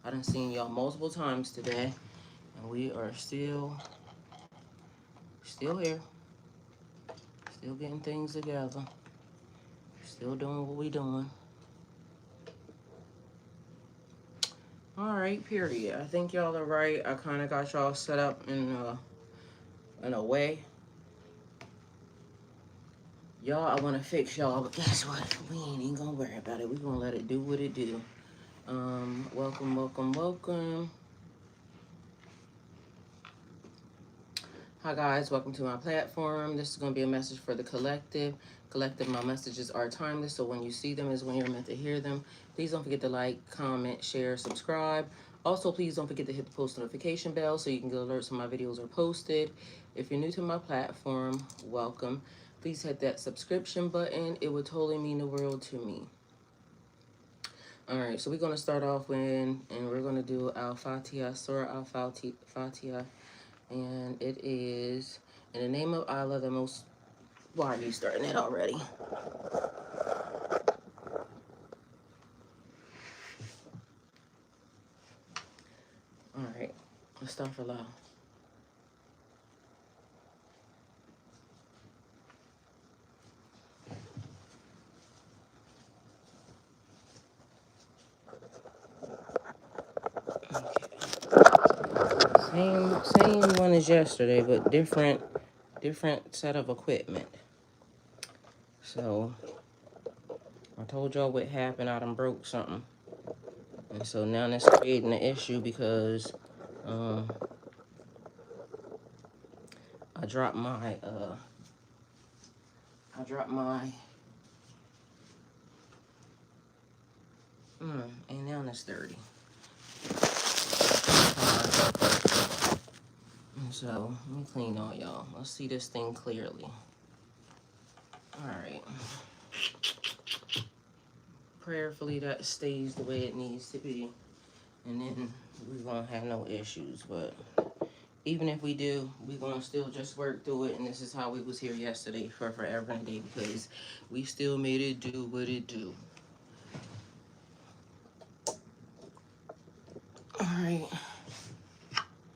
I done seen y'all multiple times today, and we are still here, still getting things together, still doing what we doing. All right, period. I think y'all are right. I kind of got y'all set up in a way. Y'all, I want to fix y'all, but guess what? We ain't even gonna worry about it. We gonna let it do what it do. Welcome. Hi guys, welcome to my platform. This is going to be a message for the collective. Collective, my messages are timeless, so when you see them is when you're meant to hear them. Please don't forget to like, comment, share, subscribe. Also, please don't forget to hit the post notification bell so you can get alerts when my videos are posted. If you're new to my platform, welcome. Please hit that subscription button. It would totally mean the world to me. All right, so we're going to start off with, and we're going to do Al-Fatiha, Surah Al-Fatiha. And it is, in the name of Allah, the most... Why are you starting it already? All right, let's start for loud. Okay. Same one as yesterday, but different set of equipment. So I told y'all what happened. I done broke something, and so now that's creating an issue because I dropped my and now it's dirty. And so let me clean all y'all. Let's see this thing clearly. All right. Prayerfully that stays the way it needs to be, and then we won't have no issues. But even if we do, we're gonna still just work through it, and this is how we was here yesterday for forever and a day, because we still made it do what it do. All right,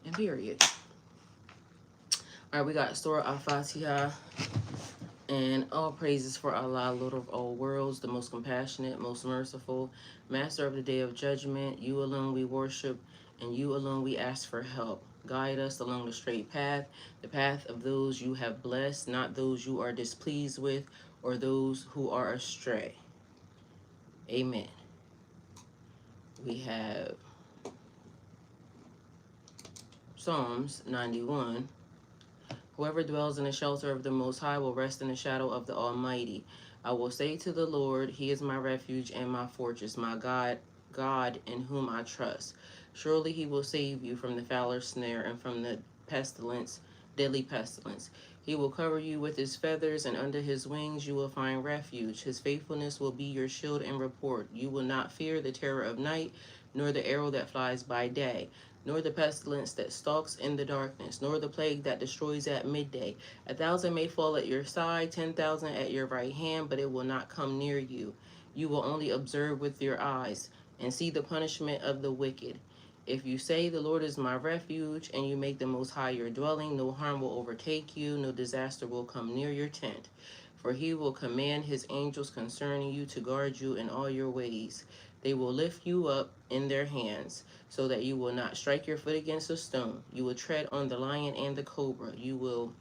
and period. All right, we got Surah Al-Fatiha. And all praises for Allah, Lord of all worlds, the most compassionate, most merciful, master of the day of judgment. You alone we worship, and you alone we ask for help. Guide us along the straight path, the path of those you have blessed, not those you are displeased with, or those who are astray. Amen. We have Psalms 91. Whoever dwells in the shelter of the Most High will rest in the shadow of the Almighty. I will say to the Lord, He is my refuge and my fortress, my God in whom I trust. Surely He will save you from the fowler's snare and from the deadly pestilence. He will cover you with His feathers, and under His wings you will find refuge. His faithfulness will be your shield and rapport. You will not fear the terror of night, nor the arrow that flies by day, nor the pestilence that stalks in the darkness, nor the plague that destroys at midday. 1,000 may fall at your side, 10,000 at your right hand, but it will not come near you. You will only observe with your eyes and see the punishment of the wicked. If you say, the Lord is my refuge, and you make the Most High your dwelling, no harm will overtake you, no disaster will come near your tent. For He will command His angels concerning you to guard you in all your ways. They will lift you up in their hands, so that you will not strike your foot against a stone. You will tread on the lion and the cobra. You will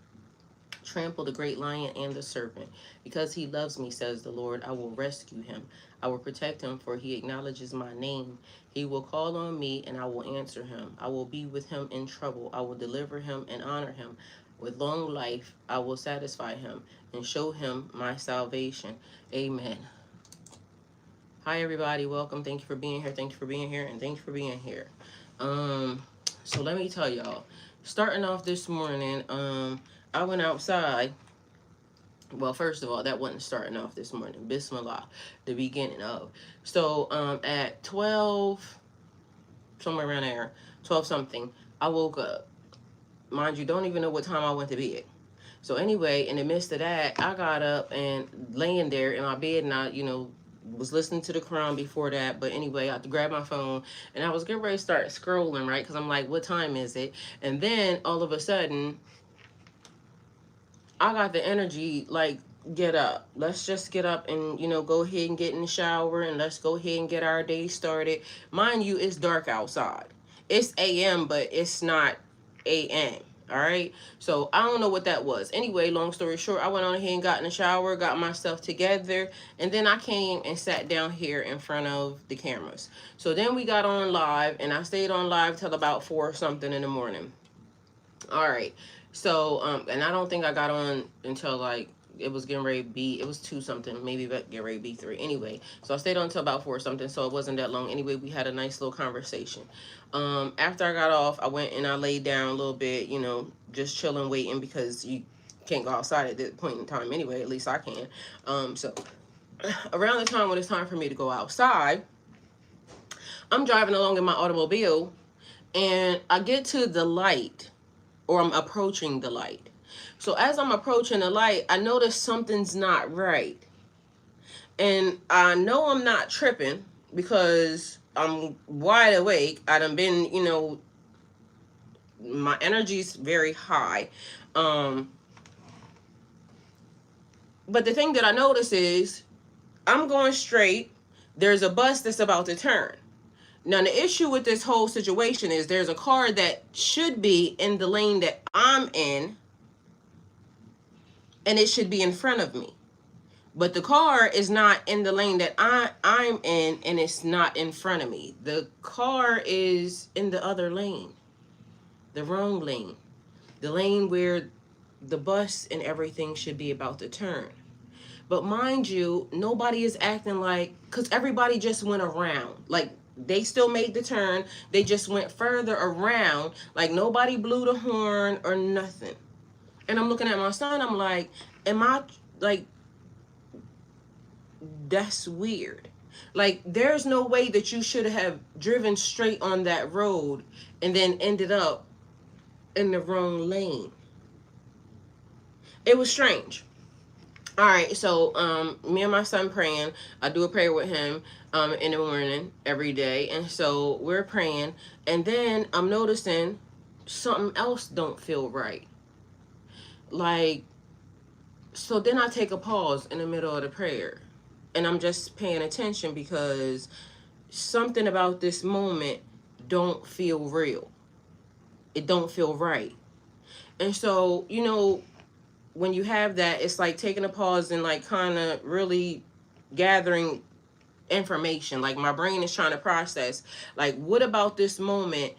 trample the great lion and the serpent. Because He loves me, says the Lord, I will rescue him. I will protect him, for he acknowledges my name. He will call on me, and I will answer him. I will be with him in trouble. I will deliver him and honor him. With long life, I will satisfy him and show him my salvation. Amen. Hi, everybody. Welcome. Thank you for being here. Thank you for being here. And thank you for being here. So let me tell y'all. Starting off this morning, I went outside. Well, first of all, that wasn't starting off this morning. Bismillah, the beginning of. So, at 12, somewhere around there, 12 something, I woke up. Mind you, don't even know what time I went to bed. So anyway, in the midst of that, I got up and laying there in my bed, and I, was listening to the Quran before that, but anyway, I grabbed my phone and I was getting ready to start scrolling, right? Because I'm like, what time is it? And then all of a sudden, I got the energy, like, get up. Let's just get up and, go ahead and get in the shower and let's go ahead and get our day started. Mind you, it's dark outside. It's AM, but it's not AM. All right. So I don't know what that was. Anyway, long story short, I went on ahead and got in the shower, got myself together, and then I came and sat down here in front of the cameras. So then we got on live, and I stayed on live till about 4 or something in the morning. All right. So, and I don't think I got on until like it was getting ready to be, it was 2 something, maybe get ready to be 3. Anyway, so I stayed on until about 4 something, so it wasn't that long. Anyway, we had a nice little conversation. After I got off, I went and I laid down a little bit, just chilling, waiting, because you can't go outside at this point in time anyway, at least I can. So around the time when it's time for me to go outside, I'm driving along in my automobile and I get to the light, or I'm approaching the light. So as I'm approaching the light, I notice something's not right. And I know I'm not tripping because I'm wide awake. I done been, my energy's very high. But the thing that I notice is I'm going straight. There's a bus that's about to turn. Now, the issue with this whole situation is there's a car that should be in the lane that I'm in, and it should be in front of me. But the car is not in the lane that I'm in, and it's not in front of me. The car is in the other lane, the wrong lane, the lane where the bus and everything should be about to turn. But mind you, nobody is acting like, because everybody just went around. Like, they still made the turn. They just went further around. Like, nobody blew the horn or nothing. And I'm looking at my son. I'm like, am I, like, that's weird. Like, there's no way that you should have driven straight on that road and then ended up in the wrong lane. It was strange. All right, so me and my son praying. I do a prayer with him in the morning every day, and so we're praying, and then I'm noticing something else don't feel right. Like, so then I take a pause in the middle of the prayer, and I'm just paying attention because something about this moment don't feel real. It don't feel right. And so, when you have that, it's like taking a pause and like kind of really gathering information. Like, my brain is trying to process, like, what about this moment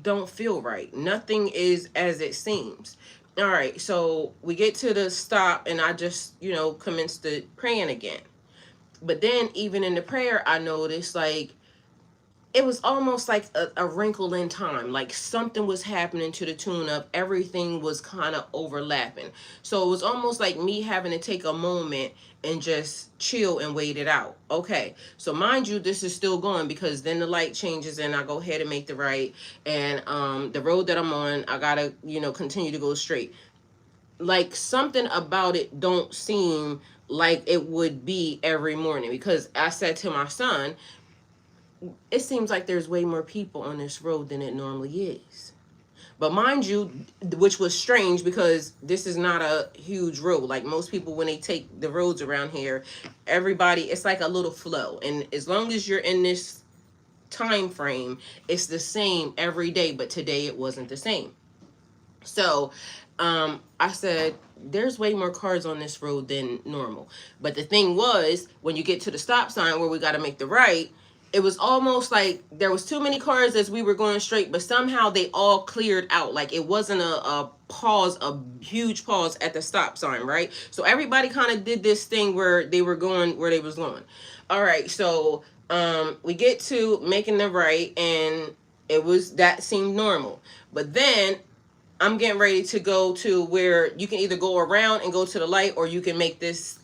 don't feel right? Nothing is as it seems. All right, so we get to the stop and I just, commenced to praying again. But then even in the prayer, I noticed, like, it was almost like a wrinkle in time. Like, something was happening to the tune of everything was kind of overlapping. So it was almost like me having to take a moment and just chill and wait it out. Okay, so mind you, this is still going, because then the light changes and I go ahead and make the right. And the road that I'm on, I gotta, continue to go straight. Like, something about it don't seem like it would be every morning, because I said to my son, it seems like there's way more people on this road than it normally is. But mind you, which was strange, because this is not a huge road. Like, most people, when they take the roads around here, everybody, it's like a little flow. And as long as you're in this time frame, it's the same every day. But today it wasn't the same. So I said, there's way more cars on this road than normal. But the thing was, when you get to the stop sign where we got to make the right, it was almost like there was too many cars as we were going straight, but somehow they all cleared out. Like, it wasn't a pause, a huge pause at the stop sign, right? So everybody kind of did this thing where they were going where they was going. All right, so we get to making the right, and that seemed normal. But then I'm getting ready to go to where you can either go around and go to the light, or you can make this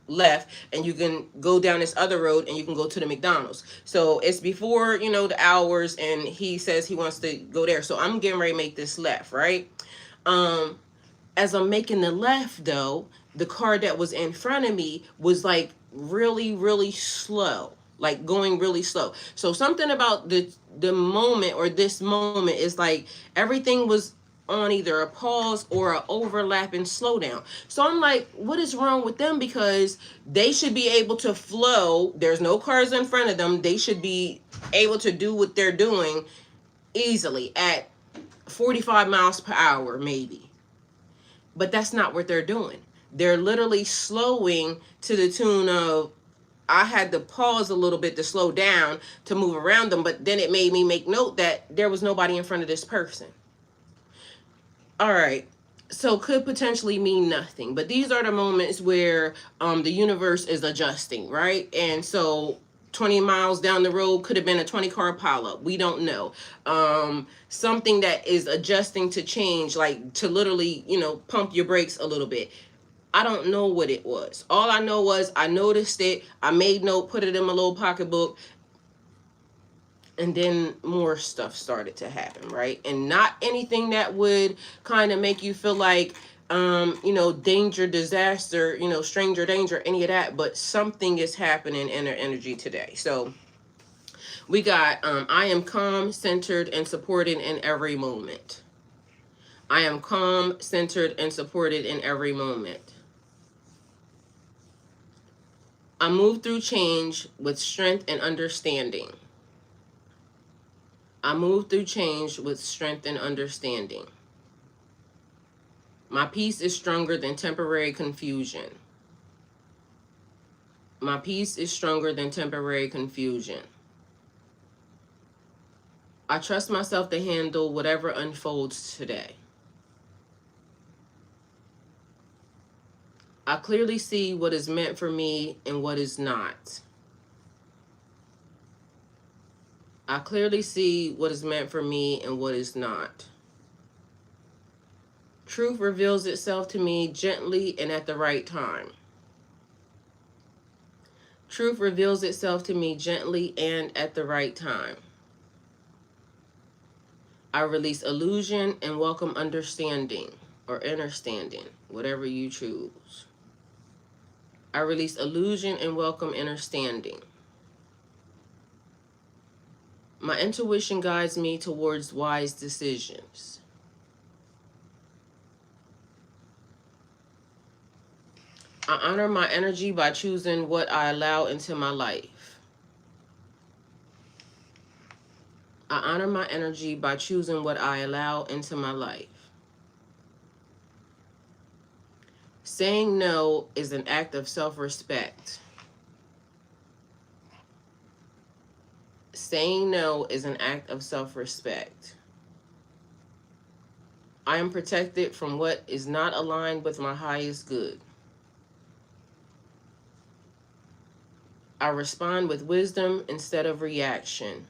left and you can go down this other road and you can go to the McDonald's. So it's before, the hours, and he says he wants to go there. So I'm getting ready to make this left, right? As I'm making the left, though, the car that was in front of me was like really, really slow, like going really slow. So something about the moment, or this moment, is like everything was on either a pause or a overlapping slowdown. So I'm like, what is wrong with them? Because they should be able to flow. There's no cars in front of them. They should be able to do what they're doing easily at 45 miles per hour, maybe. But that's not what they're doing. They're literally slowing to the tune of, I had to pause a little bit to slow down to move around them, but then it made me make note that there was nobody in front of this person. All right. So could potentially mean nothing, but these are the moments where the universe is adjusting, right? And so 20 miles down the road could have been a 20 car pileup. We don't know. Something that is adjusting to change, like to literally, pump your brakes a little bit. I don't know what it was. All I know was I noticed it. I made note, put it in my little pocketbook, and then more stuff started to happen, right? And not anything that would kind of make you feel like, danger, disaster, stranger danger, any of that, but something is happening in their energy today. So we got, I am calm, centered, and supported in every moment. I am calm, centered, and supported in every moment. I move through change with strength and understanding. I move through change with strength and understanding. My peace is stronger than temporary confusion. My peace is stronger than temporary confusion. I trust myself to handle whatever unfolds today. I clearly see what is meant for me and what is not. I clearly see what is meant for me and what is not. Truth reveals itself to me gently and at the right time. Truth reveals itself to me gently and at the right time. I release illusion and welcome understanding or understanding, whatever you choose. I release illusion and welcome understanding. My intuition guides me towards wise decisions. I honor my energy by choosing what I allow into my life. I honor my energy by choosing what I allow into my life. Saying no is an act of self-respect. Saying no is an act of self-respect. I am protected from what is not aligned with my highest good. I respond with wisdom instead of reaction.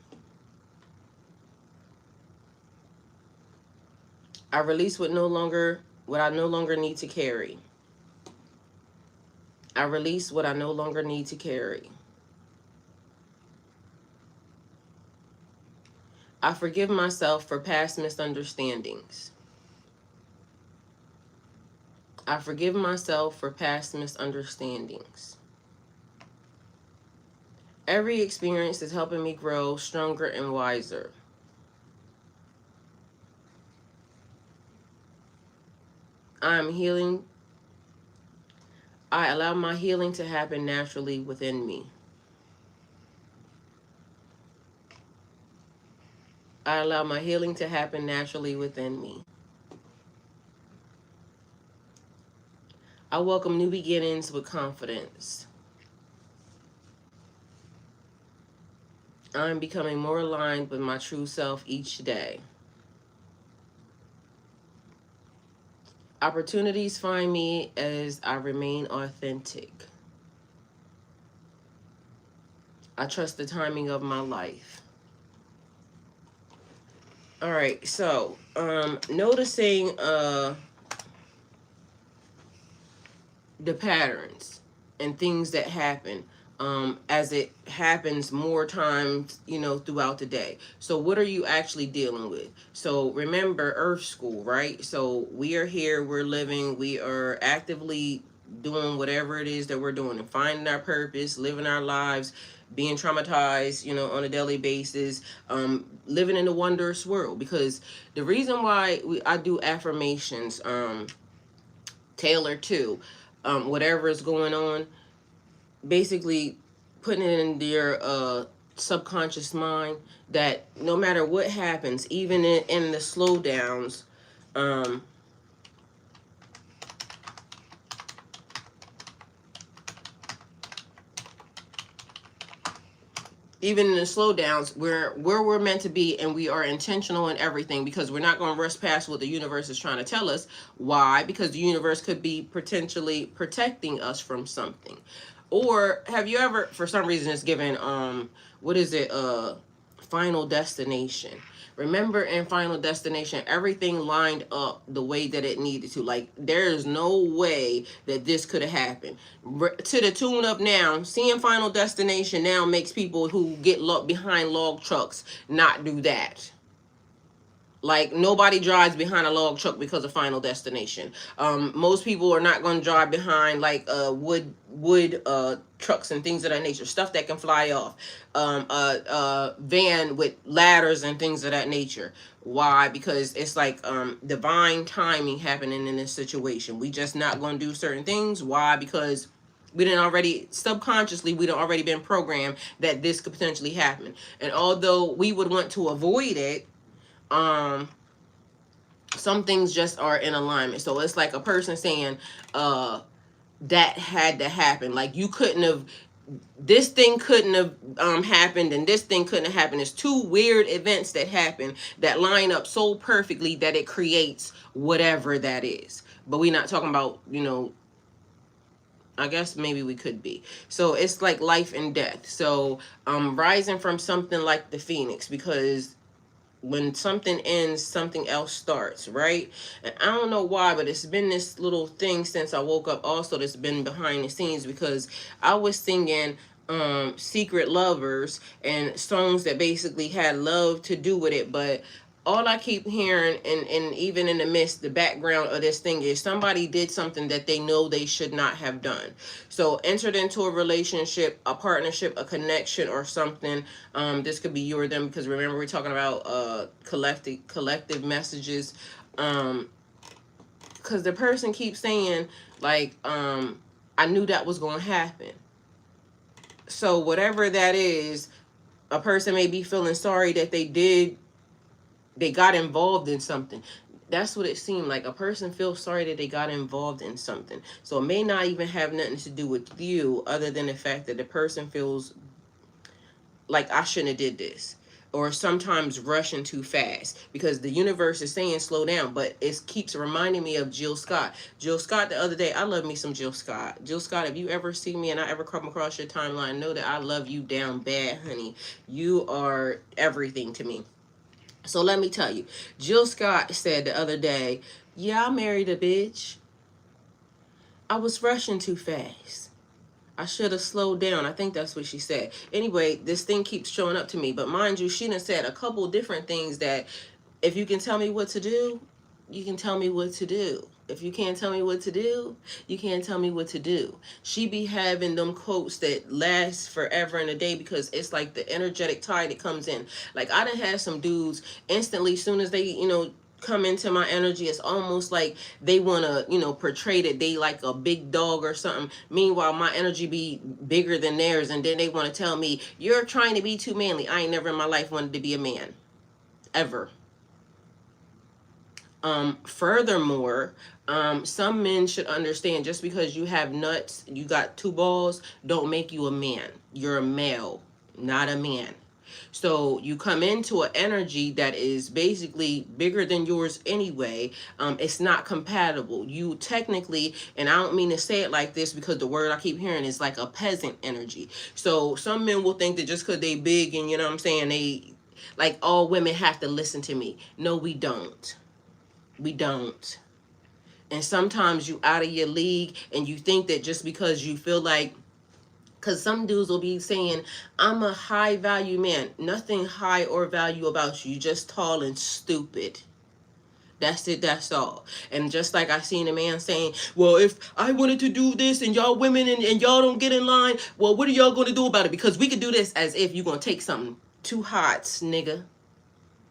I release what I no longer need to carry. I release what I no longer need to carry. I forgive myself for past misunderstandings. I forgive myself for past misunderstandings. Every experience is helping me grow stronger and wiser. I am healing. I allow my healing to happen naturally within me. I allow my healing to happen naturally within me. I welcome new beginnings with confidence. I am becoming more aligned with my true self each day. Opportunities find me as I remain authentic. I trust the timing of my life. All right, so noticing the patterns and things that happen as it happens more times, throughout the day. So what are you actually dealing with? So remember Earth School, right? So we are here, we're living, we are actively doing whatever it is that we're doing and finding our purpose, living our lives, being traumatized, on a daily basis, living in a wondrous world. Because the reason why I do affirmations, tailored to whatever is going on, basically putting it into your subconscious mind that no matter what happens, even in the slowdowns, um, even in the slowdowns, where we're meant to be, and we are intentional in everything, because we're not going to rush past what the universe is trying to tell us. Why? Because the universe could be potentially protecting us from something. Or have you ever, for some reason, it's given what is it, Final Destination? Remember, in Final Destination, everything lined up the way that it needed to. Like, there is no way that this could have happened. To the tune of now, seeing Final Destination now makes people who get behind log trucks not do that. Like, nobody drives behind a log truck because of Final Destination. Most people are not going to drive behind like wood trucks and things of that nature, stuff that can fly off. Van with ladders and things of that nature. Why? Because it's like divine timing happening in this situation. We just not going to do certain things. Why? Because we didn't already, subconsciously, we'd already been programmed that this could potentially happen. And although we would want to avoid it, some things just are in alignment. So it's like a person saying that had to happen. Like, you couldn't have, this thing couldn't have happened, and this thing couldn't have happened. It's two weird events that happen that line up so perfectly that it creates whatever that is. But we're not talking about, I guess maybe we could be. So it's like life and death. So rising from something like the phoenix, because when something ends, something else starts, right? And I don't know why, but it's been this little thing since I woke up also that's been behind the scenes, because I was singing Secret Lovers and songs that basically had love to do with it, but all I keep hearing, and even in the midst, the background of this thing, is somebody did something that they know they should not have done. So entered into a relationship, a partnership, a connection, or something. This could be you or them, because remember, we're talking about collective messages. Because the person keeps saying, like, I knew that was going to happen. So whatever that is, a person may be feeling sorry that they got involved in something. That's what it seemed like. A person feels sorry that they got involved in something. So it may not even have nothing to do with you, other than the fact that the person feels like, I shouldn't have did this. Or sometimes rushing too fast, because the universe is saying slow down, but it keeps reminding me of Jill Scott. Jill Scott, the other day, I love me some Jill Scott. Jill Scott, if you ever see me and I ever come across your timeline, know that I love you down bad, honey. You are everything to me. So let me tell you, Jill Scott said the other day, yeah, I married a bitch. I was rushing too fast. I should have slowed down. I think that's what she said. Anyway, this thing keeps showing up to me. But mind you, she done said a couple different things that, if you can tell me what to do, you can tell me what to do. If you can't tell me what to do, you can't tell me what to do. She be having them quotes that last forever and a day, because it's like the energetic tide that comes in. Like, I done had some dudes instantly, soon as they, come into my energy, it's almost like they want to, portray that they like a big dog or something. Meanwhile, my energy be bigger than theirs, and then they want to tell me, you're trying to be too manly. I ain't never in my life wanted to be a man. Ever. Furthermore, some men should understand, just because you have nuts, you got two balls, don't make you a man. You're a male, not a man. So you come into an energy that is basically bigger than yours anyway. It's not compatible. You technically, and I don't mean to say it like this, because the word I keep hearing is like a peasant energy. So some men will think that just because they big and, you know what I'm saying, they, like, all women have to listen to me. No, we don't. We don't. And sometimes you out of your league, and you think that just because you feel like, because some dudes will be saying, I'm a high value man. Nothing high or value about you. You're just tall and stupid. That's it, that's all. And just like I seen a man saying, well, if I wanted to do this and y'all women and y'all don't get in line, well, what are y'all going to do about it? Because we could do this, as if you're going to take something. Two hots, nigga.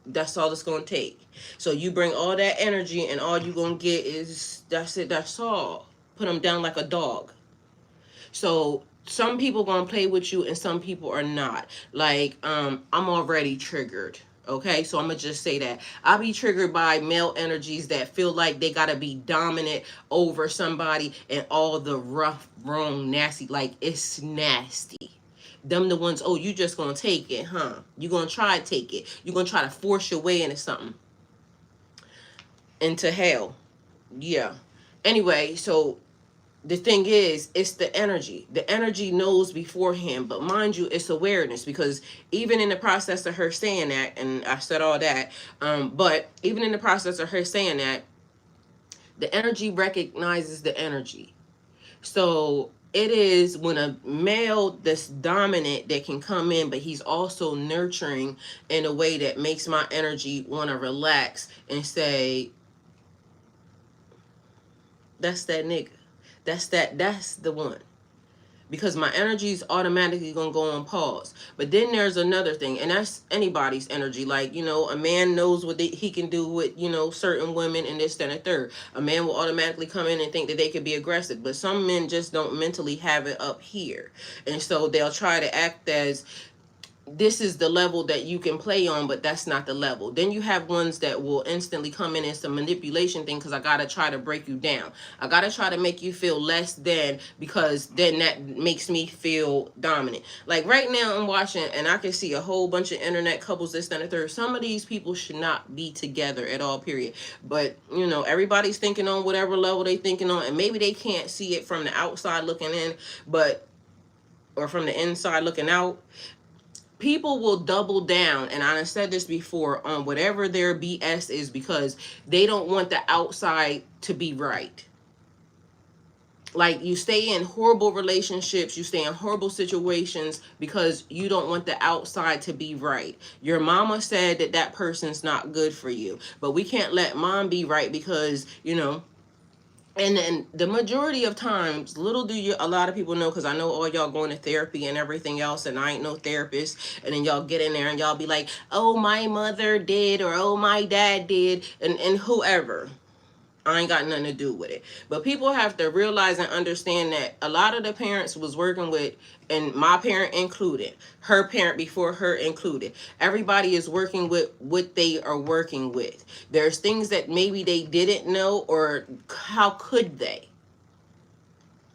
That's all it's going to take. So you bring all that energy and all you're going to get is, that's it, that's all. Put them down like a dog. So some people gonna play with you and some people are not. Like, I'm already triggered. Okay, so I'm gonna just say that I'll be triggered by male energies that feel like they gotta be dominant over somebody, and all the rough, wrong, nasty. Like, it's nasty. Them the ones. Oh, you just gonna take it, huh? You gonna try to take it. You gonna try to force your way into something, into hell. Yeah. Anyway, so the thing is, it's the energy. The energy knows beforehand, but mind you, it's awareness, because even in the process of her saying that, and I said all that, but even in the process of her saying that, the energy recognizes the energy. So it is when a male that's dominant that can come in, but he's also nurturing in a way that makes my energy want to relax and say, that's that nigga. That's the one. Because my energy is automatically going to go on pause. But then there's another thing, and that's anybody's energy. Like, a man knows what he can do with, certain women and this, that, and a third. A man will automatically come in and think that they could be aggressive. But some men just don't mentally have it up here. And so they'll try to act as, this is the level that you can play on, but that's not the level. Then you have ones that will instantly come in as a manipulation thing, because I gotta try to break you down. I gotta try to make you feel less than, because then that makes me feel dominant. Like right now I'm watching and I can see a whole bunch of internet couples, this, that, and the third. Some of these people should not be together at all, period. But everybody's thinking on whatever level they thinking on, and maybe they can't see it from the outside looking in, or from the inside looking out. People will double down, and I said this before, on whatever their BS is, because they don't want the outside to be right. Like, you stay in horrible relationships, you stay in horrible situations because you don't want the outside to be right. Your mama said that that person's not good for you, but we can't let mom be right, because and then the majority of times, little do a lot of people know, because I know all y'all going to therapy and everything else, and I ain't no therapist, and then y'all get in there and y'all be like, oh, my mother did, or oh, my dad did, and whoever. I ain't got nothing to do with it. But people have to realize and understand that a lot of the parents was working with, and my parent included, her parent before her included, everybody is working with what they are working with. There's things that maybe they didn't know, or how could they?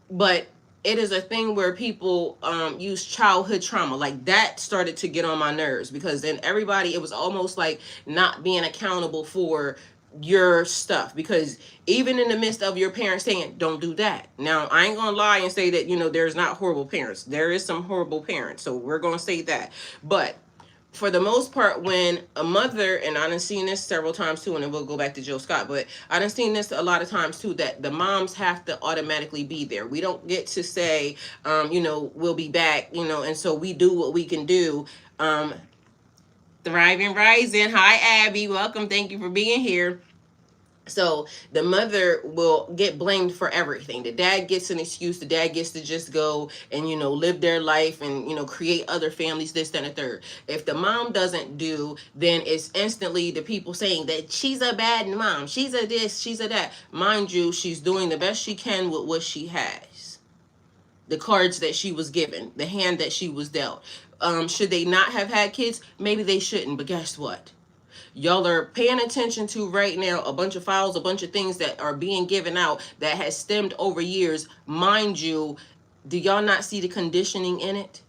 But it is a thing where people use childhood trauma. Like, that started to get on my nerves, because then everybody, it was almost like not being accountable for your stuff, because even in the midst of your parents saying don't do that, now I ain't gonna lie and say that there's not horrible parents. There is some horrible parents, so we're gonna say that. But for the most part, when a mother, and I done seen this several times too, and then we'll go back to Jill Scott, but I done seen this a lot of times too, that the moms have to automatically be there. We don't get to say we'll be back, and so we do what we can do. Thriving Rising. Hi, Abby. Welcome. Thank you for being here. So the mother will get blamed for everything. The dad gets an excuse. The dad gets to just go and, live their life and, create other families, this, that, and the third. If the mom doesn't do, then it's instantly the people saying that she's a bad mom. She's a this, she's a that. Mind you, she's doing the best she can with what she has. The cards that she was given, the hand that she was dealt. Should they not have had kids? Maybe they shouldn't, but guess what? Y'all are paying attention to right now a bunch of files, a bunch of things that are being given out that has stemmed over years. Mind you, do y'all not see the conditioning in it?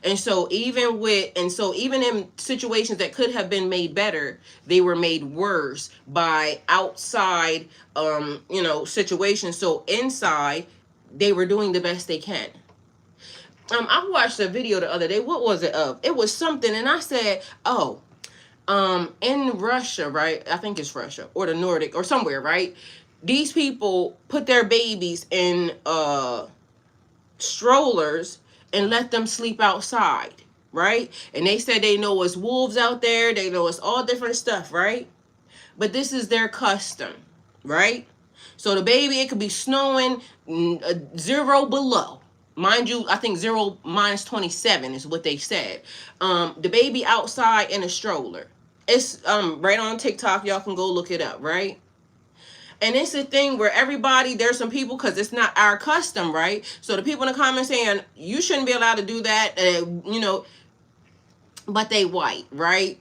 And so even in situations that could have been made better, they were made worse by outside, situations. So inside, they were doing the best they can. I watched a video the other day. What was it of? It was something, and I said, oh, in Russia, right? I think it's Russia or the Nordic or somewhere, right? These people put their babies in strollers and let them sleep outside, right? And they said they know it's wolves out there. They know it's all different stuff, right? but this is their custom, right? So the baby, it could be snowing 0 below. Mind you, I think 0 minus 27 is what they said. The baby outside in a stroller. It's right on TikTok. Y'all can go look it up, right? And it's a thing where everybody, there's some people, because it's not our custom, right? So the people in the comments saying, you shouldn't be allowed to do that, but they white, right?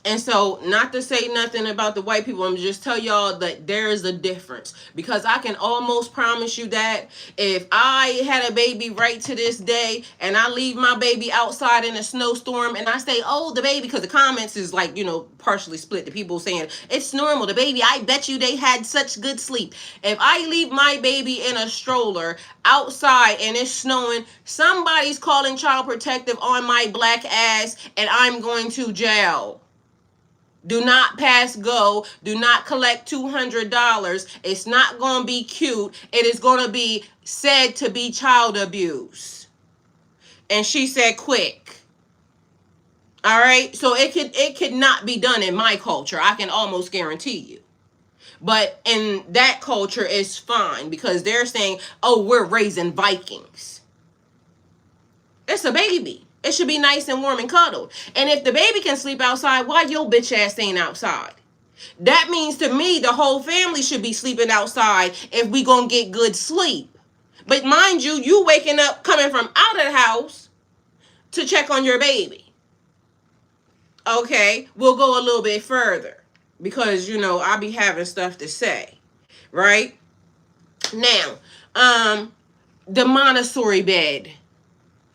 And so, not to say nothing about the white people, I'm just tell y'all that there is a difference. Because I can almost promise you that if I had a baby right to this day and I leave my baby outside in a snowstorm and I say, oh, the baby, because the comments is like, partially split. The people saying, it's normal. The baby, I bet you they had such good sleep. If I leave my baby in a stroller outside and it's snowing, somebody's calling Child Protective on my black ass and I'm going to jail. Do not pass go. Do not collect $200. It's not going to be cute. It is going to be said to be child abuse. And she said quick. All right? So it could not be done in my culture. I can almost guarantee you. But in that culture, it's fine because they're saying, oh, we're raising Vikings. It's a baby. It should be nice and warm and cuddled. And if the baby can sleep outside, why your bitch ass ain't outside? That means to me the whole family should be sleeping outside if we gonna get good sleep. But mind you, you waking up coming from out of the house to check on your baby. Okay, we'll go a little bit further because I be having stuff to say, right? Now, the Montessori bed,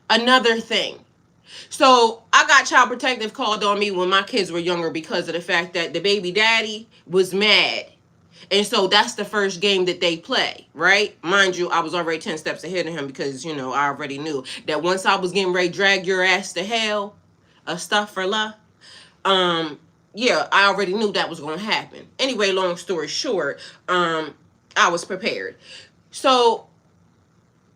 another thing. So I got Child Protective called on me when my kids were younger because of the fact that the baby daddy was mad. And so that's the first game that they play, right? Mind you, I was already 10 steps ahead of him because, I already knew that once I was getting ready to drag your ass to hell, astaghfirullah, I already knew that was going to happen. Anyway, long story short, I was prepared. So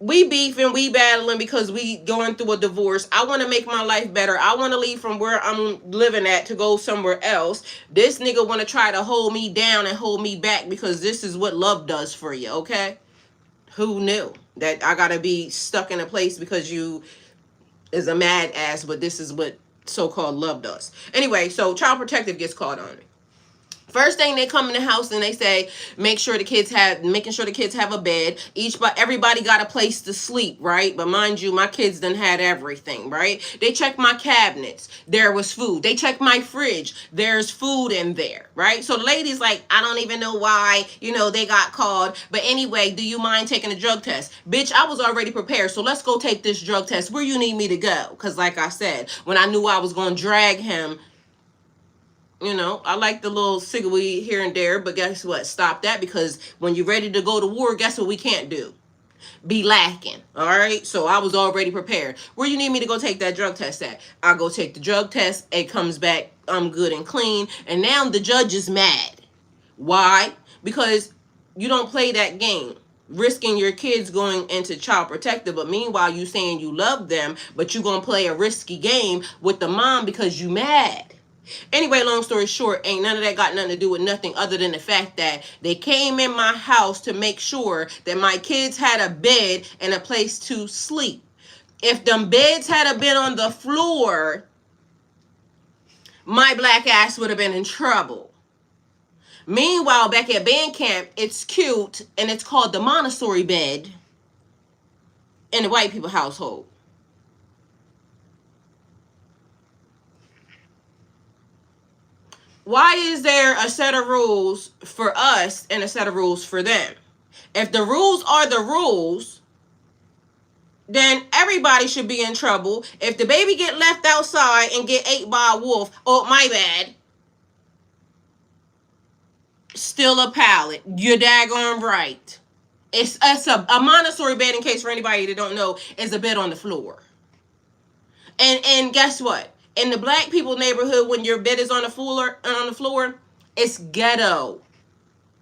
we beefing, we battling because we going through a divorce. I want to make my life better. I want to leave from where I'm living at to go somewhere else. This nigga want to try to hold me down and hold me back because this is what love does for you, okay? Who knew that I got to be stuck in a place because you is a mad ass, but this is what so-called love does. Anyway, so Child Protective gets called on me. First thing, they come in the house and they say, making sure the kids have a bed. Everybody got a place to sleep, right? But mind you, my kids done had everything, right? They checked my cabinets. There was food. They checked my fridge. There's food in there, right? So the lady's like, I don't even know why, they got called. But anyway, do you mind taking a drug test? Bitch, I was already prepared. So let's go take this drug test. Where you need me to go? Because like I said, when I knew I was going to drag him, I like the little cigarette here and there, but guess what? Stop that, because when you're ready to go to war, guess what we can't do? Be lacking. All right? So I was already prepared. Where you need me to go take that drug test at? I go take the drug test. It comes back, I'm good and clean. And now the judge is mad. Why? Because you don't play that game, risking your kids going into Child Protective, but meanwhile you saying you love them, but you gonna play a risky game with the mom because you mad. Anyway, long story short, ain't none of that got nothing to do with nothing other than the fact that they came in my house to make sure that my kids had a bed and a place to sleep. If them beds had been on the floor, my black ass would have been in trouble. Meanwhile, back at band camp, it's cute and it's called the Montessori bed in the white people household. Why is there a set of rules for us and a set of rules for them? If the rules are the rules, then everybody should be in trouble. If the baby get left outside and get ate by a wolf, oh, my bad. Still a pallet. You're daggone right. It's a Montessori bed, in case for anybody that don't know, is a bed on the floor. And guess what? In the black people neighborhood, when your bed is on the floor, it's ghetto.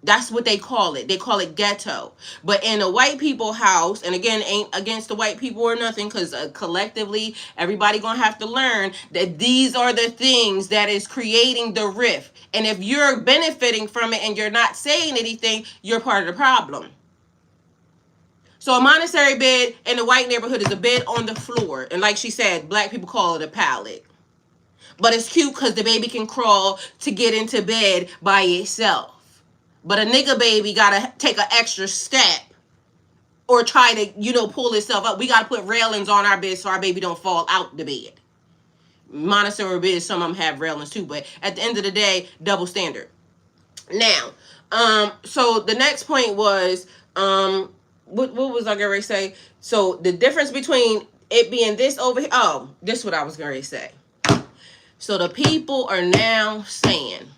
That's what they call it. They call it ghetto. But in a white people house, and again, ain't against the white people or nothing, because collectively, everybody gonna have to learn that these are the things that is creating the rift. And if you're benefiting from it and you're not saying anything, you're part of the problem. So a monastery bed in the white neighborhood is a bed on the floor. And like she said, black people call it a pallet. But it's cute because the baby can crawl to get into bed by itself. But a nigga baby gotta take an extra step or try to, pull itself up. We gotta put railings on our bed so our baby don't fall out the bed. Montessori beds, some of them have railings too, but at the end of the day, double standard. Now, so the next point was, what was I gonna say? So the difference between it being this over here, this is what I was gonna say. So the people are now saying,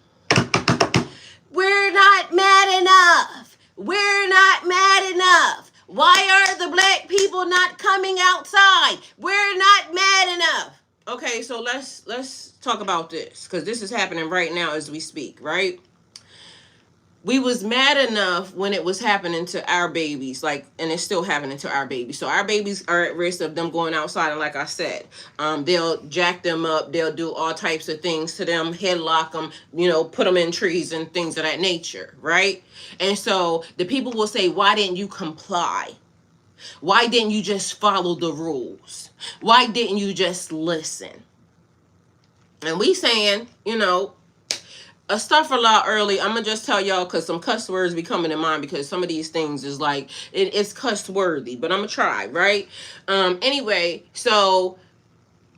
we're not mad enough. We're not mad enough. Why are the black people not coming outside? We're not mad enough. Okay, so let's talk about this, because this is happening right now as we speak, right? We was mad enough when it was happening to our babies, and it's still happening to our babies. So our babies are at risk of them going outside, and like I said, they'll jack them up, they'll do all types of things to them, headlock them, put them in trees and things of that nature, right? And so the people will say, why didn't you comply? Why didn't you just follow the rules? Why didn't you just listen? And we saying, stuff a lot early. I'm gonna just tell y'all, because some cuss words be coming to mind, because some of these things is it's cuss worthy, but I'm gonna try, right? Anyway, so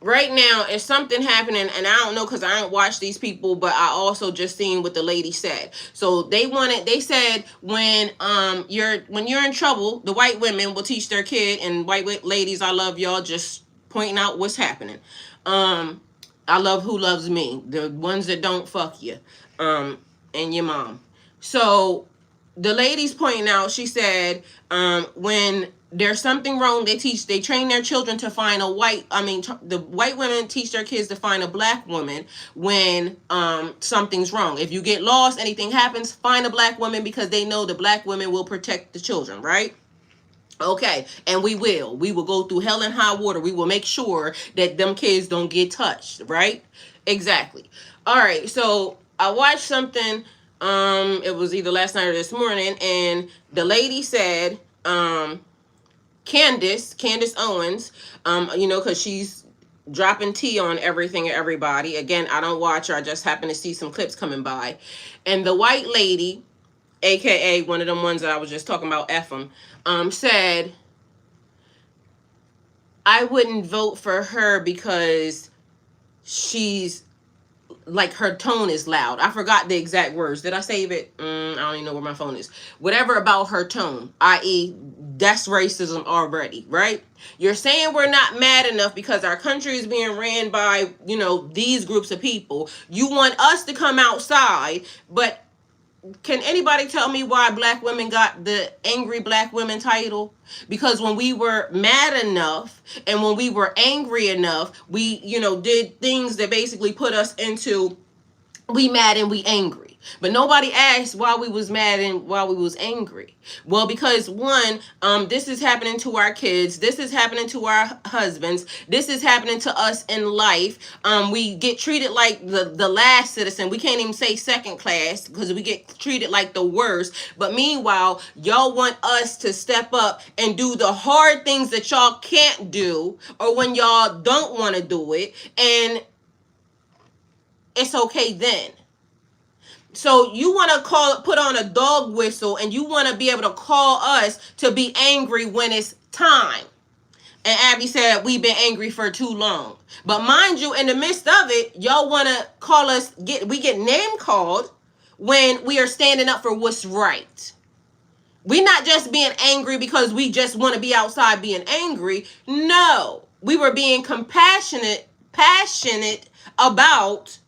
right now it's something happening, and I don't know, because I don't watch these people, but I also just seen what the lady said. So they said when you're in trouble, the white women will teach their kid, and white ladies, I love y'all, just pointing out what's happening. I love who loves me. The ones that don't, fuck you. And your mom. So the lady's pointing out, she said, when there's something wrong, they train their children to find the white women teach their kids to find a black woman when something's wrong. If you get lost, anything happens, find a black woman, because they know the black women will protect the children, right? Okay, and we will go through hell and high water. We will make sure that them kids don't get touched, right? Exactly. All right, so I watched something, it was either last night or this morning, and the lady said, Candace Owens, because she's dropping tea on everything and everybody. Again, I don't watch her, I just happen to see some clips coming by. And the white lady, aka one of them ones that I was just talking about, said, I wouldn't vote for her because she's her tone is loud. I forgot the exact words. Did I save it? I don't even know where my phone is. Whatever about her tone, i.e. that's racism already, right? You're saying we're not mad enough because our country is being ran by, these groups of people. You want us to come outside, but can anybody tell me why black women got the angry black women title? Because when we were mad enough and when we were angry enough, we, did things that basically put us into we mad and we angry. But nobody asked why we was mad and why we was angry. Well, because one, this is happening to our kids. This is happening to our husbands. This is happening to us in life. We get treated like the last citizen. We can't even say second class because we get treated like the worst. But meanwhile, y'all want us to step up and do the hard things that y'all can't do, or when y'all don't want to do it. And it's okay then. So you want to put on a dog whistle, and you want to be able to call us to be angry when it's time. And Abby said, we've been angry for too long. But mind you, in the midst of it, y'all want to call us, we get name called when we are standing up for what's right. We're not just being angry because we just want to be outside being angry. No, we were being passionate about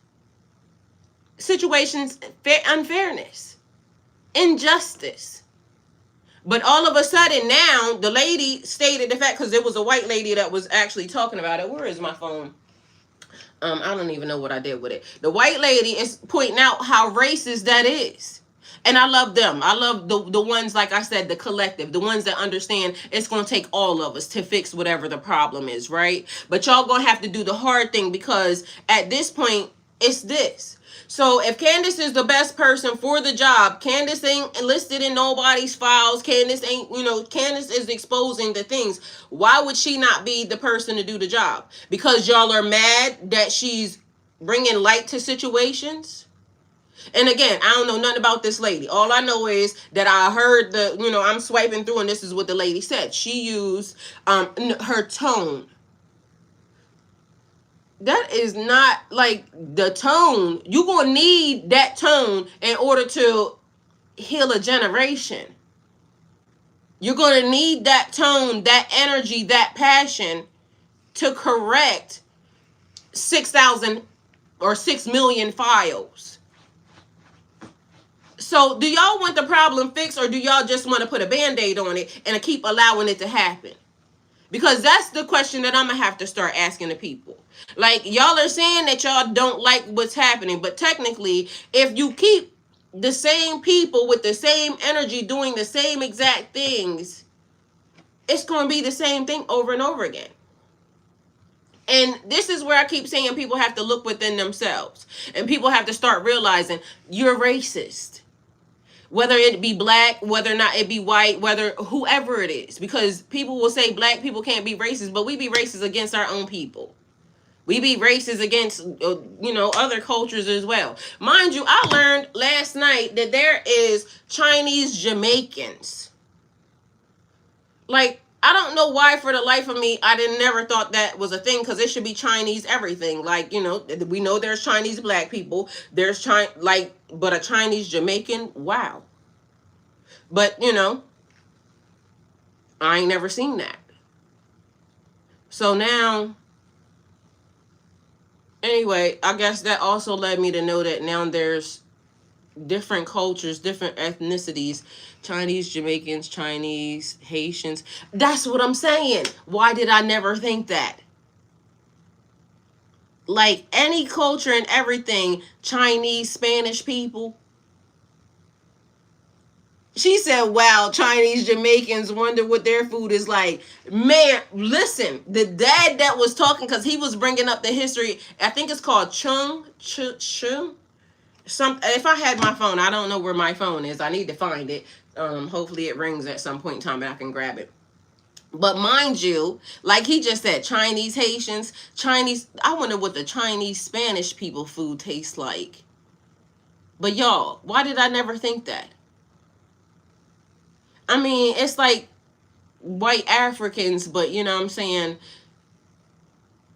situations, unfairness, injustice. But all of a sudden now, the lady stated the fact, because there was a white lady that was actually talking about it. Where is my phone? I don't even know what I did with it. The white lady is pointing out how racist that is. And I love them. I love the ones, like I said, the collective, the ones that understand it's going to take all of us to fix whatever the problem is, right? But y'all going to have to do the hard thing, because at this point, it's this. So if Candace is the best person for the job, Candace ain't listed in nobody's files. Candace ain't, Candace is exposing the things. Why would she not be the person to do the job? Because y'all are mad that she's bringing light to situations? And again, I don't know nothing about this lady. All I know is that I heard I'm swiping through and this is what the lady said. She used her tone. That is not like the tone. You're going to need that tone in order to heal a generation. You're going to need that tone, that energy, that passion to correct 6,000 or 6 million files. So do y'all want the problem fixed, or do y'all just want to put a band-aid on it and keep allowing it to happen? Because that's the question that I'm going to have to start asking the people. Like, y'all are saying that y'all don't like what's happening, but technically, if you keep the same people with the same energy doing the same exact things, it's going to be the same thing over and over again. And this is where I keep saying people have to look within themselves. And people have to start realizing you're racist. Whether it be black, whether or not it be white, whether whoever it is. Because people will say black people can't be racist, but we be racist against our own people. We be racist against, other cultures as well. Mind you, I learned last night that there is Chinese Jamaicans. Like, I don't know why for the life of me I never thought that was a thing, because it should be Chinese everything. Like, we know there's Chinese black people. There's but a Chinese Jamaican, wow. But, I ain't never seen that. So now, anyway, I guess that also led me to know that now there's different cultures, different ethnicities, Chinese, Jamaicans, Chinese, Haitians. That's what I'm saying. Why did I never think that? Like, any culture and everything, Chinese, Spanish people. She said, wow, Chinese, Jamaicans wonder what their food is like. Man, listen, the dad that was talking, because he was bringing up the history, I think it's called Chung. If I had my phone, I don't know where my phone is. I need to find it. Hopefully it rings at some point in time and I can grab it. But mind you, like he just said, Chinese, Haitians, Chinese. I wonder what the Chinese, Spanish people food tastes like. But y'all, why did I never think that? I mean, it's like white Africans, but you know what I'm saying?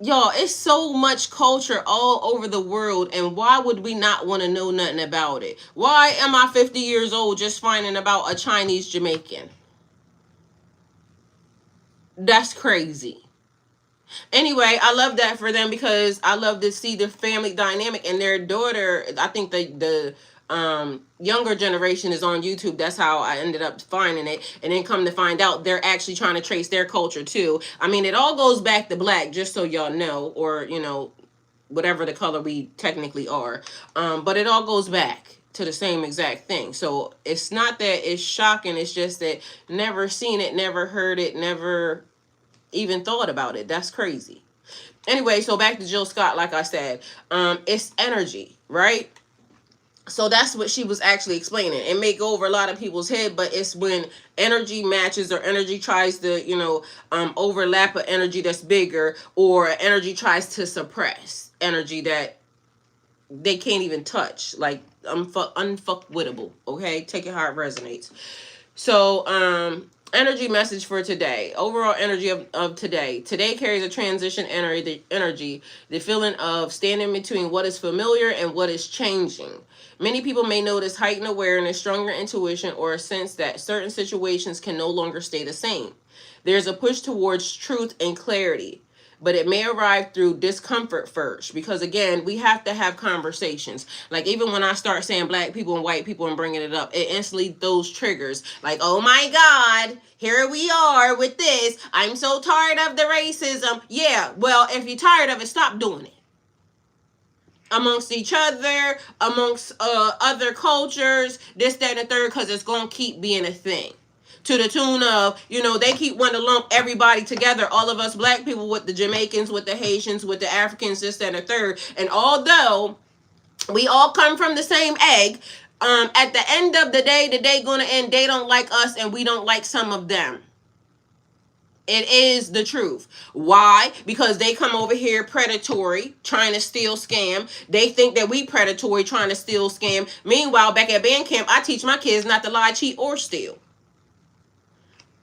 Y'all, it's so much culture all over the world, and why would we not want to know nothing about it? Why am I 50 years old just finding about a Chinese Jamaican? That's crazy. Anyway, I love that for them, because I love to see the family dynamic, and their daughter, I think the younger generation is on YouTube. That's how I ended up finding it. And then come to find out, they're actually trying to trace their culture too. I mean, it all goes back to black, just so y'all know, or, whatever the color we technically are. But it all goes back to the same exact thing. So it's not that it's shocking. It's just that never seen it, never heard it, never even thought about it. That's crazy. Anyway, so back to Jill Scott, like I said, it's energy, right? So that's what she was actually explaining. It may go over a lot of people's head, but it's when energy matches, or energy tries to, overlap an energy that's bigger, or energy tries to suppress energy that they can't even touch. Like, unfuckwittable. Okay, take it how it resonates. So, energy message for today. Overall energy of today. Today carries a transition energy, the feeling of standing between what is familiar and what is changing. Many people may notice heightened awareness, stronger intuition, or a sense that certain situations can no longer stay the same. There's a push towards truth and clarity, but it may arrive through discomfort first, because again, we have to have conversations. Like, even when I start saying black people and white people and bringing it up, it instantly those triggers, like, oh my God, here we are with this. I'm so tired of the racism. Yeah, well, if you're tired of it, stop doing it. amongst each other, amongst other cultures, this, that, and the third, because it's going to keep being a thing. To the tune of, they keep wanting to lump everybody together, all of us black people with the Jamaicans, with the Haitians, with the Africans, this, that, and the third. And although we all come from the same egg, at the end of the day going to end, they don't like us and we don't like some of them. It is the truth. Why? Because they come over here predatory, trying to steal, scam. They think that we predatory, trying to steal, scam. Meanwhile, back at band camp, I teach my kids not to lie, cheat, or steal.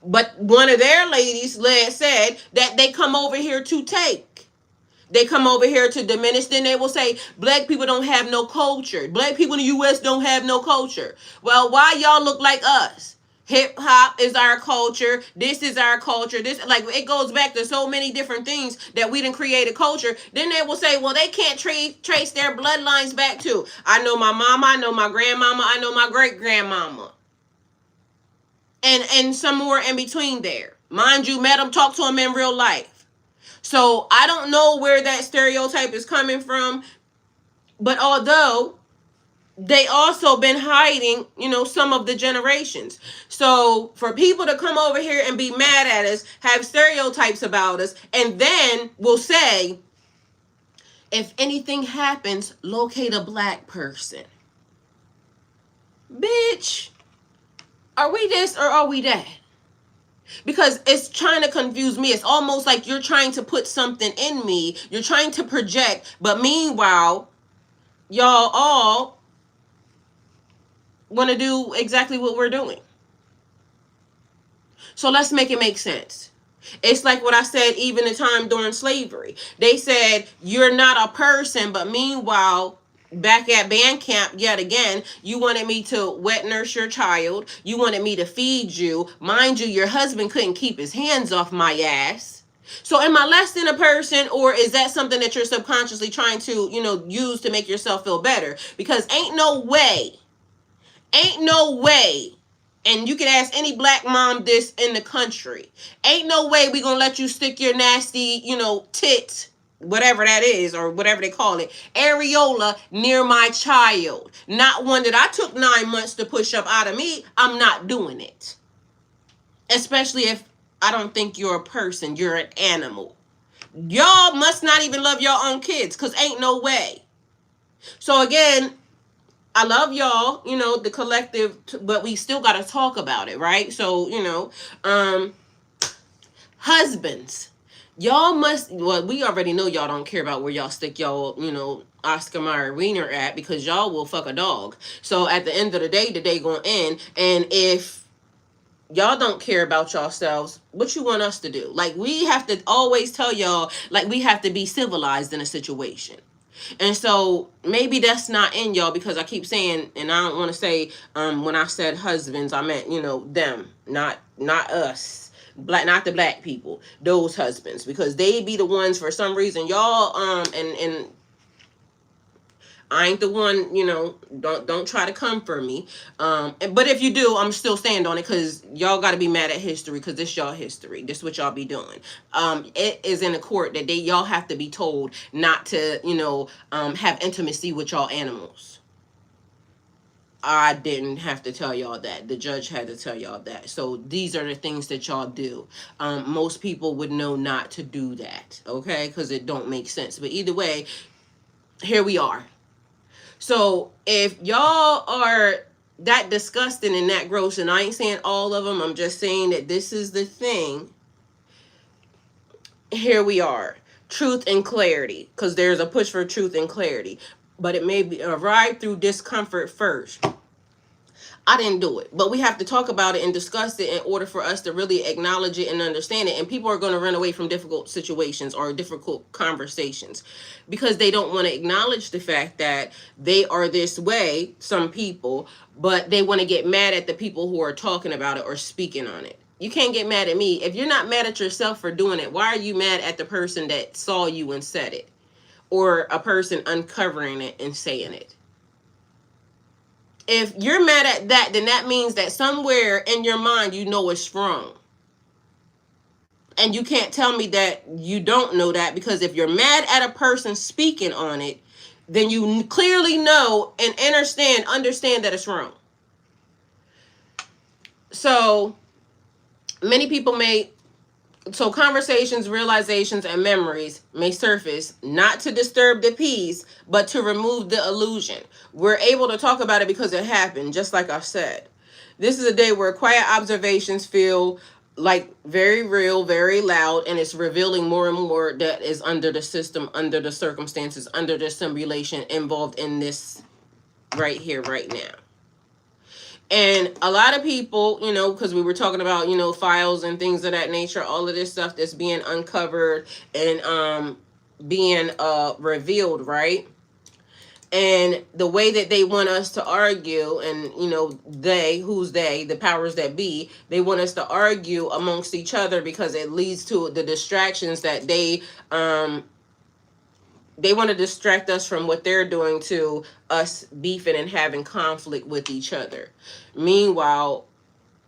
But one of their ladies said that they come over here to take. They come over here to diminish. Then they will say, black people don't have no culture. Black people in the U.S. don't have no culture. Well, why y'all look like us? Hip hop is our culture. This is our culture. This, like, it goes back to so many different things that we didn't create a culture. Then they will say, well, they can't trace their bloodlines back to. I know my mama. I know my grandmama. I know my great grandmama. And some more in between there. Mind you, met them, talked to them in real life. So I don't know where that stereotype is coming from. But although they also been hiding, some of the generations. So for people to come over here and be mad at us, have stereotypes about us, and then will say, if anything happens, locate a black person. Bitch, are we this or are we that? Because it's trying to confuse me. It's almost like you're trying to put something in me. You're trying to project. But meanwhile, y'all all want to do exactly what we're doing. So let's make it make sense. It's like what I said even the time during slavery. They said, you're not a person, but meanwhile, back at band camp, yet again, you wanted me to wet nurse your child. You wanted me to feed you. Mind you, your husband couldn't keep his hands off my ass. So am I less than a person, or is that something that you're subconsciously trying to, use to make yourself feel better? Because ain't no way, and you can ask any black mom this in the country, ain't no way we gonna let you stick your nasty, tit, whatever that is, or whatever they call it, areola, near my child. Not one that I took 9 months to push up out of me. I'm not doing it. Especially if I don't think you're a person, you're an animal. Y'all must not even love your own kids, because ain't no way. So again, I love y'all, the collective, but we still got to talk about it, right? So, husbands, y'all must, well, we already know y'all don't care about where y'all stick y'all, Oscar Mayer wiener at, because y'all will fuck a dog. So at the end of the day gonna end, and if y'all don't care about yourselves, what you want us to do? Like, we have to always tell y'all, like, we have to be civilized in a situation. And so maybe that's not in y'all, because I keep saying, and I don't want to say, when I said husbands, I meant, them, not us, not the black people, those husbands, because they be the ones, for some reason, y'all, and I ain't the one, don't try to come for me. But if you do, I'm still stand on it, because y'all got to be mad at history, because this y'all history. This what y'all be doing. It is in the court that y'all have to be told not to, have intimacy with y'all animals. I didn't have to tell y'all that. The judge had to tell y'all that. So these are the things that y'all do. Most people would know not to do that, okay? Because it don't make sense. But either way, here we are. So if y'all are that disgusting and that gross, and I ain't saying all of them, I'm just saying that this is the thing. Here we are. Truth and clarity, because there's a push for truth and clarity. But it may be arrived through discomfort first. I didn't do it, but we have to talk about it and discuss it in order for us to really acknowledge it and understand it. And people are going to run away from difficult situations or difficult conversations because they don't want to acknowledge the fact that they are this way, some people, but they want to get mad at the people who are talking about it or speaking on it. You can't get mad at me. If you're not mad at yourself for doing it, why are you mad at the person that saw you and said it, or a person uncovering it and saying it? If you're mad at that, then that means that somewhere in your mind you know it's wrong. And you can't tell me that you don't know that, because if you're mad at a person speaking on it, then you clearly know and understand that it's wrong. So many people so conversations, realizations, and memories may surface not to disturb the peace, but to remove the illusion. We're able to talk about it because it happened, just like I said. This is a day where quiet observations feel like very real, very loud, and it's revealing more and more that is under the system, under the circumstances, under the simulation involved in this right here, right now. And a lot of people, because we were talking about, files and things of that nature, all of this stuff that's being uncovered and being revealed, right? And the way that they want us to argue, and who's they, the powers that be, they want us to argue amongst each other because it leads to the distractions that they want to distract us from what they're doing to us beefing and having conflict with each other. Meanwhile,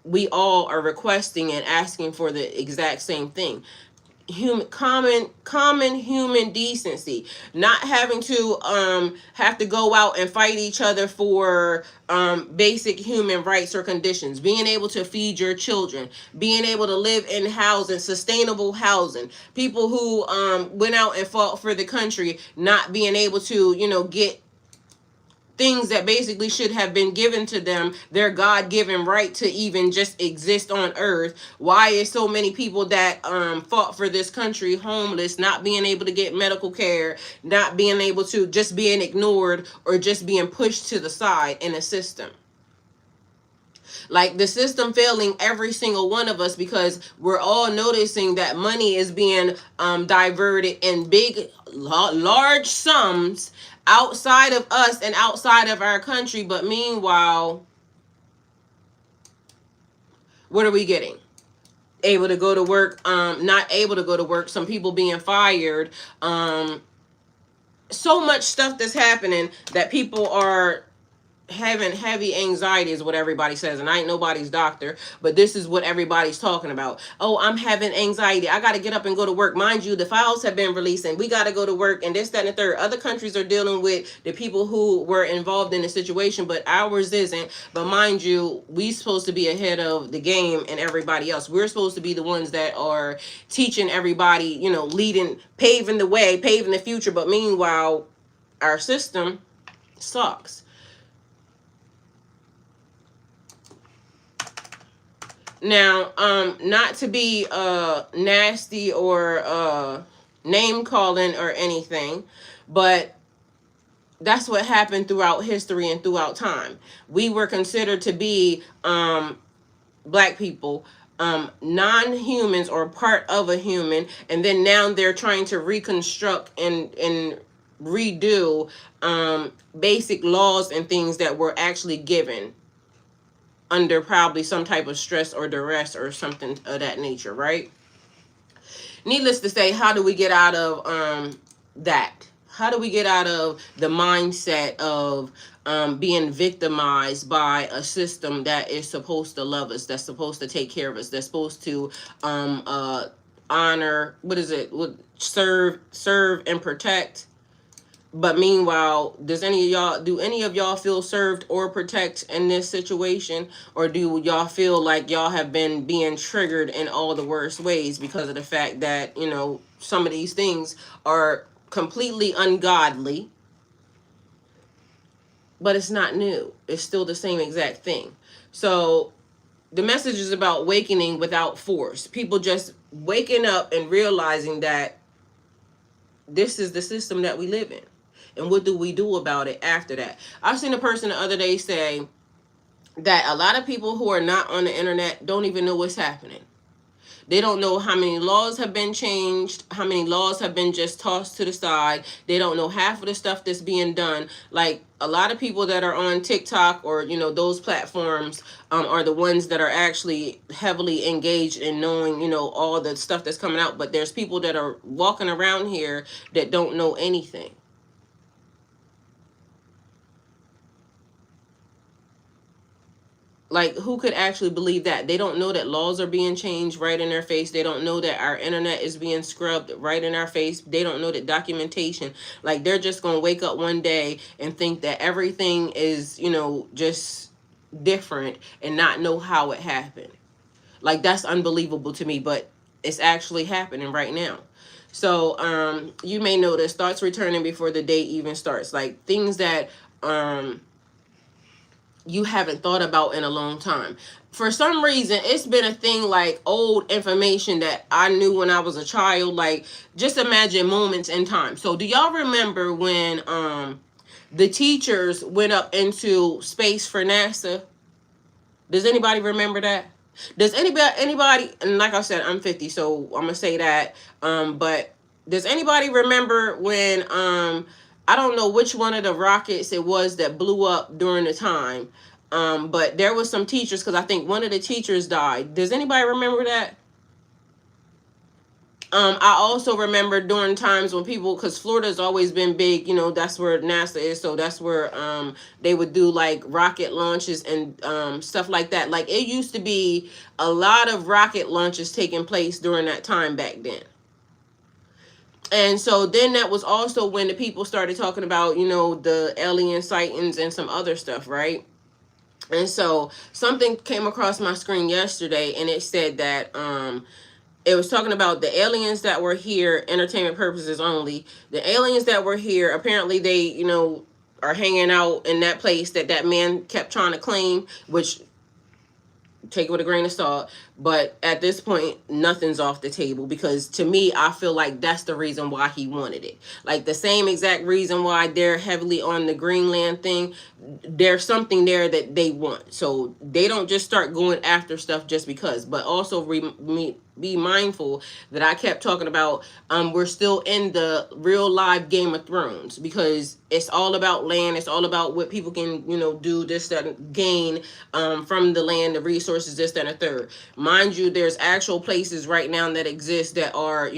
we all are requesting and asking for the exact same thing. Common human decency, not having to have to go out and fight each other for basic human rights or conditions, being able to feed your children, being able to live in housing, sustainable housing, people who went out and fought for the country not being able to get things that basically should have been given to them, their God-given right to even just exist on earth. Why is so many people that fought for this country homeless, not being able to get medical care, not being able to, just being ignored or just being pushed to the side in a system? Like the system failing every single one of us because we're all noticing that money is being diverted in big, large sums outside of us and outside of our country. But meanwhile, what are we getting? Able to go to work, not able to go to work, some people being fired, so much stuff that's happening that people are having heavy anxiety is what everybody says, and I ain't nobody's doctor, but this is what everybody's talking about. Oh, I'm having anxiety, I gotta get up and go to work. Mind you, the files have been released and we gotta go to work, and this, that, and the third. Other countries are dealing with the people who were involved in the situation, but ours isn't. But mind you, we supposed to be ahead of the game and everybody else. We're supposed to be the ones that are teaching everybody, leading, paving the way, paving the future. But meanwhile, our system sucks. Now, not to be nasty or name calling or anything, but that's what happened throughout history and throughout time. We were considered to be black people, non-humans or part of a human, and then now they're trying to reconstruct and redo basic laws and things that were actually given under probably some type of stress or duress or something of that nature, right? Needless to say, how do we get out of that? How do we get out of the mindset of being victimized by a system that is supposed to love us, that's supposed to take care of us, that's supposed to honor, serve and protect? But meanwhile, do any of y'all feel served or protect in this situation? Or do y'all feel like y'all have been being triggered in all the worst ways because of the fact that, some of these things are completely ungodly, but it's not new. It's still the same exact thing. So the message is about awakening without force. People just waking up and realizing that this is the system that we live in. And what do we do about it after that? I've seen a person the other day say that a lot of people who are not on the internet don't even know what's happening. They don't know how many laws have been changed, how many laws have been just tossed to the side. They don't know half of the stuff that's being done. Like a lot of people that are on TikTok or, those platforms are the ones that are actually heavily engaged in knowing, all the stuff that's coming out. But there's people that are walking around here that don't know anything. Like, who could actually believe that? They don't know that laws are being changed right in their face. They don't know that our internet is being scrubbed right in our face. They don't know that documentation, like, they're just going to wake up one day and think that everything is, just different and not know how it happened. Like, that's unbelievable to me, but it's actually happening right now. So you may notice thoughts returning before the day even starts, like things that you haven't thought about in a long time. For some reason, it's been a thing, like old information that I knew when I was a child. Like, just imagine moments in time. So do y'all remember when the teachers went up into space for NASA? Does anybody remember that? Does anybody, and like I said, I'm 50, so I'm gonna say that. But does anybody remember when I don't know which one of the rockets it was that blew up during the time, but there was some teachers, because I think one of the teachers died. Does anybody remember that? I also remember during times when people, because Florida's always been big, that's where NASA is, so that's where they would do like rocket launches and stuff like that. Like, it used to be a lot of rocket launches taking place during that time back then. And so then that was also when the people started talking about, the alien sightings and some other stuff, right? And so something came across my screen yesterday, and it said that it was talking about the aliens that were here, entertainment purposes only. The aliens that were here, apparently they, are hanging out in that place that man kept trying to claim, which, take it with a grain of salt, but at this point nothing's off the table, because to me, I feel like that's the reason why he wanted it. Like, the same exact reason why they're heavily on the Greenland thing. There's something there that they want, so they don't just start going after stuff just because. But also be mindful that I kept talking about, we're still in the real live Game of Thrones, because it's all about land. It's all about what people can, do, this, that, gain from the land, the resources, this, that, and a third. Mind you, there's actual places right now that exist that are,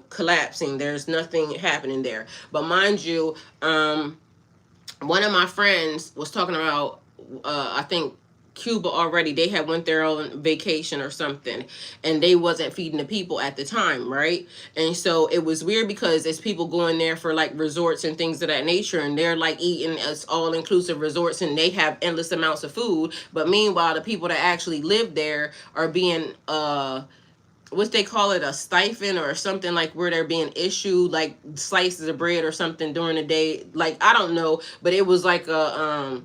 collapsing. There's nothing happening there. But mind you, one of my friends was talking about, I think, Cuba already. They had went there on vacation or something, and they wasn't feeding the people at the time, right? And so it was weird, because it's people going there for like resorts and things of that nature, and they're like eating as all-inclusive resorts, and they have endless amounts of food. But meanwhile, the people that actually live there are being what they call it, a stipend or something, like where they're being issued like slices of bread or something during the day. Like, I don't know, but it was like a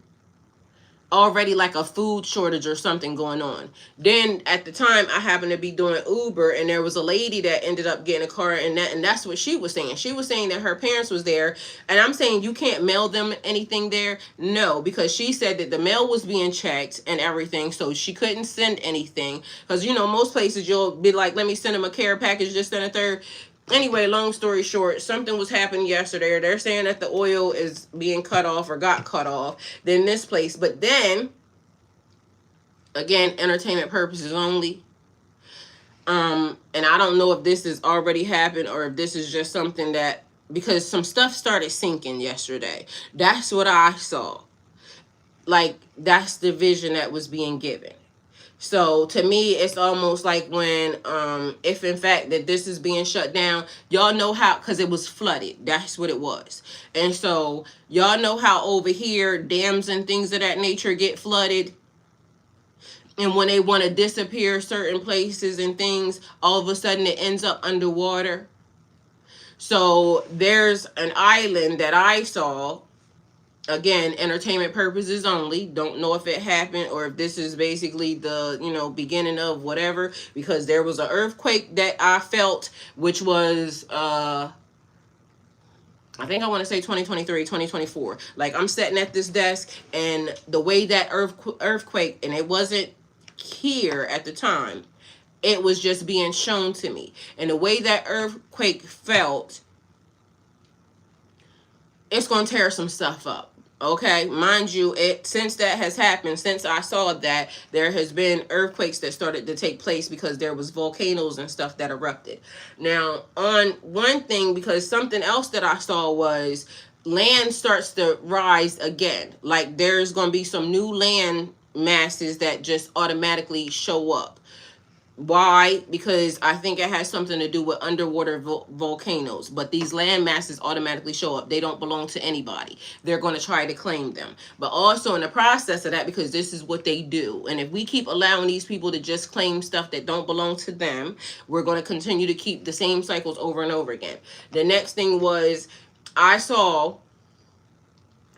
already like a food shortage or something going on. Then at the time, I happened to be doing Uber, and there was a lady that ended up getting a car, and that's what she was saying. She was saying that her parents was there, and I'm saying, you can't mail them anything there. No, because she said that the mail was being checked and everything, so she couldn't send anything, because most places you'll be like, let me send them a care package, this, and a third. Anyway, long story short, something was happening yesterday. They're saying that the oil is being cut off or got cut off. Then this place. But then, again, entertainment purposes only. And I don't know if this has already happened or if this is just something that, because some stuff started sinking yesterday. That's what I saw. Like, that's the vision that was being given. So to me, it's almost like when, if in fact that this is being shut down, y'all know how, because it was flooded. That's what it was. And so y'all know how over here dams and things of that nature get flooded. And when they want to disappear certain places and things, all of a sudden it ends up underwater. So there's an island that I saw. Again, entertainment purposes only. Don't know if it happened or if this is basically the, beginning of whatever, because there was an earthquake that I felt, which was, I think I want to say 2023, 2024. Like, I'm sitting at this desk, and the way that earthquake, and it wasn't here at the time, it was just being shown to me. And the way that earthquake felt, it's going to tear some stuff up. Okay, mind you, since that has happened, since I saw that, there has been earthquakes that started to take place because there was volcanoes and stuff that erupted. Now, on one thing, because something else that I saw was land starts to rise again. Like, there's going to be some new land masses that just automatically show up. Why? Because I think it has something to do with underwater volcanoes. But these land masses automatically show up. They don't belong to anybody. They're going to try to claim them. But also in the process of that, because this is what they do. And if we keep allowing these people to just claim stuff that don't belong to them, we're going to continue to keep the same cycles over and over again. The next thing was, I saw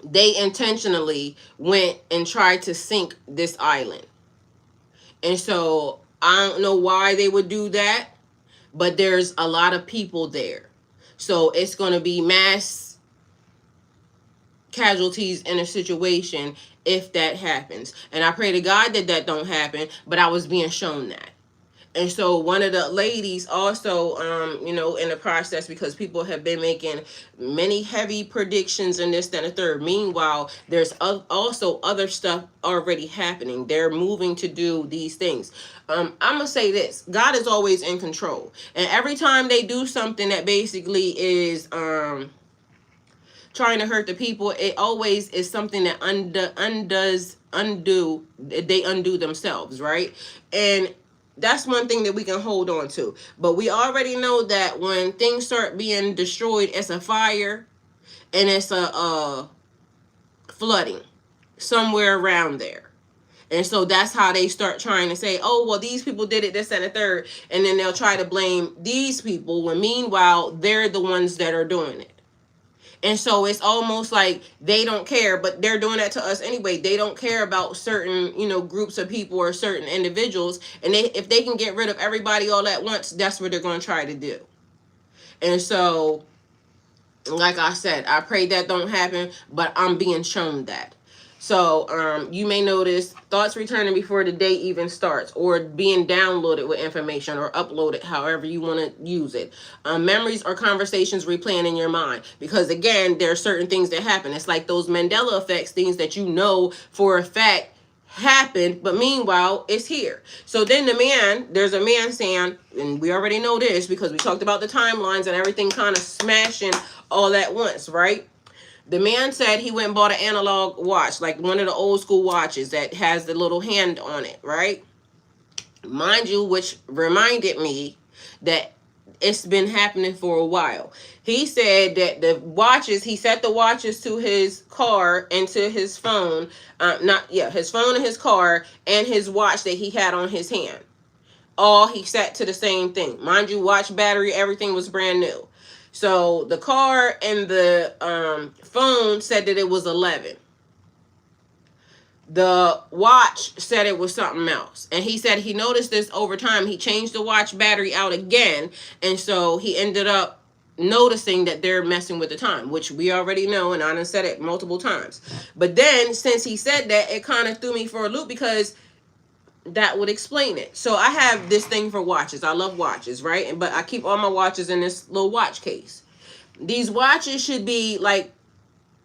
they intentionally went and tried to sink this island. And so I don't know why they would do that, but there's a lot of people there. So it's going to be mass casualties in a situation if that happens. And I pray to God that that don't happen, but I was being shown that. And so one of the ladies also, in the process, because people have been making many heavy predictions and this, that, and the third. Meanwhile, there's also other stuff already happening. They're moving to do these things. I'm going to say this. God is always in control. And every time they do something that basically is trying to hurt the people, it always is something that they undo themselves, right? And that's one thing that we can hold on to. But we already know that when things start being destroyed, it's a fire and it's a flooding somewhere around there. And so that's how they start trying to say, oh, well, these people did it, this, and the third. And then they'll try to blame these people when meanwhile, they're the ones that are doing it. And so it's almost like they don't care, but they're doing that to us anyway. They don't care about certain, groups of people or certain individuals. And if they can get rid of everybody all at once, that's what they're going to try to do. And so, like I said, I pray that don't happen, but I'm being shown that. So you may notice thoughts returning before the day even starts, or being downloaded with information, or uploaded, however you want to use it. Memories or conversations replaying in your mind, because again, there are certain things that happen. It's like those Mandela effects, things that you know for a fact happened, but meanwhile it's here. So then there's a man saying, and we already know this because we talked about the timelines and everything kind of smashing all at once, right? The man said he went and bought an analog watch, like one of the old school watches that has the little hand on it, right? Mind you, which reminded me that it's been happening for a while. He said that he set the watches to his car and to his phone, his phone and his car and his watch that he had on his hand. All he set to the same thing. Mind you, watch battery, everything was brand new. So the car and the phone said that it was 11. The watch said it was something else. And he said he noticed this over time. He changed the watch battery out again. And so he ended up noticing that they're messing with the time, which we already know. And I done said it multiple times. But then since he said that, it kind of threw me for a loop because that would explain it. So I have this thing for watches. I love watches, right? But I keep all my watches in this little watch case. These watches should be like,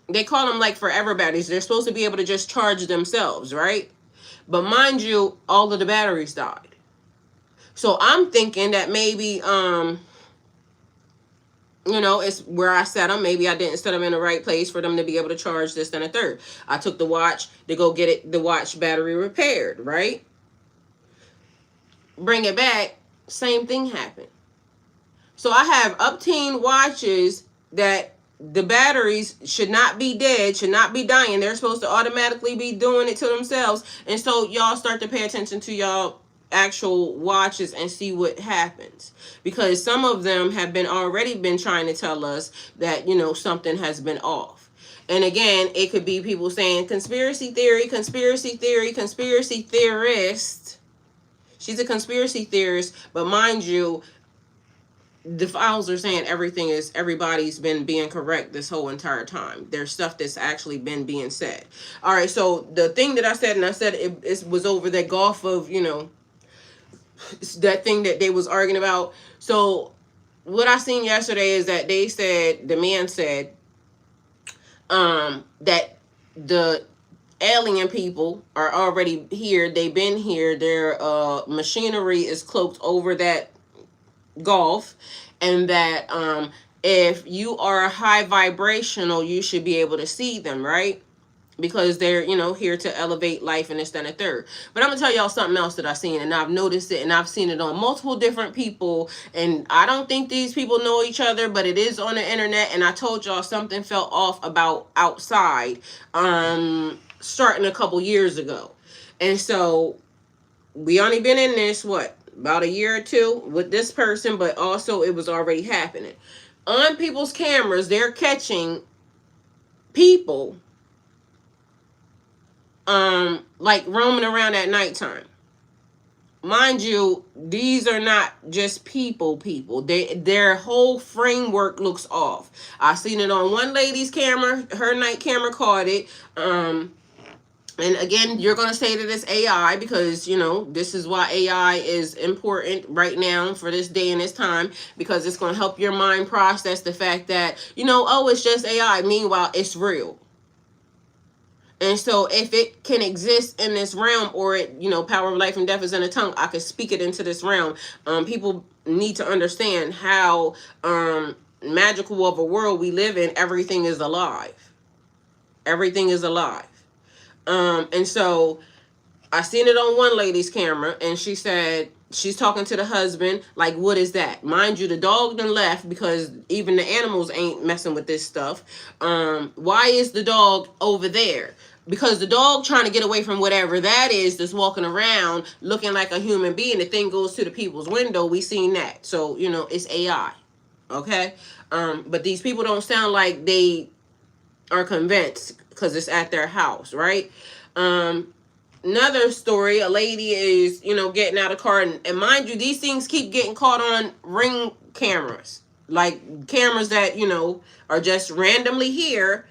they call them like forever batteries. They're supposed to be able to just charge themselves, right? But mind you, all of the batteries died. So I'm thinking that maybe, it's where I set them. Maybe I didn't set them in the right place for them to be able to charge this and a third. I took the watch to go get the watch battery repaired, right? Bring it back, same thing happened. So I have upteen watches that the batteries should not be dead, should not be dying. They're supposed to automatically be doing it to themselves. And so y'all start to pay attention to y'all actual watches and see what happens, because some of them have already been trying to tell us that something has been off. And again, it could be people saying conspiracy theory, conspiracy theorist. She's a conspiracy theorist, but mind you, the files are saying everybody's been being correct this whole entire time. There's stuff that's actually been being said. All right, so the thing that I said, and I said it was over that Gulf of, that thing that they was arguing about. So what I seen yesterday is that the man said that the alien people are already here. They've been here. Their machinery is cloaked over that Gulf, and that if you are high vibrational, you should be able to see them, right? because they're, here to elevate life and this, that, and the third. But I'm gonna tell y'all something else that I've seen, and I've noticed it, and I've seen it on multiple different people, and I don't think these people know each other, but it is on the internet. And I told y'all something felt off about outside, starting a couple years ago. And so we only been in this, what, about a year or two with this person, but also it was already happening on people's cameras. They're catching people like roaming around at nighttime. Mind you, these are not just people. Their whole framework looks off. I seen it on one lady's camera. Her night camera caught it. And again, you're going to say that it's AI because, this is why AI is important right now for this day and this time, because it's going to help your mind process the fact that, oh, it's just AI. Meanwhile, it's real. And so if it can exist in this realm, or it, power of life and death is in the tongue, I could speak it into this realm. People need to understand how magical of a world we live in. Everything is alive. Everything is alive. And so I seen it on one lady's camera, and she said, she's talking to the husband, like, what is that? Mind you, the dog done left because even the animals ain't messing with this stuff. Why is the dog over there? Because the dog trying to get away from whatever that is that's walking around looking like a human being. The thing goes to the people's window. We seen that. So, it's AI. Okay? But these people don't sound like they are convinced because it's at their house, right? Another story, a lady is, getting out of car, and mind you, these things keep getting caught on Ring cameras, like cameras that, are just randomly here.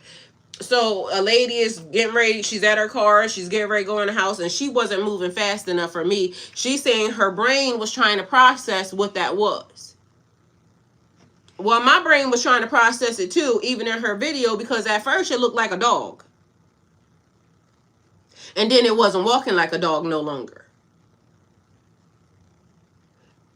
So a lady is getting ready, she's at her car, she's getting ready to go in the house, and she wasn't moving fast enough for me. She's saying her brain was trying to process what that was. Well, my brain was trying to process it too, even in her video, because at first it looked like a dog. And then it wasn't walking like a dog no longer.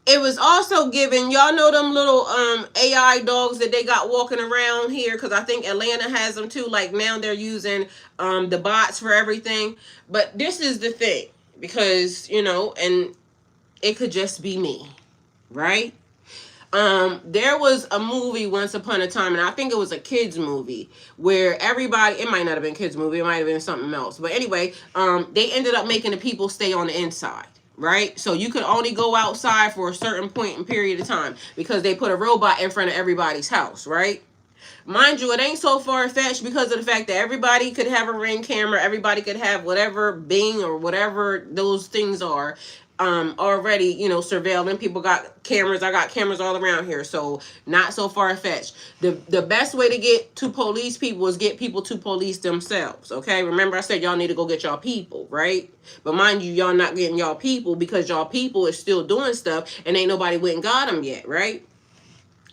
It was also given, y'all know them little AI dogs that they got walking around here, because I think Atlanta has them too. Like now they're using the bots for everything. But this is the thing, because, and it could just be me, right? There was a movie once upon a time, and I think it was a kids movie, where everybody, it might not have been a kids movie, it might have been something else. But anyway, they ended up making the people stay on the inside. Right? So you could only go outside for a certain point and period of time because they put a robot in front of everybody's house, right? Mind you, it ain't so far-fetched because of the fact that everybody could have a Ring camera, everybody could have whatever Bing or whatever those things are already, surveilling. People got cameras. I got cameras all around here, so not so far-fetched. The best way to get to police people is get people to police themselves, okay? Remember I said y'all need to go get y'all people, right? But mind you, y'all not getting y'all people because y'all people is still doing stuff and ain't nobody went and got them yet, right?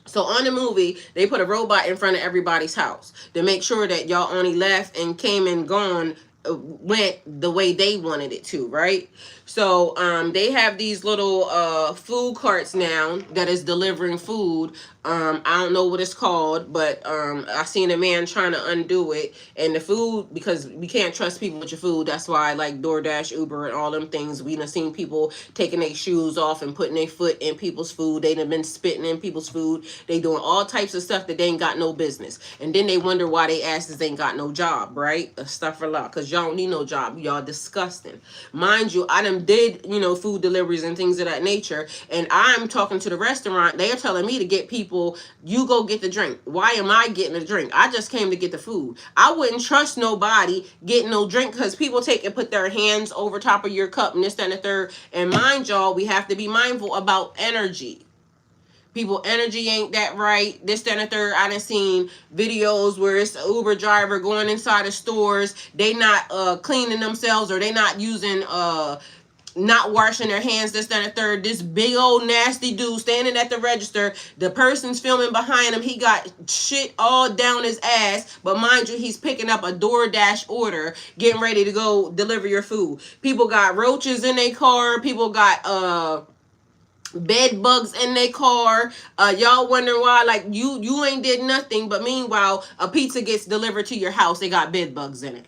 So on the movie, they put a robot in front of everybody's house to make sure that y'all only left and came and gone, went the way they wanted it to, right? So they have these little food carts now that is delivering food. I don't know what it's called, but I seen a man trying to undo it. And the food, because we can't trust people with your food, that's why I like DoorDash, Uber, and all them things. We done seen people taking their shoes off and putting their foot in people's food. They done been spitting in people's food. They doing all types of stuff that they ain't got no business. And then they wonder why they asses ain't got no job, right? Stuff for lot, because y'all don't need no job. Y'all disgusting. Mind you, I done did, food deliveries and things of that nature. And I'm talking to the restaurant. They are telling me to get people, you go get the drink. Why am I getting a drink? I just came to get the food. I wouldn't trust nobody getting no drink because people take and put their hands over top of your cup and this, that, and the third. And mind y'all, we have to be mindful about energy. People energy ain't that right. This, that, and the third. I done seen videos where it's an Uber driver going inside of stores. They not cleaning themselves, or they not using not washing their hands, this, that, and the third. This big old nasty dude standing at the register. The person's filming behind him. He got shit all down his ass. But mind you, he's picking up a DoorDash order, getting ready to go deliver your food. People got roaches in their car. People got bed bugs in their car. Y'all wondering why, like, you ain't did nothing, but meanwhile a pizza gets delivered to your house, they got bed bugs in it.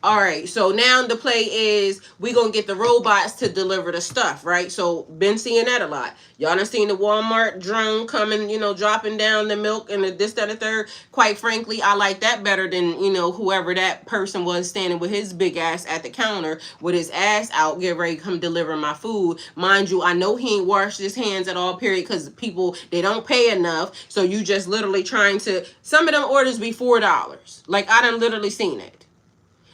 All right, so now the play is we gonna get the robots to deliver the stuff, right? So been seeing that a lot. Y'all done seen the Walmart drone coming, dropping down the milk and the this, that, and the third. Quite frankly, I like that better than, whoever that person was standing with his big ass at the counter with his ass out, get ready to come deliver my food. Mind you, I know he ain't washed his hands at all, period, because people, they don't pay enough. So you just literally trying to, some of them orders be $4. Like, I done literally seen it.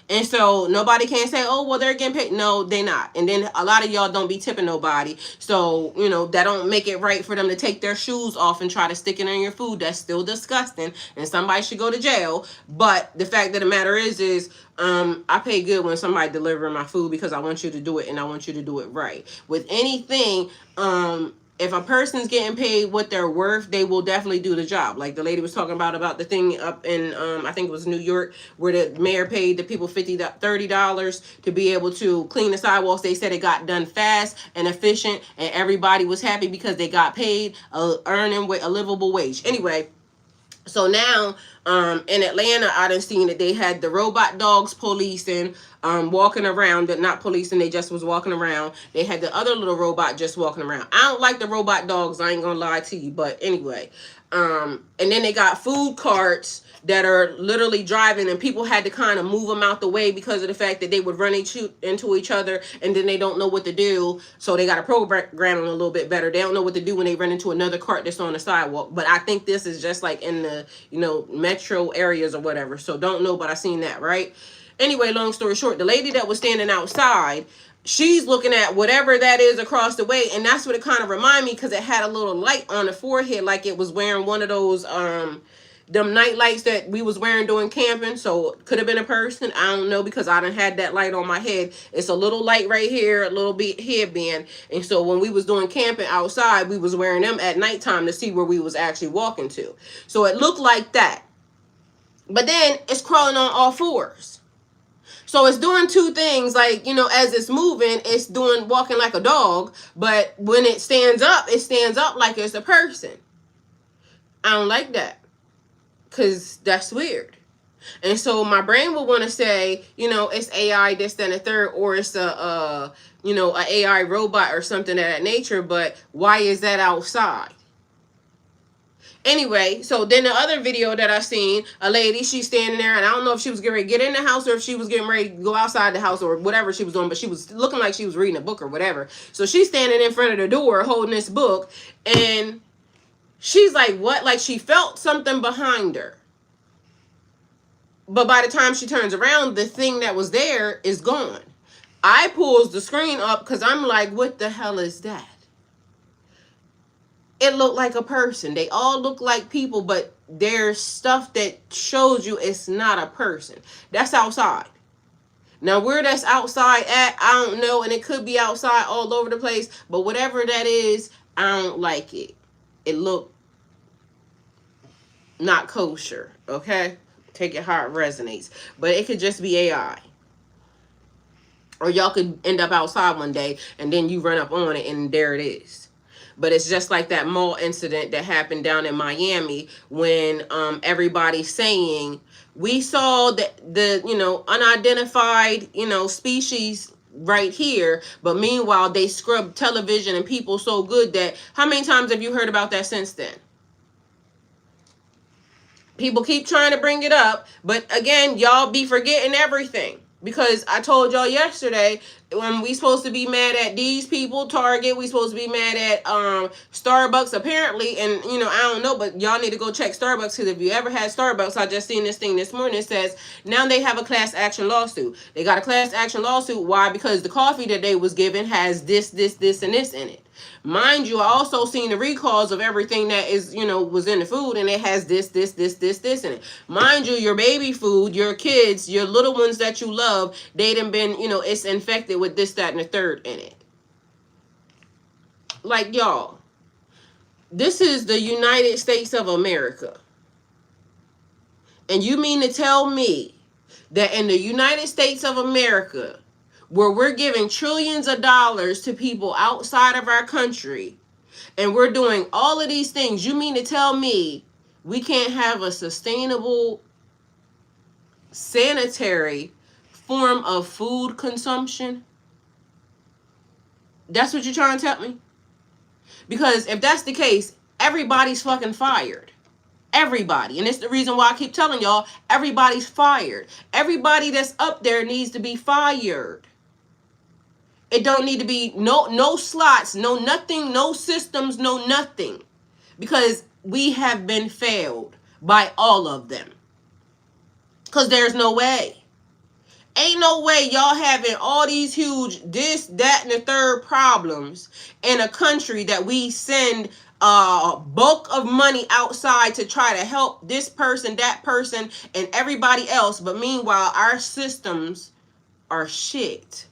And so nobody can say, oh, well, they're getting paid. No, they not. And then a lot of y'all don't be tipping nobody. So, that don't make it right for them to take their shoes off and try to stick it in your food. That's still disgusting. And somebody should go to jail. But the fact of the matter is I pay good when somebody delivering my food because I want you to do it and I want you to do it right. With anything, if a person's getting paid what they're worth, they will definitely do the job. Like the lady was talking about the thing up in, I think it was New York, where the mayor paid the people $30 to be able to clean the sidewalks. They said it got done fast and efficient, and everybody was happy because they got paid, earning a livable wage. Anyway, so now in Atlanta, I done seen that they had the robot dogs policing, walking around, not policing, they just was walking around. They had the other little robot just walking around. I don't like the robot dogs, I ain't gonna lie to you, but anyway. And then they got food carts that are literally driving, and people had to kind of move them out the way because of the fact that they would run into each other, and then they don't know what to do. So they got to program them a little bit better. They don't know what to do when they run into another cart that's on the sidewalk. But I think this is just like in the, metro areas or whatever. So don't know, but I seen that, right? Anyway, long story short, the lady that was standing outside, she's looking at whatever that is across the way, and that's what it kind of reminded me, because it had a little light on the forehead, like it was wearing one of those them night lights that we was wearing during camping. So it could have been a person, I don't know, because I done had that light on my head. It's a little light right here, a little bit headband. And so when we was doing camping outside, we was wearing them at nighttime to see where we was actually walking to. So it looked like that, but then it's crawling on all fours. So it's doing two things, like, as it's moving, it's walking like a dog, but when it stands up like it's a person. I don't like that, because that's weird. And so my brain will want to say, it's AI, this, then, a third, or it's a AI robot or something of that nature, but why is that outside? Anyway, so then the other video that I seen, a lady, she's standing there, and I don't know if she was getting ready to get in the house or if she was getting ready to go outside the house or whatever she was doing, but she was looking like she was reading a book or whatever. So she's standing in front of the door holding this book, and she's like, what? Like she felt something behind her. But by the time she turns around, the thing that was there is gone. I pulls the screen up because I'm like, what the hell is that? It looked like a person. They all look like people, but there's stuff that shows you it's not a person. That's outside. Now, where that's outside at, I don't know, and it could be outside all over the place, but whatever that is, I don't like it. It looked not kosher, okay? Take it how it resonates. But it could just be AI. Or y'all could end up outside one day, and then you run up on it, and there it is. But it's just like that mall incident that happened down in Miami when everybody's saying, we saw the unidentified, species right here. But meanwhile, they scrubbed television and people so good that, how many times have you heard about that since then? People keep trying to bring it up. But again, y'all be forgetting everything. Because I told y'all yesterday, when we supposed to be mad at these people, Target, we supposed to be mad at Starbucks apparently, and I don't know, but y'all need to go check Starbucks, because if you ever had Starbucks, I just seen this thing this morning. It says now they have a class action lawsuit. They got a class action lawsuit. Why? Because the coffee that they was given has this, and this in it. Mind you, I also seen the recalls of everything that is, was in the food, and it has this in it. Mind you, your baby food, your kids, your little ones that you love, they done been, it's infected with this, that, and the third in it. Like, y'all, this is the United States of America. And you mean to tell me that in the United States of America, where we're giving trillions of dollars to people outside of our country, and we're doing all of these things, you mean to tell me we can't have a sustainable, sanitary form of food consumption? That's what you're trying to tell me? Because if that's the case, everybody's fucking fired. Everybody. And it's the reason why I keep telling y'all, everybody's fired. Everybody that's up there needs to be fired. It don't need to be no slots, no nothing, no systems, no nothing. Because we have been failed by all of them. Because there's no way. Ain't no way y'all having all these huge this, that, and the third problems in a country that we send a bulk of money outside to try to help this person, that person, and everybody else. But meanwhile, our systems are shit.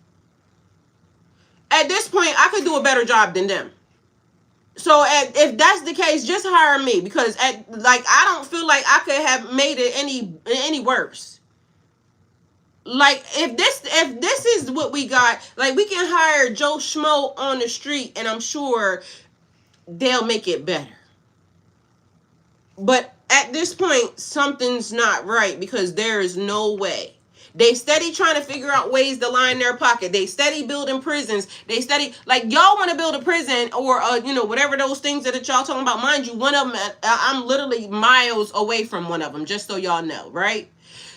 At this point, I could do a better job than them. So if that's the case, just hire me, because I don't feel like I could have made it any worse. Like, if this is what we got, like, we can hire Joe Schmo on the street and I'm sure they'll make it better. But at this point, something's not right, because there is no way. They steady trying to figure out ways to line their pocket. They steady building prisons. They steady, like, y'all want to build a prison or, whatever those things that y'all talking about. Mind you, one of them, I'm literally miles away from one of them, just so y'all know, right?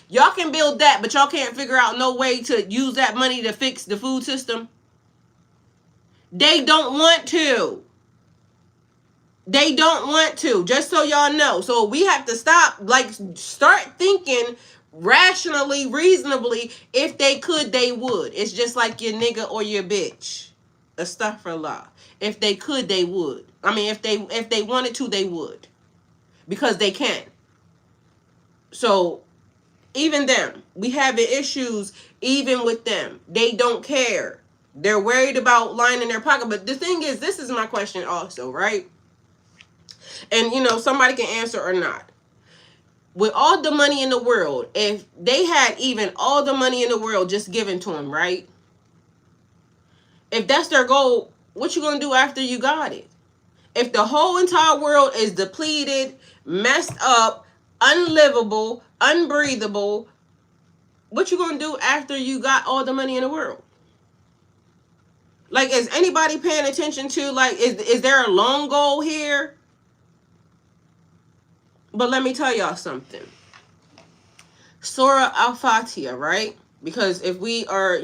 Y'all can build that, but y'all can't figure out no way to use that money to fix the food system. They don't want to. They don't want to, just so y'all know. So we have to start thinking rationally, reasonably. If they could, they would. It's just like your nigga or your bitch. Astaghfirullah. If they could, they would. I mean, if they wanted to, they would. Because they can. So even them, we having issues even with them. They don't care. They're worried about lining their pocket. But the thing is, this is my question also, right? And, somebody can answer or not. With all the money in the world, if they had even all the money in the world just given to them, right? If that's their goal, what you going to do after you got it? If the whole entire world is depleted, messed up, unlivable, unbreathable, what you gonna do after you got all the money in the world? Like, is anybody paying attention to, like, is there a long goal here? But let me tell y'all something. Surah Al-Fatiha, right? Because if we are,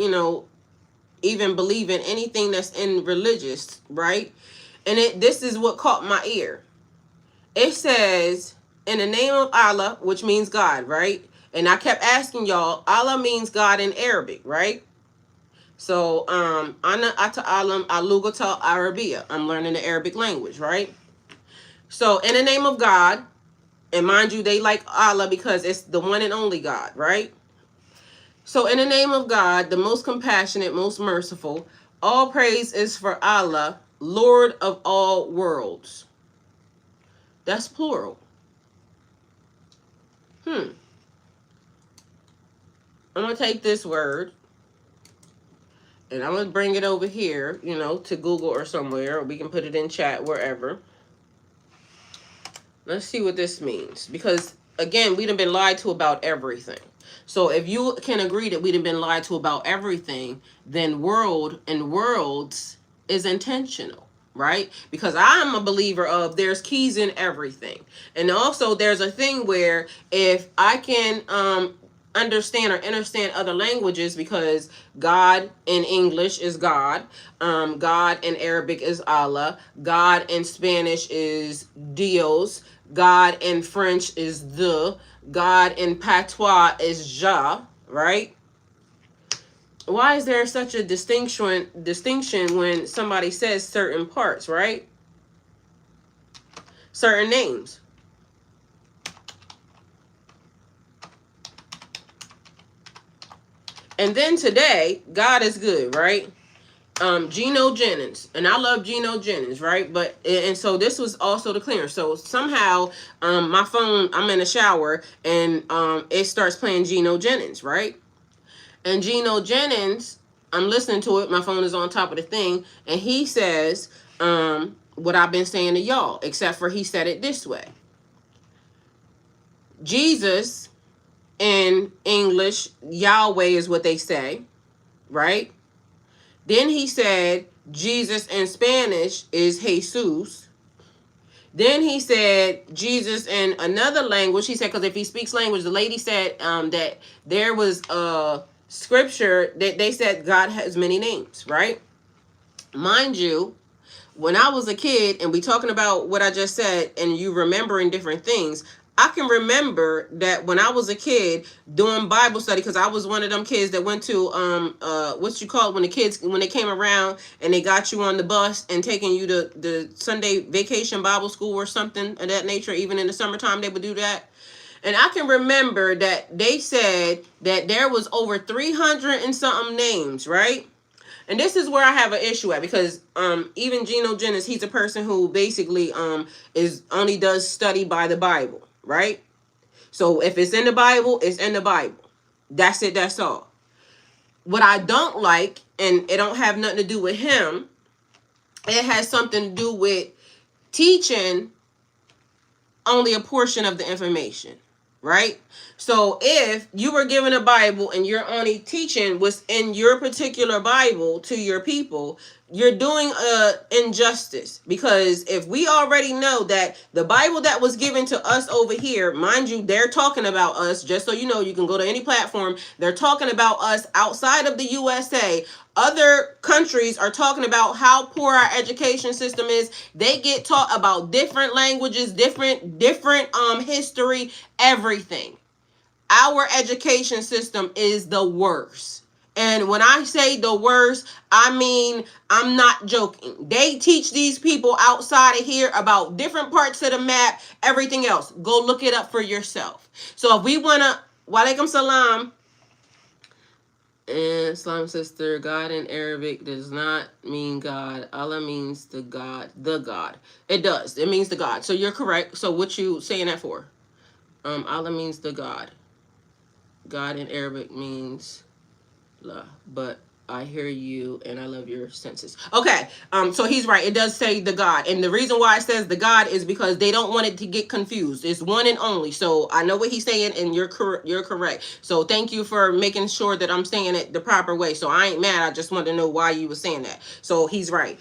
even believe in anything that's in religious, right? And this is what caught my ear. It says, in the name of Allah, which means God, right? And I kept asking y'all, Allah means God in Arabic, right? So, Ana Ata'alam Alugata Arabiya. I'm learning the Arabic language, right? So, in the name of God, and mind you, they like Allah because it's the one and only God, right? So, in the name of God, the most compassionate, most merciful, all praise is for Allah, Lord of all worlds. That's plural. I'm going to take this word and I'm going to bring it over here, to Google or somewhere, or we can put it in chat, wherever. Let's see what this means. Because, again, we done been lied to about everything. So if you can agree that we done been lied to about everything, then world and worlds is intentional, right? Because I'm a believer of there's keys in everything. And also there's a thing where if I can understand or understand other languages, because God in English is God, God in Arabic is Allah, God in Spanish is Dios, God in French is the, God in patois is Ja, right? Why is there such a distinction when somebody says certain parts, right? Certain names. And then today, God is good, right? Geno Jennings, and I love Geno Jennings, right? But, and so this was also the clearance. So somehow, my phone, I'm in the shower, and it starts playing Geno Jennings, right? And Geno Jennings, I'm listening to it, my phone is on top of the thing, and he says what I've been saying to y'all, except for he said it this way. Jesus in English, Yahweh is what they say, right? Then he said Jesus in Spanish is Jesus. Then he said Jesus in another language. He said, because if he speaks language, the lady said that there was a scripture that they said God has many names, right? Mind you, when I was a kid and we talking about what I just said and you remembering different things, I can remember that when I was a kid doing Bible study, because I was one of them kids that went to what you call it, when the kids, when they came around and they got you on the bus and taking you to the Sunday vacation Bible school or something of that nature. Even in the summertime they would do that. And I can remember that they said that there was over 300 and something names, right? And this is where I have an issue at, because even Geno Jennings, he's a person who basically is only does study by the Bible, right? So if it's in the Bible, it's in the Bible. That's it, that's all. What I don't like, and it don't have nothing to do with him, it has something to do with teaching only a portion of the information, right? So if you were given a Bible and you're only teaching what's in your particular Bible to your people, you're doing a injustice. Because if we already know that the Bible that was given to us over here, mind you, they're talking about us, just so you know, you can go to any platform, they're talking about us outside of the USA. Other countries are talking about how poor our education system is. They get taught about different languages, different history, everything. Our education system is the worst. And when I say the worst, I mean, I'm not joking. They teach these people outside of here about different parts of the map, everything else. Go look it up for yourself. So if we want to, walaikum salam. And Islam sister, God in Arabic does not mean God. Allah means the God, the God. It does. It means the God. So you're correct. So what you saying that for? Allah means the God. God in Arabic means La. But I hear you and I love your senses. Okay. So he's right. It does say the God. And the reason why it says the God is because they don't want it to get confused. It's one and only. So I know what he's saying and you're correct. So thank you for making sure that I'm saying it the proper way. So I ain't mad. I just wanted to know why you were saying that. So he's right.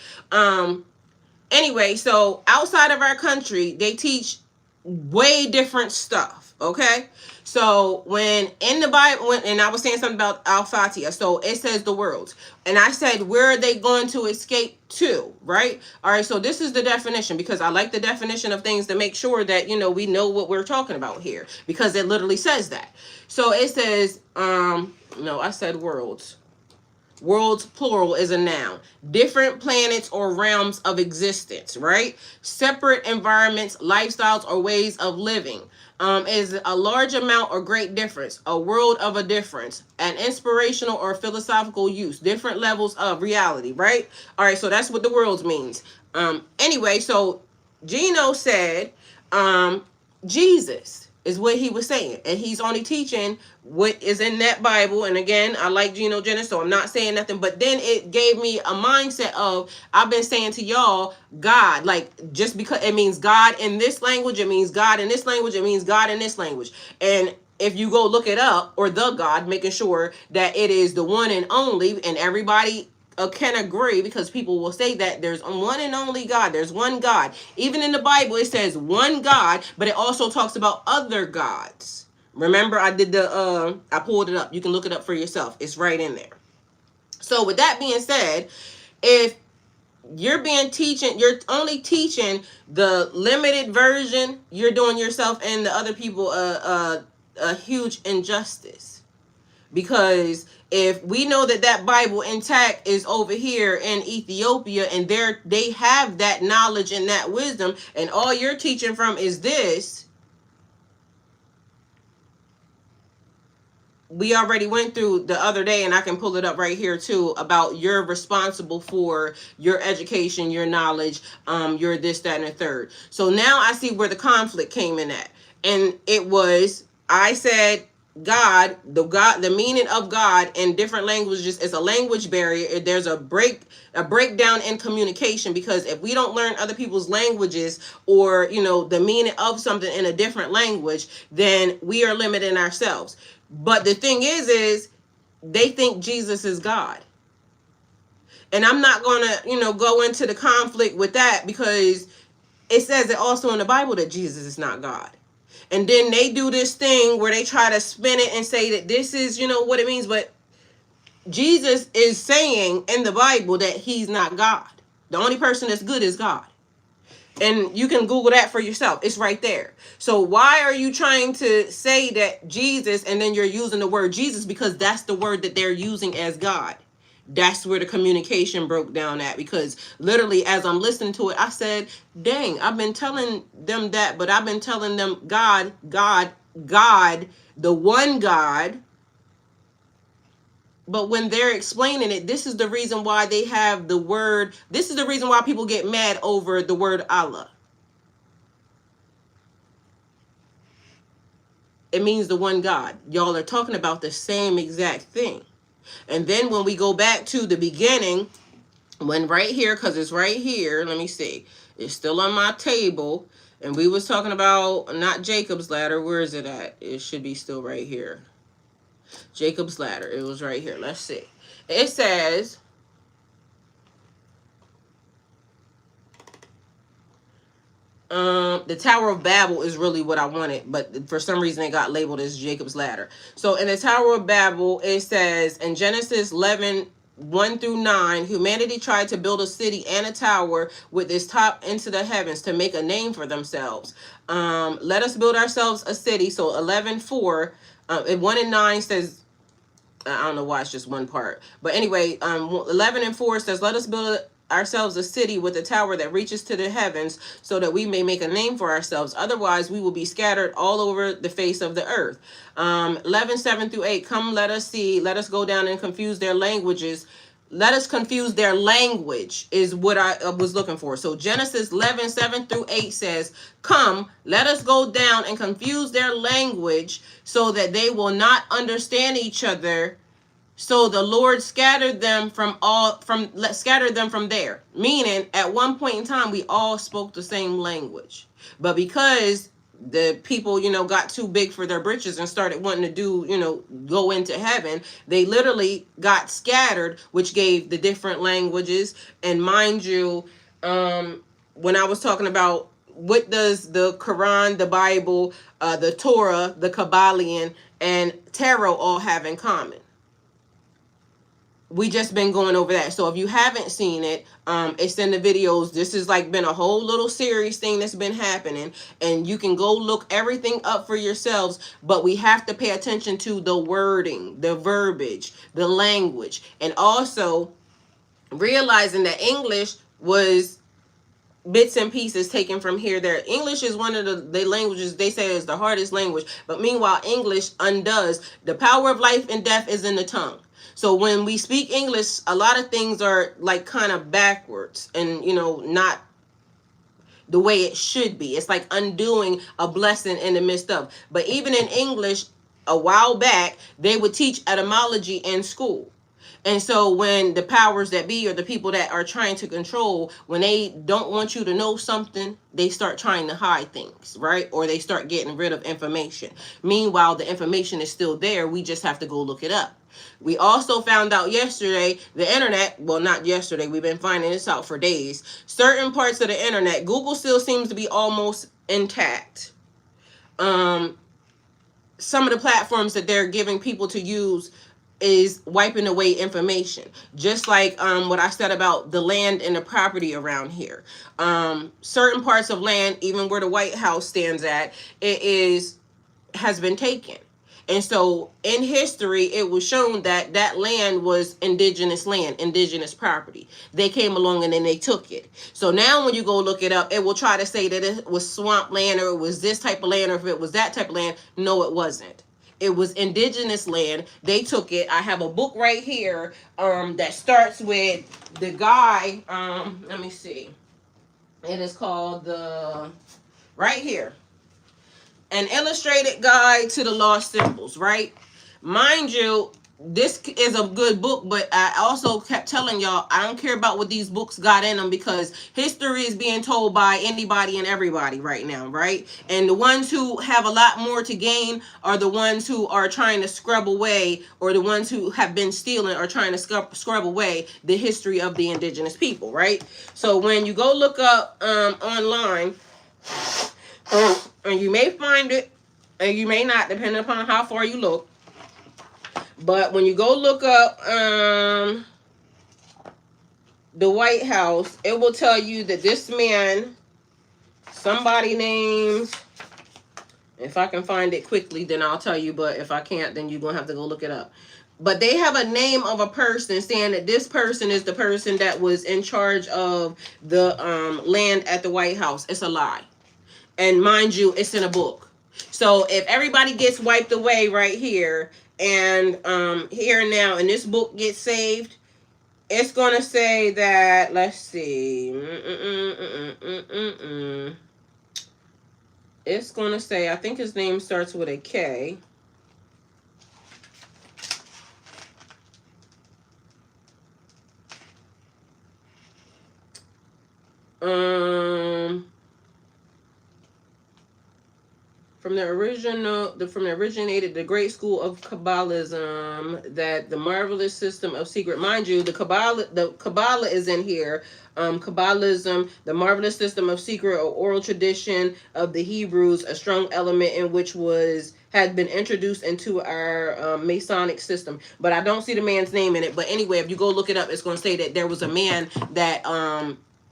Anyway, so outside of our country, they teach way different stuff. Okay. So when in the Bible, and I was saying something about Al-Fatiha, so it says the world. And I said, where are they going to escape to, right? All right, so this is the definition, because I like the definition of things to make sure that, you know, we know what we're talking about here, because it literally says that. So it says, no, I said worlds. Worlds, plural, is a noun. Different planets or realms of existence, right? Separate environments, lifestyles, or ways of living. Is a large amount or great difference. A world of a difference. An inspirational or philosophical use. Different levels of reality, right? All right, so that's what the worlds means. Anyway, so Geno said, Jesus is what he was saying, and he's only teaching what is in that Bible. And again, I like Geno Jennings, so I'm not saying nothing, but then it gave me a mindset of, I've been saying to y'all, God, like, just because it means God in this language, it means God in this language, it means God in this language. And if you go look it up, or the God, making sure that it is the one and only, and everybody can agree, because people will say that there's one and only God. There's one God. Even in the Bible, it says one God, but it also talks about other gods. Remember, I did I pulled it up. You can look it up for yourself. It's right in there. So with that being said, if you're you're only teaching the limited version, you're doing yourself and the other people a huge injustice. Because if we know that Bible intact is over here in Ethiopia, and they have that knowledge and that wisdom, and all you're teaching from is this, we already went through the other day, and I can pull it up right here too, about you're responsible for your education, your knowledge, your this, that, and the third. So now I see where the conflict came in at. And it was, I said, the meaning of God in different languages is a language barrier. There's a breakdown in communication, because if we don't learn other people's languages, or the meaning of something in a different language, then we are limiting ourselves. But the thing is they think Jesus is God. And I'm not going to, go into the conflict with that, because it says it also in the Bible that Jesus is not God. And then they do this thing where they try to spin it and say that this is, what it means. But Jesus is saying in the Bible that he's not God. The only person that's good is God. And you can Google that for yourself. It's right there. So why are you trying to say that Jesus, and then you're using the word Jesus, because that's the word that they're using as God? That's where the communication broke down at, because literally as I'm listening to it, I said, dang, I've been telling them that, but I've been telling them God, God, God, the one God. But when they're explaining it, this is the reason why they have the word. This is the reason why people get mad over the word Allah. It means the one God. Y'all are talking about the same exact thing. And then when we go back to the beginning, when right here, because it's right here, let me see. It's still on my table. And we was talking about not Jacob's ladder. Where is it at? It should be still right here. Jacob's ladder. It was right here. Let's see. It says, the Tower of Babel is really what I wanted, but for some reason it got labeled as Jacob's ladder. So in the Tower of Babel, it says in Genesis 11:1-9, humanity tried to build a city and a tower with its top into the heavens to make a name for themselves. Let us build ourselves a city. So 11:4, 1-9 says, I don't know why it's just one part, but anyway, 11:4 says, let us build ourselves a city with a tower that reaches to the heavens, so that we may make a name for ourselves. Otherwise we will be scattered all over the face of the earth. 11:7-8, come, let us see, let us go down and confuse their languages. Let us confuse their language is what I was looking for. So Genesis 11:7-8 says, come, let us go down and confuse their language, so that they will not understand each other. So the Lord scattered them from there. Meaning, at one point in time, we all spoke the same language. But because the people, got too big for their britches and started wanting to do, go into heaven, they literally got scattered, which gave the different languages. And mind you, when I was talking about what does the Quran, the Bible, the Torah, the Kabbalion, and Tarot all have in common? We just been going over that. So if you haven't seen it, it's in the videos. This has been a whole little series thing that's been happening, and you can go look everything up for yourselves. But we have to pay attention to the wording, the verbiage, the language, and also realizing that English was bits and pieces taken from here. There, English is one of the languages they say is the hardest language, but meanwhile English undoes. The power of life and death is in the tongue. So when we speak English, a lot of things are kind of backwards and, not the way it should be. It's like undoing a blessing in the midst of. But even in English, a while back, they would teach etymology in school. And so when the powers that be, or the people that are trying to control, when they don't want you to know something, they start trying to hide things, right? Or they start getting rid of information. Meanwhile, the information is still there. We just have to go look it up. We also found out yesterday, the internet, well, not yesterday, we've been finding this out for days. Certain parts of the internet, Google still seems to be almost intact. Some of the platforms that they're giving people to use is wiping away information, just like what I said about the land and the property around here. Certain parts of land, even where the White House stands at, has been taken. And so in history, it was shown that that land was indigenous land, indigenous property. They came along and then they took it. So now when you go look it up, it will try to say that it was swamp land, or it was this type of land, or if it was that type of land. No, it wasn't. It was indigenous land. They took it. I have a book right here that starts with the guy. Let me see. It is called right here. An illustrated guide to the lost symbols, right? Mind you, this is a good book, but I also kept telling y'all I don't care about what these books got in them, because history is being told by anybody and everybody right now, right? And the ones who have a lot more to gain are the ones who are trying to scrub away, or the ones who have been stealing or trying to scrub away the history of the indigenous people, right? So when you go look up online, and you may find it and you may not, depending upon how far you look. But when you go look up the White House, it will tell you that this man, somebody named, if I can find it quickly, then I'll tell you. But if I can't, then you're going to have to go look it up. But they have a name of a person saying that this person is the person that was in charge of the land at the White House. It's a lie. And mind you, it's in a book. So if everybody gets wiped away right here, and here and now, and this book gets saved, it's going to say that, let's see. It's going to say, I think his name starts with a K. From the originated the great school of Kabbalism, that the marvelous system of secret, mind you, the Kabbalah is in here. Kabbalism, the marvelous system of secret or oral tradition of the Hebrews, a strong element in which had been introduced into our Masonic system. But I don't see the man's name in it. But anyway, if you go look it up, it's going to say that there was a man that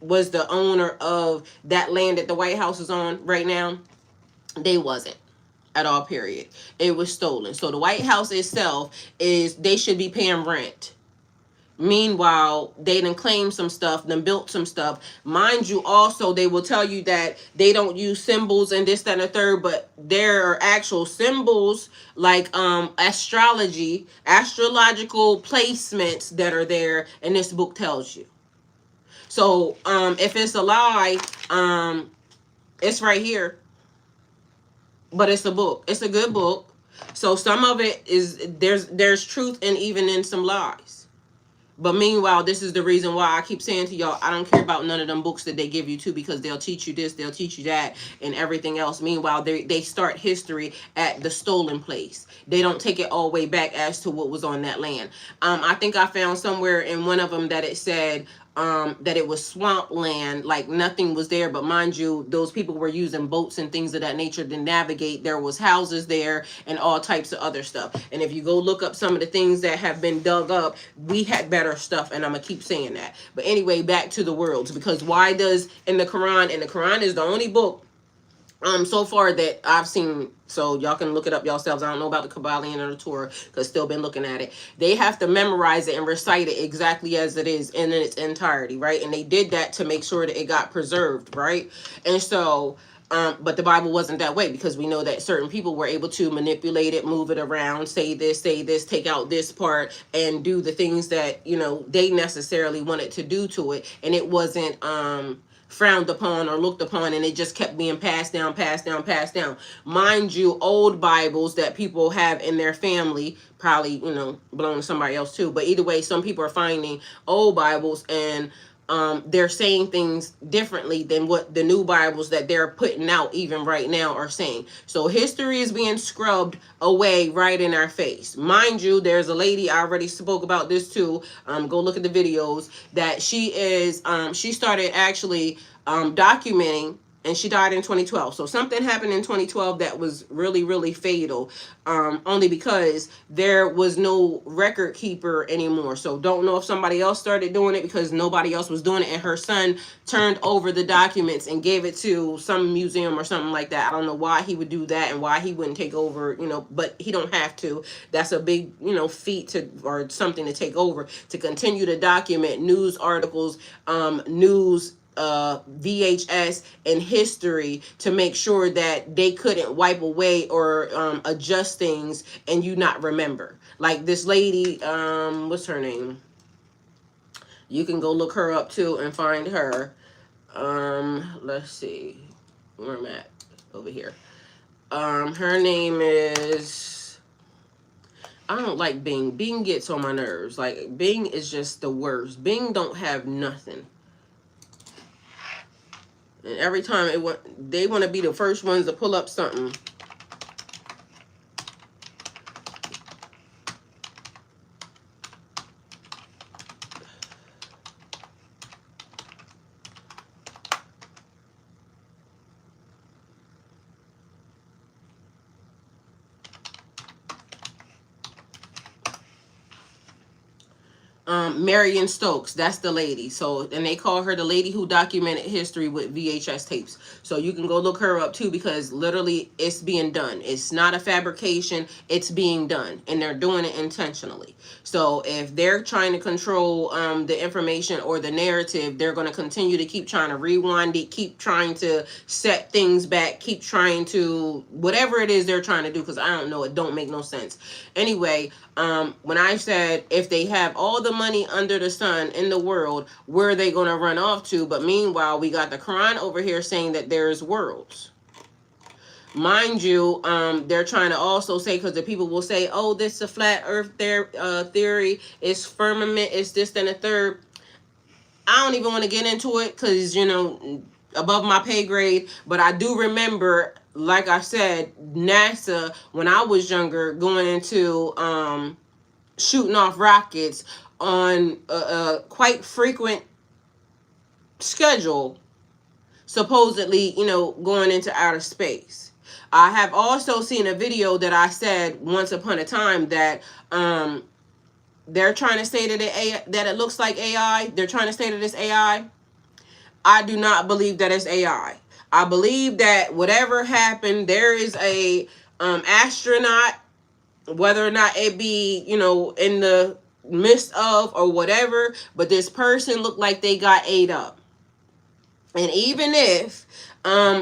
was the owner of that land that the White House is on right now. They wasn't at all, period. It was stolen. So the White House itself they should be paying rent. Meanwhile, they done claimed some stuff, done built some stuff. Mind you, also, they will tell you that they don't use symbols and this, that, and the third, but there are actual symbols like astrological placements that are there, and this book tells you. So if it's a lie, it's right here. But it's a book. It's a good book. So some of it is, there's truth in even in some lies. But meanwhile, this is the reason why I keep saying to y'all, I don't care about none of them books that they give you too, because they'll teach you this, they'll teach you that, and everything else. Meanwhile, they start history at the stolen place. They don't take it all the way back as to what was on that land. I think I found somewhere in one of them that it said that it was swamp land, like nothing was there. But mind you, those people were using boats and things of that nature to navigate. There was houses there and all types of other stuff. And if you go look up some of the things that have been dug up, we had better stuff, and I'm gonna keep saying that. But anyway, back to the worlds, because why does in the Quran, and the Quran is the only book so far that I've seen, so y'all can look it up yourselves. I don't know about the Kabbalion or the Torah, because still been looking at it. They have to memorize it and recite it exactly as it is in its entirety, right? And they did that to make sure that it got preserved, right? And so, but the Bible wasn't that way, because we know that certain people were able to manipulate it, move it around, say this, take out this part, and do the things that, you know, they necessarily wanted to do to it. And it wasn't, frowned upon or looked upon, and it just kept being passed down. Mind you, old Bibles that people have in their family, probably, you know, belong to somebody else too, but either way, some people are finding old Bibles, and they're saying things differently than what the new Bibles that they're putting out even right now are saying. So history is being scrubbed away right in our face. Mind you, there's a lady, I already spoke about this too, go look at the videos, that she started actually documenting, and she died in 2012. So something happened in 2012 that was really, really fatal, only because there was no record keeper anymore. So don't know if somebody else started doing it, because nobody else was doing it, and her son turned over the documents and gave it to some museum or something like that. I don't know why he would do that and why he wouldn't take over, you know, but he don't have to. That's a big, you know, feat to, or something to take over, to continue to document news articles, news VHS and history, to make sure that they couldn't wipe away or adjust things and you not remember. Like this lady, what's her name? You can go look her up too and find her. Let's see where I'm at over here. Her name is, I don't like Bing. Bing gets on my nerves. Like, Bing is just the worst. Bing don't have nothing. And every time they want to be the first ones to pull up something. Marion Stokes, that's the lady. So, and they call her the lady who documented history with VHS tapes. So you can go look her up too, because literally it's being done. It's not a fabrication, it's being done, and they're doing it intentionally. So if they're trying to control the information or the narrative, they're going to continue to keep trying to rewind it, keep trying to set things back, keep trying to whatever it is they're trying to do, because I don't know, it don't make no sense. Anyway, when I said if they have all the money under the sun in the world, where are they going to run off to? But meanwhile, we got the Quran over here saying that there's worlds. Mind you, they're trying to also say, because the people will say, oh, this is a flat earth theory, it's firmament, it's this and the third. I don't even want to get into it because, you know, above my pay grade. But I do remember, like I said, NASA, when I was younger, going into shooting off rockets on a quite frequent schedule, supposedly, you know, going into outer space. I have also seen a video that I said once upon a time that they're trying to say that it looks like AI. They're trying to say that it's AI. I do not believe that it's AI. I believe that whatever happened, there is a astronaut, whether or not it be, you know, in the midst of or whatever, but this person looked like they got ate up. And even if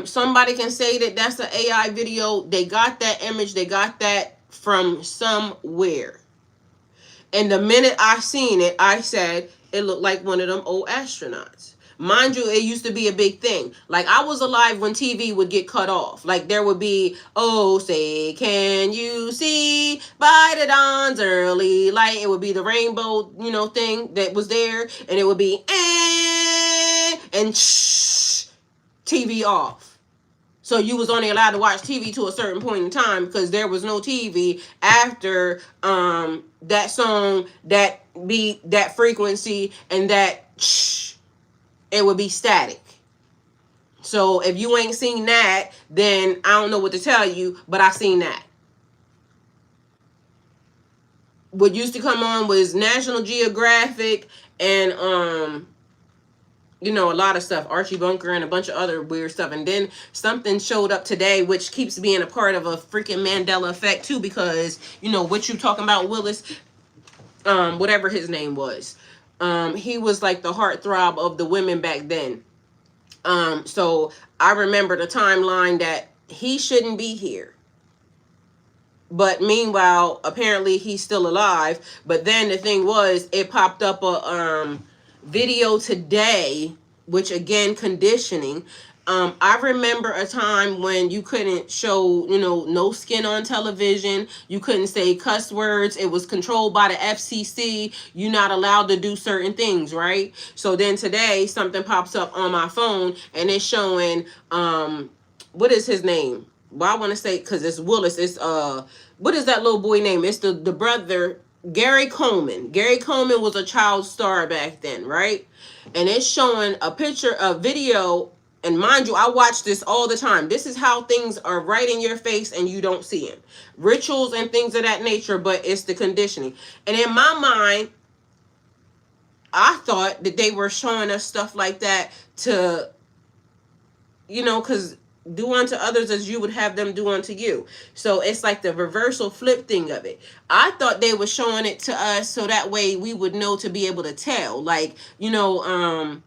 somebody can say that that's an AI video, they got that image, they got that from somewhere. And the minute I seen it, I said it looked like one of them old astronauts. Mind you, it used to be a big thing. Like, I was alive when TV would get cut off. Like, there would be, oh, say, can you see by the dawn's early light? It would be the rainbow, you know, thing that was there. And it would be, and shh, TV off. So you was only allowed to watch TV to a certain point in time, because there was no TV after that song, that beat, that frequency, and that shh. It would be static. So if you ain't seen that, then I don't know what to tell you, but I seen that. What used to come on was National Geographic and you know, a lot of stuff, Archie Bunker and a bunch of other weird stuff. And then something showed up today, which keeps being a part of a freaking Mandela effect too, because, you know, what you talking about, Willis, whatever his name was. He was like the heartthrob of the women back then. So I remember the timeline that he shouldn't be here. But meanwhile, apparently he's still alive. But then the thing was, it popped up a video today, which again, conditioning. I remember a time when you couldn't show, you know, no skin on television. You couldn't say cuss words. It was controlled by the FCC. You're not allowed to do certain things, right? So then today something pops up on my phone and it's showing, what is his name? Well, I want to say, because it's Willis. It's, what is that little boy name? It's the brother, Gary Coleman. Gary Coleman was a child star back then, right? And it's showing a picture, a video. And mind you, I watch this all the time. This is how things are right in your face and you don't see them. Rituals and things of that nature, but it's the conditioning. And in my mind, I thought that they were showing us stuff like that to, you know, because do unto others as you would have them do unto you. So it's like the reversal flip thing of it. I thought they were showing it to us so that way we would know to be able to tell. Like, you know,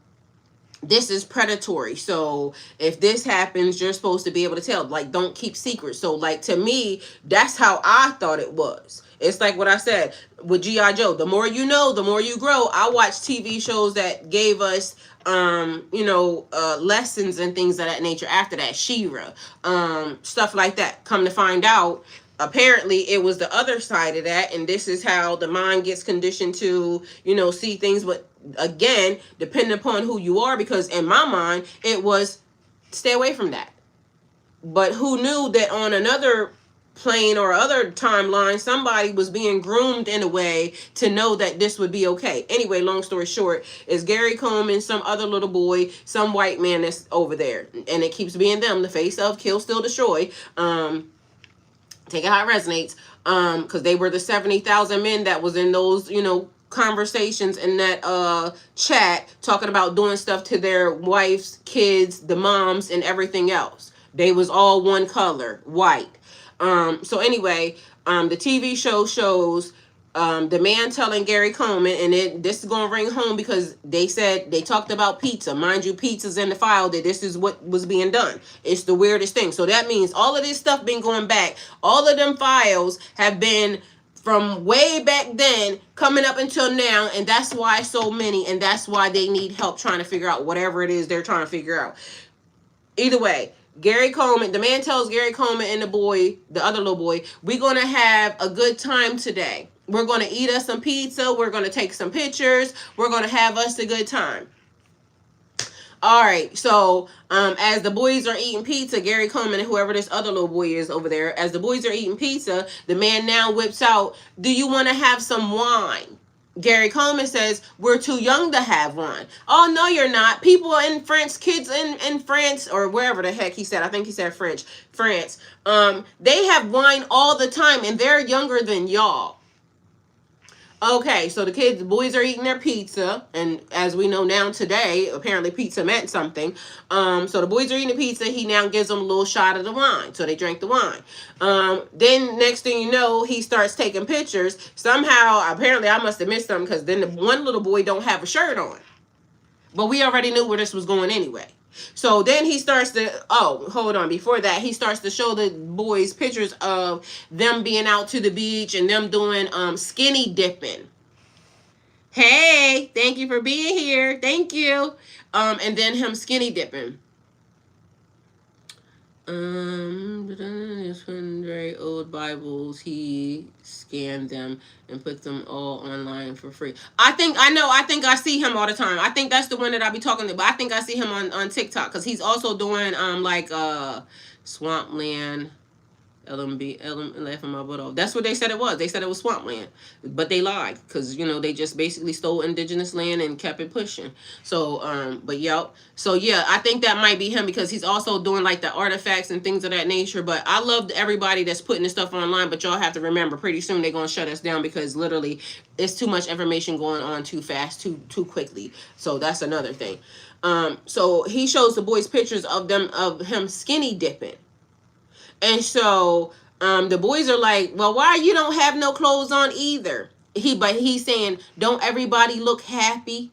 this is predatory. So if this happens, you're supposed to be able to tell. Like, don't keep secrets. So like, to me, that's how I thought it was. It's like what I said with G.I. Joe. The more you know, the more you grow. I watched TV shows that gave us, lessons and things of that nature after that. She-Ra, stuff like that. Come to find out, apparently it was the other side of that, and this is how the mind gets conditioned to, see things. But again, depending upon who you are, because in my mind, it was stay away from that. But who knew that on another plane or other timeline, somebody was being groomed in a way to know that this would be okay. Anyway, long story short, is Gary Coleman, some other little boy, some white man that's over there, and it keeps being them, the face of Kill, Steal, Destroy. Take it how it resonates. Because they were the 70,000 men that was in those, conversations in that chat, talking about doing stuff to their wives, kids, the moms, and everything else. They was all one color, white. So anyway, the TV show shows the man telling Gary Coleman, and this is going to ring home because they talked about pizza. Mind you, pizza's in the file that this is what was being done. It's the weirdest thing. So that means all of this stuff been going back. All of them files have been from way back then coming up until now, and that's why so many, and that's why they need help trying to figure out whatever it is they're trying to figure out. Either way, Gary Coleman, the man tells Gary Coleman and the boy, the other little boy, we're going to have a good time today. We're going to eat us some pizza. We're going to take some pictures. We're going to have us a good time. All right. So as the boys are eating pizza, Gary Coleman and whoever this other little boy is over there, as the boys are eating pizza, the man now whips out, do you want to have some wine? Gary Coleman says, we're too young to have one. Oh, no, you're not. People in France, kids in France, or wherever the heck he said, I think he said France, they have wine all the time, and they're younger than y'all. Okay, so the boys are eating their pizza, and as we know now today, apparently pizza meant something. So the boys are eating the pizza. He now gives them a little shot of the wine, so they drink the wine. Then next thing you know, he starts taking pictures. Somehow, apparently, I must have missed something because then the one little boy don't have a shirt on. But we already knew where this was going anyway. So then he starts to, hold on. Before that, he starts to show the boys pictures of them being out to the beach and them doing skinny dipping. Hey, thank you for being here. Thank you. And then him skinny dipping. Very old Bibles, he scanned them and put them all online for free. I think I see him all the time. I think that's the one that I be talking to, but I think I see him on TikTok because he's also doing Swampland. Laughing my butt off. That's what they said it was. They said it was Swampland, but they lied because they just basically stole indigenous land and kept it pushing. So but yep. So yeah, I think that might be him because he's also doing like the artifacts and things of that nature. But I love everybody that's putting this stuff online. But y'all have to remember, pretty soon they're gonna shut us down because literally it's too much information going on too fast, too quickly. So that's another thing. So he shows the boys pictures of him skinny dipping. And so the boys are like, well, why you don't have no clothes on either? But he's saying, don't everybody look happy?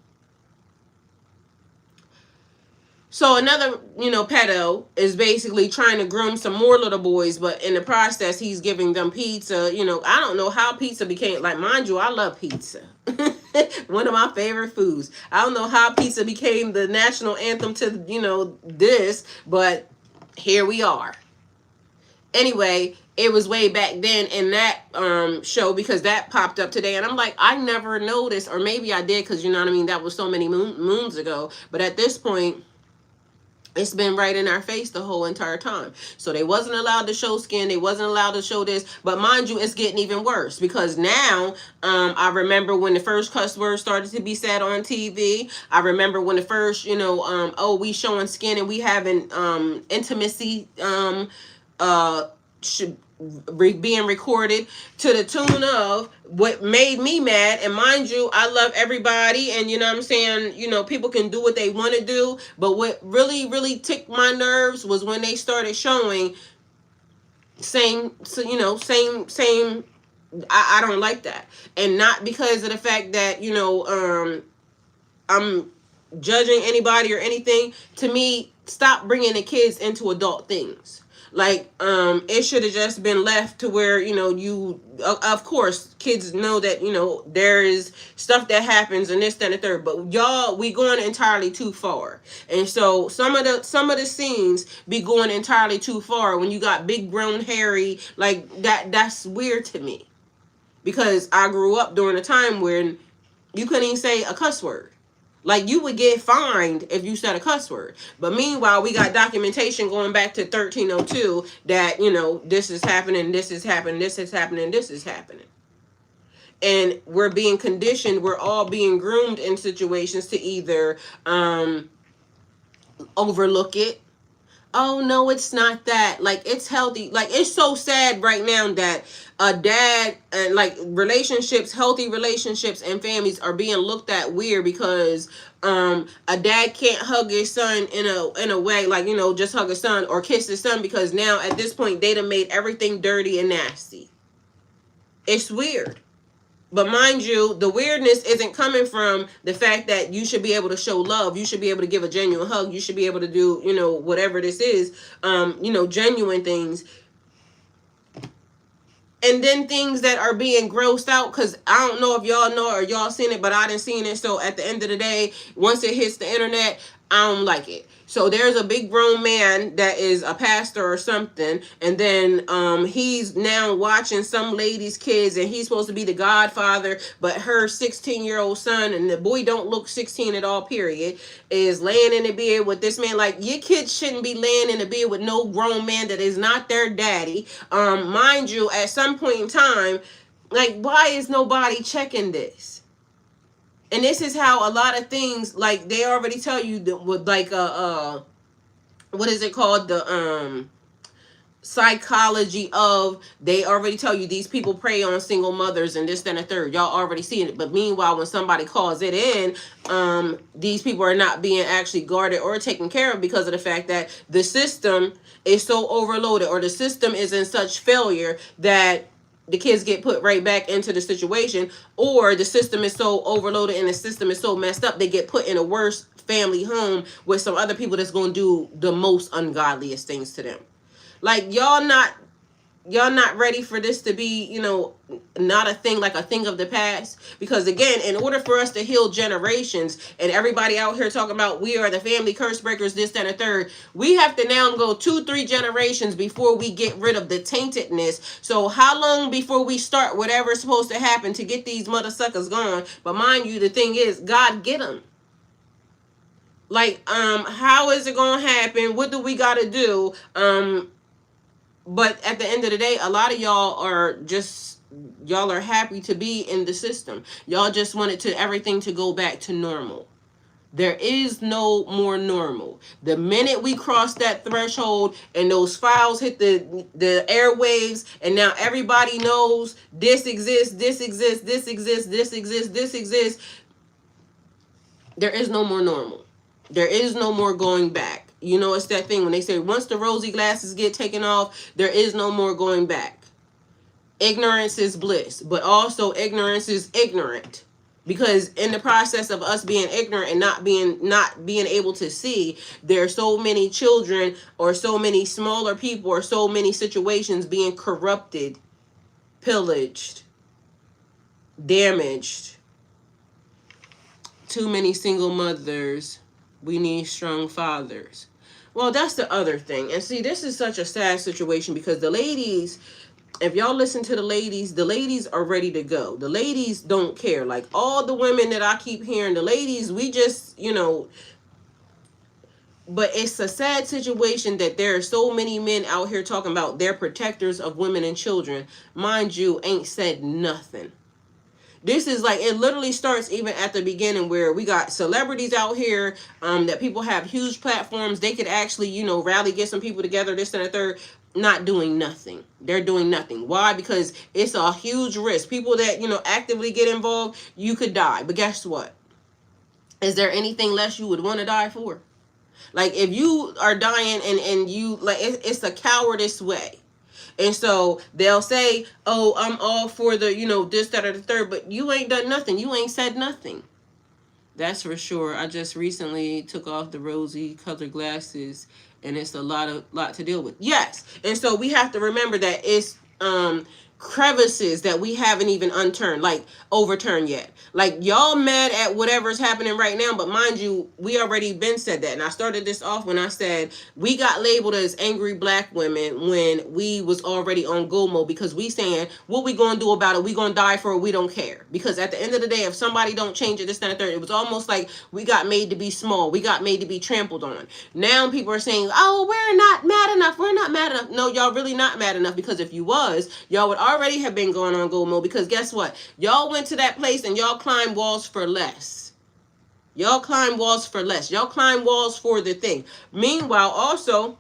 So another, pedo is basically trying to groom some more little boys, but in the process, he's giving them pizza. I don't know how pizza became, like, mind you, I love pizza. One of my favorite foods. I don't know how pizza became the national anthem to, this, but here we are. Anyway, it was way back then in that show because that popped up today. And I'm like, I never noticed, or maybe I did because, that was so many moons ago. But at this point, it's been right in our face the whole entire time. So they wasn't allowed to show skin. They wasn't allowed to show this. But mind you, it's getting even worse because now I remember when the first cuss words started to be said on TV. I remember when the first, we showing skin and we having intimacy being recorded to the tune of what made me mad. And mind you, I love everybody, and I'm saying, people can do what they want to do, but what really ticked my nerves was when they started showing same I don't like that. And not because of the fact that I'm judging anybody or anything. To me, stop bringing the kids into adult things. Like, it should have just been left to where, you, of course, kids know that, there is stuff that happens and this, that, and the third, but y'all, we going entirely too far. And so some of the scenes be going entirely too far when you got big grown Harry, like that's weird to me. Because I grew up during a time when you couldn't even say a cuss word. Like, you would get fined if you said a cuss word. But meanwhile, we got documentation going back to 1302 that, this is happening, this is happening, this is happening, this is happening. And we're being conditioned, we're all being groomed in situations to either overlook it. Oh, no, it's not that. Like, it's healthy. Like, it's so sad right now that a dad and like relationships, healthy relationships and families are being looked at weird because a dad can't hug his son in a way, like, just hug his son or kiss his son, because now at this point they done made everything dirty and nasty. It's weird. But mind you, the weirdness isn't coming from the fact that you should be able to show love. You should be able to give a genuine hug. You should be able to do, whatever this is, genuine things. And then things that are being grossed out, because I don't know if y'all know or y'all seen it, but I didn't seen it. So at the end of the day, once it hits the internet, I don't like it. So there's a big grown man that is a pastor or something, and then he's now watching some lady's kids, and he's supposed to be the godfather, but her 16-year-old son, and the boy don't look 16 at all, period, is laying in the bed with this man. Like, your kids shouldn't be laying in the bed with no grown man that is not their daddy. Mind you, at some point in time, like, why is nobody checking this? And this is how a lot of things, like, they already tell you that with, like, what is it called? The psychology of, they already tell you these people prey on single mothers and this, that, and the third. Y'all already seen it. But meanwhile, when somebody calls it in, these people are not being actually guarded or taken care of because of the fact that the system is so overloaded, or the system is in such failure that the kids get put right back into the situation, or the system is so overloaded and the system is so messed up, they get put in a worse family home with some other people that's going to do the most ungodliest things to them. Like, y'all not ready for this to be, not a thing, like a thing of the past. Because again, in order for us to heal generations, and everybody out here talking about we are the family curse breakers, this, that, and the third, we have to now go 2-3 generations before we get rid of the taintedness. So how long before we start whatever's supposed to happen to get these mother suckers gone? But mind you, the thing is, God get them. Like, how is it gonna happen? What do we gotta do? But at the end of the day, a lot of y'all are happy to be in the system. Y'all just want everything to go back to normal. There is no more normal. The minute we cross that threshold and those files hit the airwaves, and now everybody knows this exists, this exists, this exists, this exists, this exists, there is no more normal. There is no more going back. It's that thing when they say once the rosy glasses get taken off, there is no more going back. Ignorance is bliss, but also ignorance is ignorant. Because in the process of us being ignorant and not being able to see, there are so many children or so many smaller people or so many situations being corrupted, pillaged, damaged. Too many single mothers. We need strong fathers. Well, that's the other thing. And see, this is such a sad situation because the ladies, if y'all listen to the ladies are ready to go. The ladies don't care. Like, all the women that I keep hearing, the ladies, we just, but it's a sad situation that there are so many men out here talking about they're protectors of women and children. Mind you, ain't said nothing. This is like, it literally starts even at the beginning where we got celebrities out here that people have huge platforms. They could actually, rally, get some people together, this and the third, not doing nothing. They're doing nothing. Why? Because it's a huge risk. People that, actively get involved, you could die. But guess what? Is there anything less you would want to die for? Like, if you are dying and you, like, it's a cowardice way. And so they'll say, oh, I'm all for the, this, that, or the third, but you ain't done nothing. You ain't said nothing. That's for sure. I just recently took off the rosy colored glasses, and it's a lot to deal with. Yes, and so we have to remember that it's crevices that we haven't even overturned yet. Like, y'all mad at whatever's happening right now, but mind you, we already been said that. And I started this off when I said we got labeled as angry black women when we was already on go mode, because we saying what we gonna do about it. We gonna die for it. We don't care, because at the end of the day, if somebody don't change it, this, that, and third, it was almost like we got made to be small. We got made to be trampled on. Now people are saying, oh, we're not mad enough. We're not mad enough. No, y'all really not mad enough, because if you was, y'all would already have been going on go mode, because guess what? Y'all went to that place and y'all climbed walls for less. Y'all climb walls for less. Y'all climb walls for the thing. Meanwhile, also,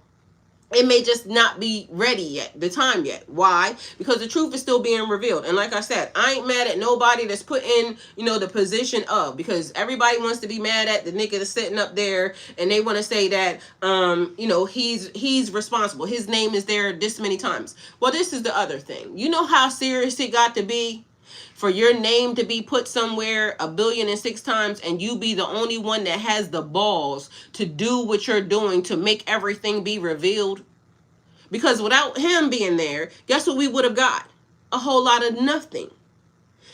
it may just not be ready yet, the time yet. Why? Because the truth is still being revealed. And like I said, I ain't mad at nobody that's put in, the position of, because everybody wants to be mad at the nigga that's sitting up there, and they want to say that, he's responsible. His name is there this many times. Well, this is the other thing. You know how serious it got to be for your name to be put somewhere 1,000,000,006 times, and you be the only one that has the balls to do what you're doing to make everything be revealed? Because without him being there, guess what we would have got? A whole lot of nothing.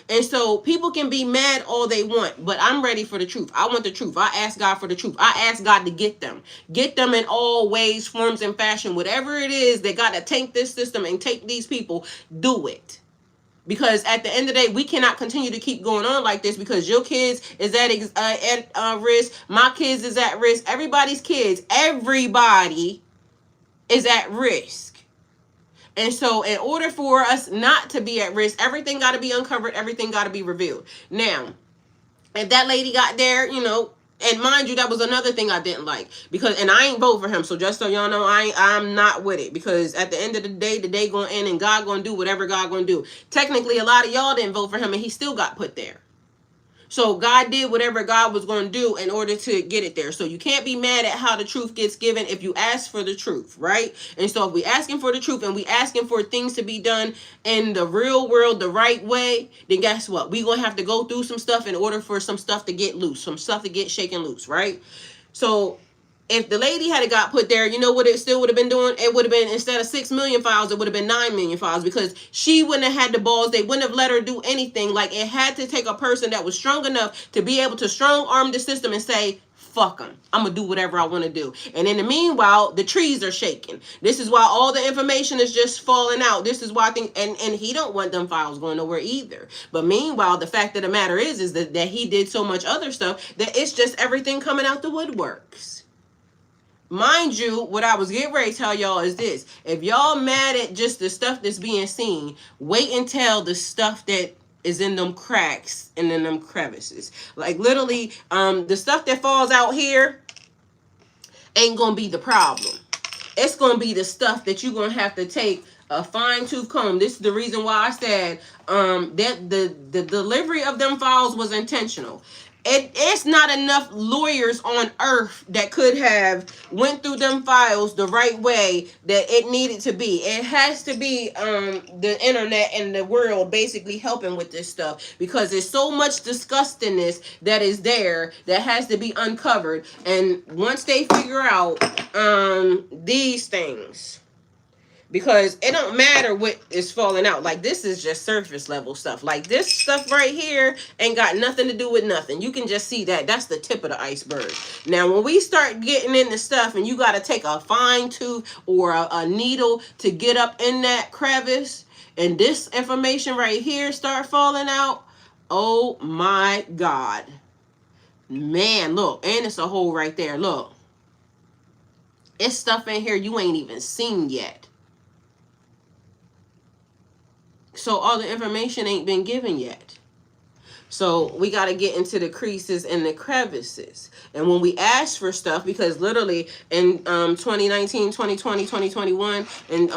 And so people can be mad all they want, but I'm ready for the truth. I want the truth. I ask God for the truth. I ask God to get them. Get them in all ways, forms, and fashion. Whatever it is, they got to tank this system and take these people. Do it. Because at the end of the day, we cannot continue to keep going on like this, because your kids is at risk. My kids is at risk. Everybody's kids, everybody is at risk. And so in order for us not to be at risk, everything got to be uncovered. Everything got to be revealed. Now, if that lady got there, and mind you, that was another thing I didn't like, and I ain't vote for him. So just so y'all know, I'm not with it, because at the end of the day going to end, and God going to do whatever God going to do. Technically, a lot of y'all didn't vote for him, and he still got put there. So God did whatever God was going to do in order to get it there. So you can't be mad at how the truth gets given if you ask for the truth, right? And so if we asking for the truth, and we asking for things to be done in the real world the right way, then guess what? We going to have to go through some stuff in order for some stuff to get loose, some stuff to get shaken loose, right? So if the lady had got put there, you know what it still would have been doing? It would have been, instead of 6 million files, it would have been 9 million files, because she wouldn't have had the balls. They wouldn't have let her do anything. Like, it had to take a person that was strong enough to be able to strong arm the system and say, fuck them. I'm going to do whatever I want to do. And in the meanwhile, the trees are shaking. This is why all the information is just falling out. This is why I think, and he don't want them files going nowhere either. But meanwhile, the fact of the matter is that he did so much other stuff that it's just everything coming out the woodworks. Mind you, what I was getting ready to tell y'all is this. If y'all mad at just the stuff that's being seen, wait until the stuff that is in them cracks and in them crevices. Like, literally, the stuff that falls out here ain't going to be the problem. It's going to be the stuff that you're going to have to take a fine-tooth comb. This is the reason why I said that the delivery of them files was intentional. It's not enough lawyers on earth that could have went through them files the right way that it needed to be. It has to be the internet and the world basically helping with this stuff, because there's so much disgustingness that is there that has to be uncovered. And once they figure out these things, because it don't matter what is falling out. Like, this is just surface level stuff. Like, this stuff right here ain't got nothing to do with nothing. You can just see that. That's the tip of the iceberg. Now, when we start getting into stuff and you got to take a fine tooth or a needle to get up in that crevice, and this information right here start falling out, oh my God. Man, look. And it's a hole right there. Look. It's stuff in here you ain't even seen yet. So all the information ain't been given yet. So we got to get into the creases and the crevices. And when we ask for stuff, because literally in 2019, 2020, 2021, and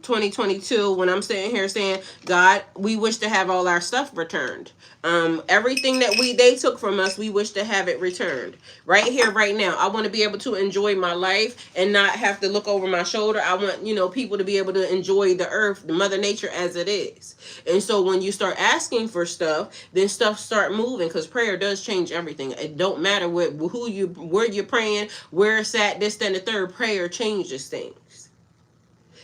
2022, when I'm sitting here saying, God, we wish to have all our stuff returned. Everything that they took from us, we wish to have it returned. Right here, right now. I want to be able to enjoy my life and not have to look over my shoulder. I want, people to be able to enjoy the earth, the mother nature as it is. And so when you start asking for stuff, then stuff start moving, because prayer does change everything. It don't matter where you're praying, where it's at, this, that, and the third. Prayer changes things.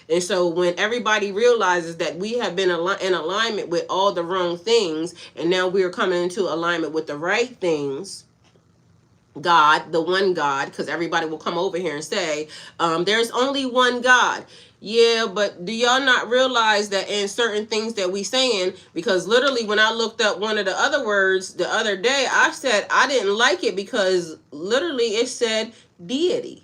And so when everybody realizes that we have been in alignment with all the wrong things, and now we're coming into alignment with the right things, God, the one God, because everybody will come over here and say, there's only one God. Yeah, but do y'all not realize that in certain things that we saying, because literally when I looked up one of the other words the other day, I said I didn't like it because literally it said deity.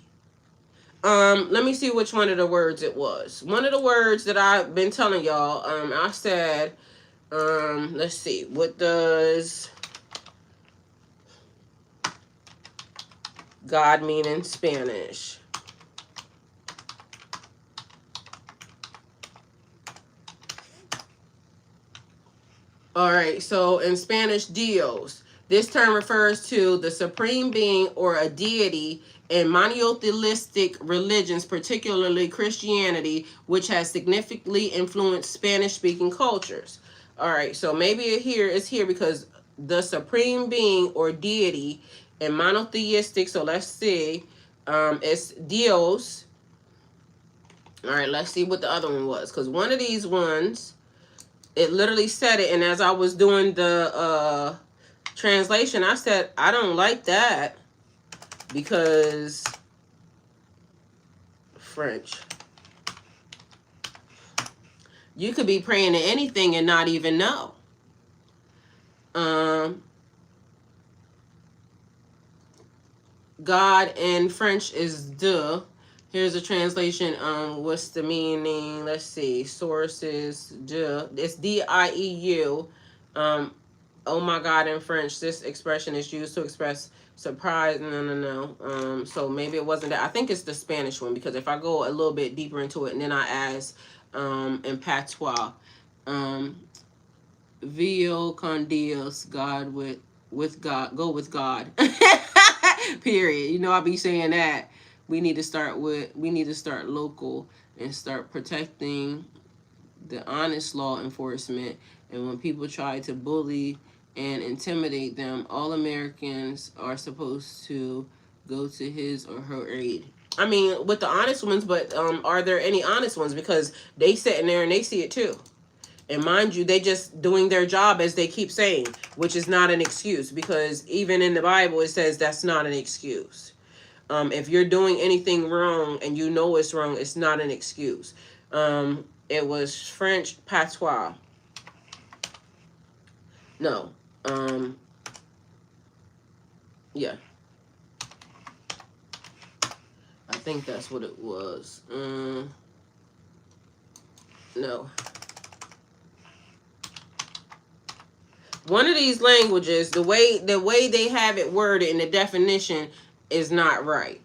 Let me see which one of the words it was. One of the words that I've been telling y'all, I said, let's see, what does God mean in Spanish? All right, so in Spanish, Dios. This term refers to the supreme being or a deity in monotheistic religions, particularly Christianity, which has significantly influenced Spanish-speaking cultures. All right, so maybe it's here because the supreme being or deity in monotheistic, so let's see, it's Dios. All right, let's see what the other one was, because one of these ones, it literally said it, and as I was doing the translation, I said, I don't like that because French. You could be praying to anything and not even know. God in French is de. Here's a translation. What's the meaning? Let's see. Sources, de. It's D-I-E-U. Oh my God, in French, this expression is used to express surprise. No. So maybe it wasn't that. I think it's the Spanish one, because if I go a little bit deeper into it and then I ask in patois, Vio con Dios, God with God, go with God. Period. You know, I'll be saying that. We need to start local and start protecting the honest law enforcement. And when people try to bully and intimidate them, all Americans are supposed to go to his or her aid. I mean, with the honest ones, but are there any honest ones? Because they sitting there and they see it too. And mind you, they just doing their job, as they keep saying, which is not an excuse, because even in the Bible it says that's not an excuse. If you're doing anything wrong and you know it's wrong, it's not an excuse. It was French patois. No. Yeah. I think that's what it was. No. One of these languages, the way they have it worded in the definition is not right.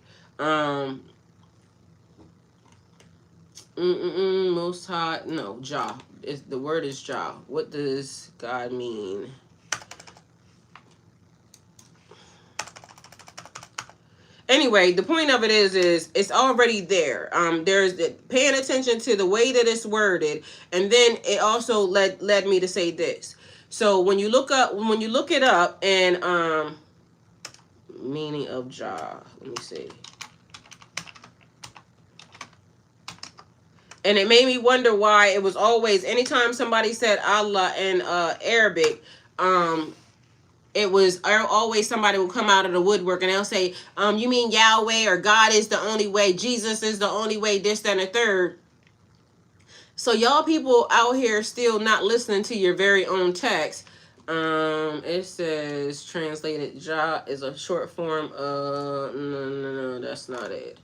Most High, no, Jah. The word is Jah. What does God mean? Anyway, the point of it is it's already there. There's paying attention to the way that it's worded, and then it also led me to say this. So when you look it up, and meaning of Jah, let me see. And it made me wonder why it was always, anytime somebody said Allah in Arabic, it was always somebody will come out of the woodwork and they'll say, you mean Yahweh, or God is the only way, Jesus is the only way, this, that, and the third. So y'all people out here still not listening to your very own text. It says translated Jah is a short form of, no, that's not it.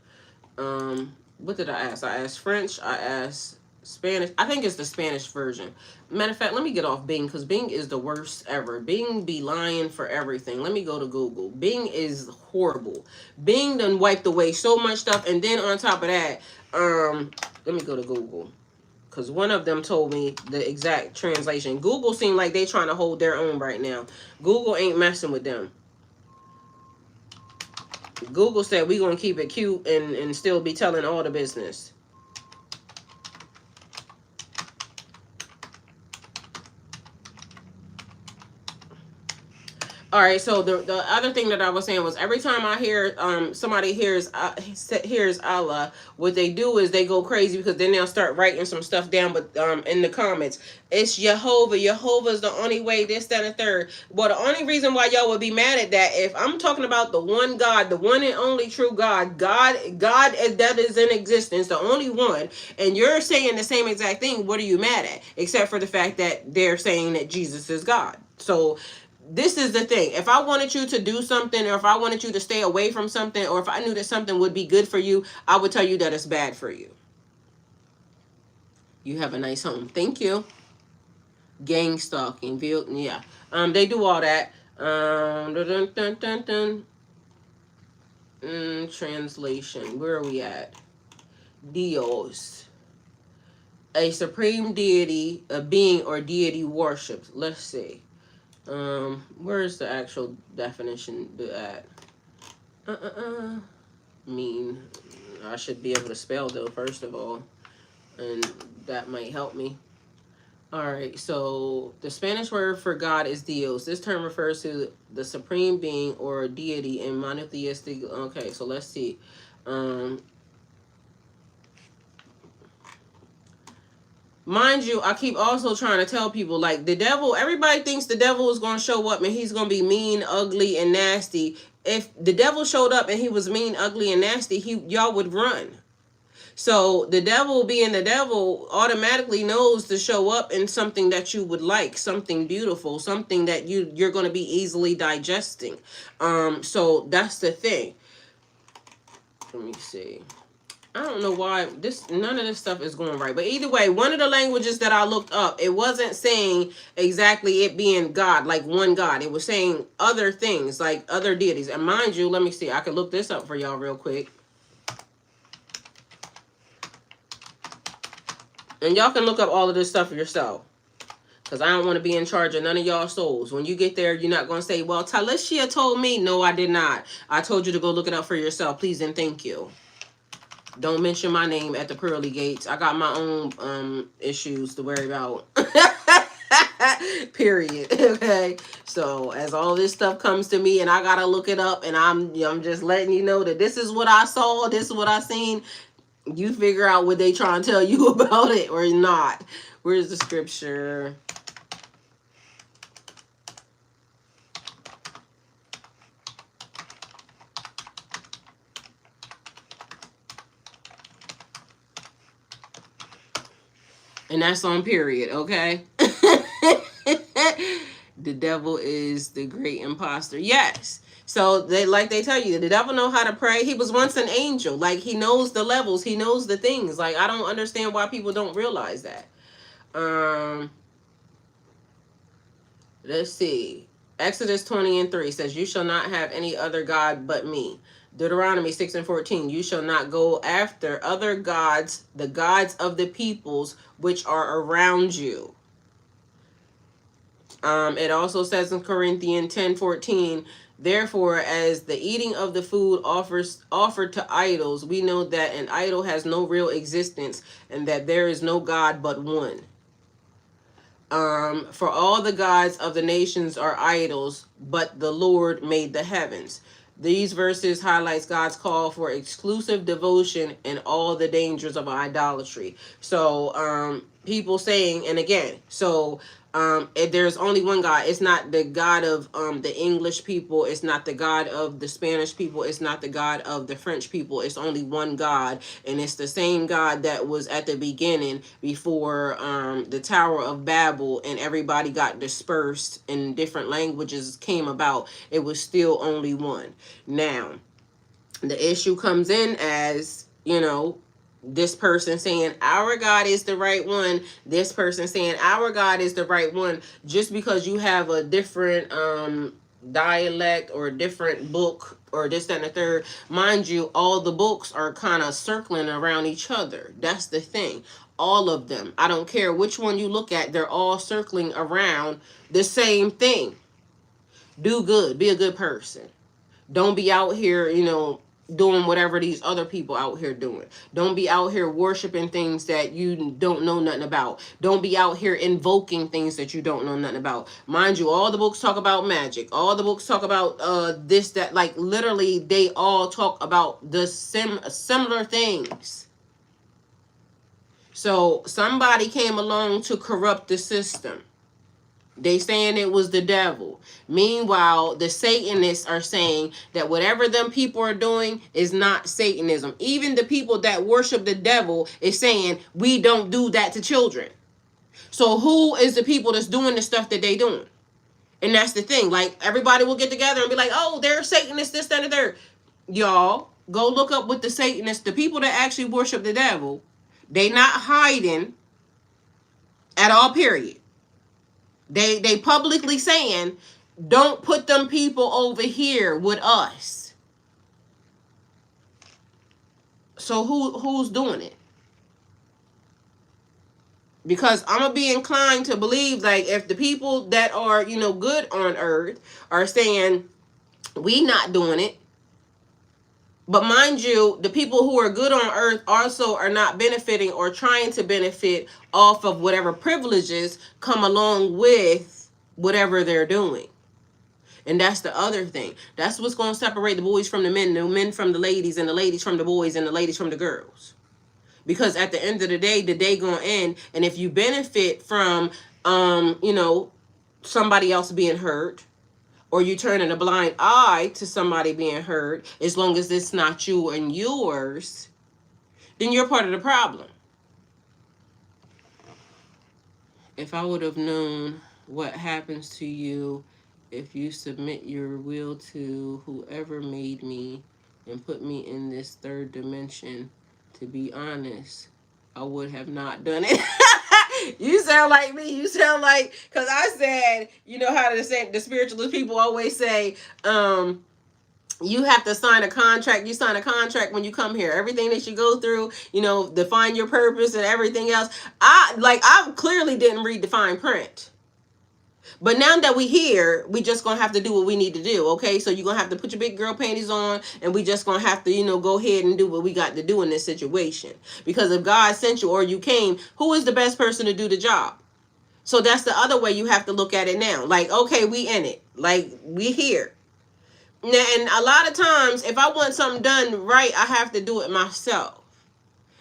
What did I ask? I asked French. I asked Spanish. I think it's the Spanish version. Matter of fact, let me get off Bing, because Bing is the worst ever. Bing be lying for everything. Let me go to Google. Bing is horrible. Bing done wiped away so much stuff, and then on top of that, let me go to Google, because one of them told me the exact translation. Google seemed like they trying to hold their own right now. Google ain't messing with them. Google said we gonna keep it cute and still be telling all the business. All right, so the other thing that I was saying was every time I hear somebody hears Allah, what they do is they go crazy because then they'll start writing some stuff down, but in the comments it's Jehovah. Jehovah's the only way. This, that, and third. Well, the only reason why y'all would be mad at that, if I'm talking about the one God, the one and only true God that is in existence, the only one, and you're saying the same exact thing, what are you mad at? Except for the fact that they're saying that Jesus is God. So this is the thing. If I wanted you to do something, or if I wanted you to stay away from something, or if I knew that something would be good for you, I would tell you that it's bad for you. You have a nice home. Thank you. Gang stalking. Yeah. They do all that. Dun, dun, dun, dun. Translation. Where are we at? Dios. A supreme deity, a being or deity worshipped. Let's see. Where's the actual definition at? Mean. I should be able to spell though, first of all, and that might help me. All right, so the Spanish word for God is Dios. This term refers to the supreme being or deity in monotheistic. Okay, so let's see. Mind you, I keep also trying to tell people, like, the devil, everybody thinks the devil is going to show up and he's going to be mean, ugly, and nasty. If the devil showed up and he was mean, ugly, and nasty, y'all would run. So the devil, being the devil, automatically knows to show up in something that you would like, something beautiful, something that you're going to be easily digesting. So that's the thing. Let me see. I don't know why none of this stuff is going right. But either way, one of the languages that I looked up, it wasn't saying exactly it being God, like one God. It was saying other things, like other deities. And mind you, let me see. I can look this up for y'all real quick. And y'all can look up all of this stuff for yourself. Because I don't want to be in charge of none of y'all souls. When you get there, you're not going to say, well, Tylishia told me. No, I did not. I told you to go look it up for yourself. Please and thank you. Don't mention my name at the pearly gates. I got my own issues to worry about. Period. Okay. So as all this stuff comes to me and I gotta look it up, and I'm just letting you know that this is what I saw, this is what I seen. You figure out what they trying to tell you about it or not. Where's the scripture? And that's on period, okay? The devil is the great imposter. Yes. So they tell you, the devil know how to pray. He was once an angel. Like, he knows the levels. He knows the things. Like, I don't understand why people don't realize that. Let's see. Exodus 20:3 says, you shall not have any other God but me. Deuteronomy 6:14, you shall not go after other gods, the gods of the peoples which are around you. It also says in Corinthians 10:14, therefore, as the eating of the food offered to idols, we know that an idol has no real existence and that there is no God but one. For all the gods of the nations are idols, but the Lord made the heavens. These verses highlights God's call for exclusive devotion and all the dangers of idolatry. So people saying, and again, so if there's only one God, it's not the God of the English people, it's not the God of the Spanish people, it's not the God of the French people, it's only one God, and it's the same God that was at the beginning before the Tower of Babel and everybody got dispersed and different languages came about. It was still only one. Now, the issue comes in as, this person saying our God is the right one, this person saying our God is the right one, just because you have a different dialect or a different book or this, that, and the third. Mind you, all the books are kind of circling around each other. That's the thing. All of them. I don't care which one you look at. They're all circling around the same thing. Do good. Be a good person. Don't be out here, doing whatever these other people out here doing. Don't be out here worshiping things that you don't know nothing about. Don't be out here invoking things that you don't know nothing about. Mind you, all the books talk about magic. All the books talk about this, that, like literally they all talk about the similar things. So somebody came along to corrupt the system. They saying it was the devil. Meanwhile, the Satanists are saying that whatever them people are doing is not Satanism. Even the people that worship the devil is saying we don't do that to children. So who is the people that's doing the stuff that they doing? And that's the thing. Like everybody will get together and be like, oh, they're Satanists, this, that, and the third. Y'all, go look up with the Satanists, the people that actually worship the devil. They not hiding at all, period. They publicly saying, don't put them people over here with us. So who's doing it? Because I'm gonna be inclined to believe, like, if the people that are, good on earth are saying we not doing it, but mind you, the people who are good on earth also are not benefiting or trying to benefit off of whatever privileges come along with whatever they're doing. And that's the other thing. That's what's going to separate the boys from the men from the ladies, and the ladies from the boys, and the ladies from the girls. Because at the end of the day going to end. And if you benefit from, somebody else being hurt, or you turning a blind eye to somebody being hurt, as long as it's not you and yours, then you're part of the problem. If I would have known what happens to you if you submit your will to whoever made me and put me in this third dimension, to be honest, I would have not done it. You sound like me. You sound like, because I said, how the spiritualist people always say, you have to sign a contract. You sign a contract when you come here. Everything that you go through, define your purpose and everything else. I clearly didn't read the fine print. But now that we here, we just gonna have to do what we need to do, okay? So you're gonna have to put your big girl panties on, and we just gonna have to, go ahead and do what we got to do in this situation. Because if God sent you or you came, who is the best person to do the job? So that's the other way you have to look at it now. Like, okay, we in it. Like, we here. Now, and a lot of times, if I want something done right, I have to do it myself.